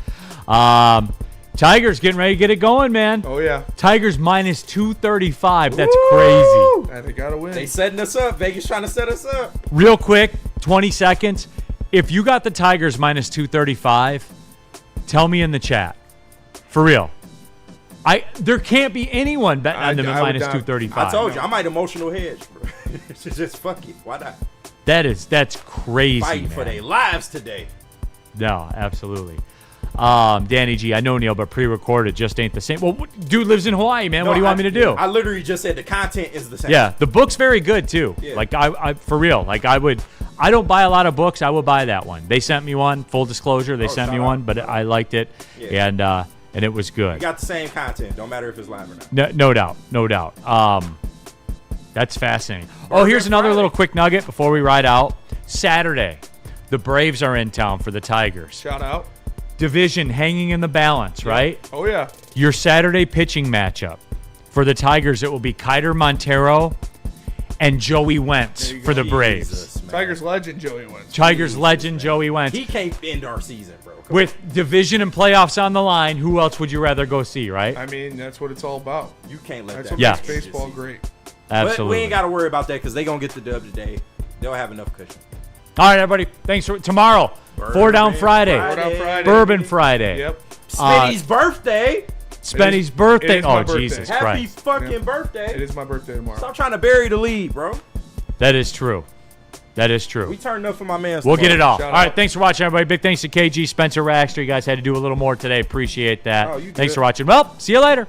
Tigers getting ready to get it going, man.
Oh, yeah.
Tigers minus 235. That's crazy.
And they got to win.
They setting us up. Vegas trying to set us up.
Real quick, 20 seconds. If you got the Tigers minus 235, tell me in the chat. For real. There can't be anyone betting on them at minus 235.
I told you, I might emotional hedge, bro. Just fuck it. Why not?
That's crazy.
Fighting for their lives today.
No, absolutely. Danny G, I know Neal, but pre-recorded just ain't the same. Well, dude lives in Hawaii, man.
No,
what do you want me to do?
I literally just said the content is the same.
Yeah, the book's very good too.
Yeah.
I for real. I don't buy a lot of books. I would buy that one. They sent me one. Full disclosure, they sent me one, but I liked it, and it was good.
You got the same content. Don't matter if it's live or not.
No doubt. That's fascinating. Here's another little quick nugget before we ride out. Saturday, the Braves are in town for the Tigers.
Shout out.
Division hanging in the balance, right?
Oh, yeah.
Your Saturday pitching matchup for the Tigers, it will be Kiter Montero and Joey Wentz for the Braves.
Jesus,
Tigers legend Joey Wentz.
Tigers legend Joey Wentz.
He can't end our season, bro.
With division and playoffs on the line, who else would you rather go see, right?
I mean, that's what it's all about.
You can't let
that's
that.
What makes baseball great.
Absolutely.
But we ain't got to worry about that because they're going to get the dub today. They'll have enough cushion.
All right, everybody. Thanks for tomorrow. Four Down Friday. Bourbon Friday.
Yep.
Spenny's birthday.
Spenny's birthday. Oh,
birthday.
Jesus
Happy
Christ.
fucking birthday.
It is my birthday tomorrow.
Stop trying to bury the lead, bro.
That is true.
We turned up for my man.
We'll get it off.
Shout
All right,
out.
thanks for watching, everybody. Big thanks to KG, Spencer Raxter. You guys had to do a little more today. Appreciate that.
Oh, you
Thanks
did.
for watching. Well, see you later.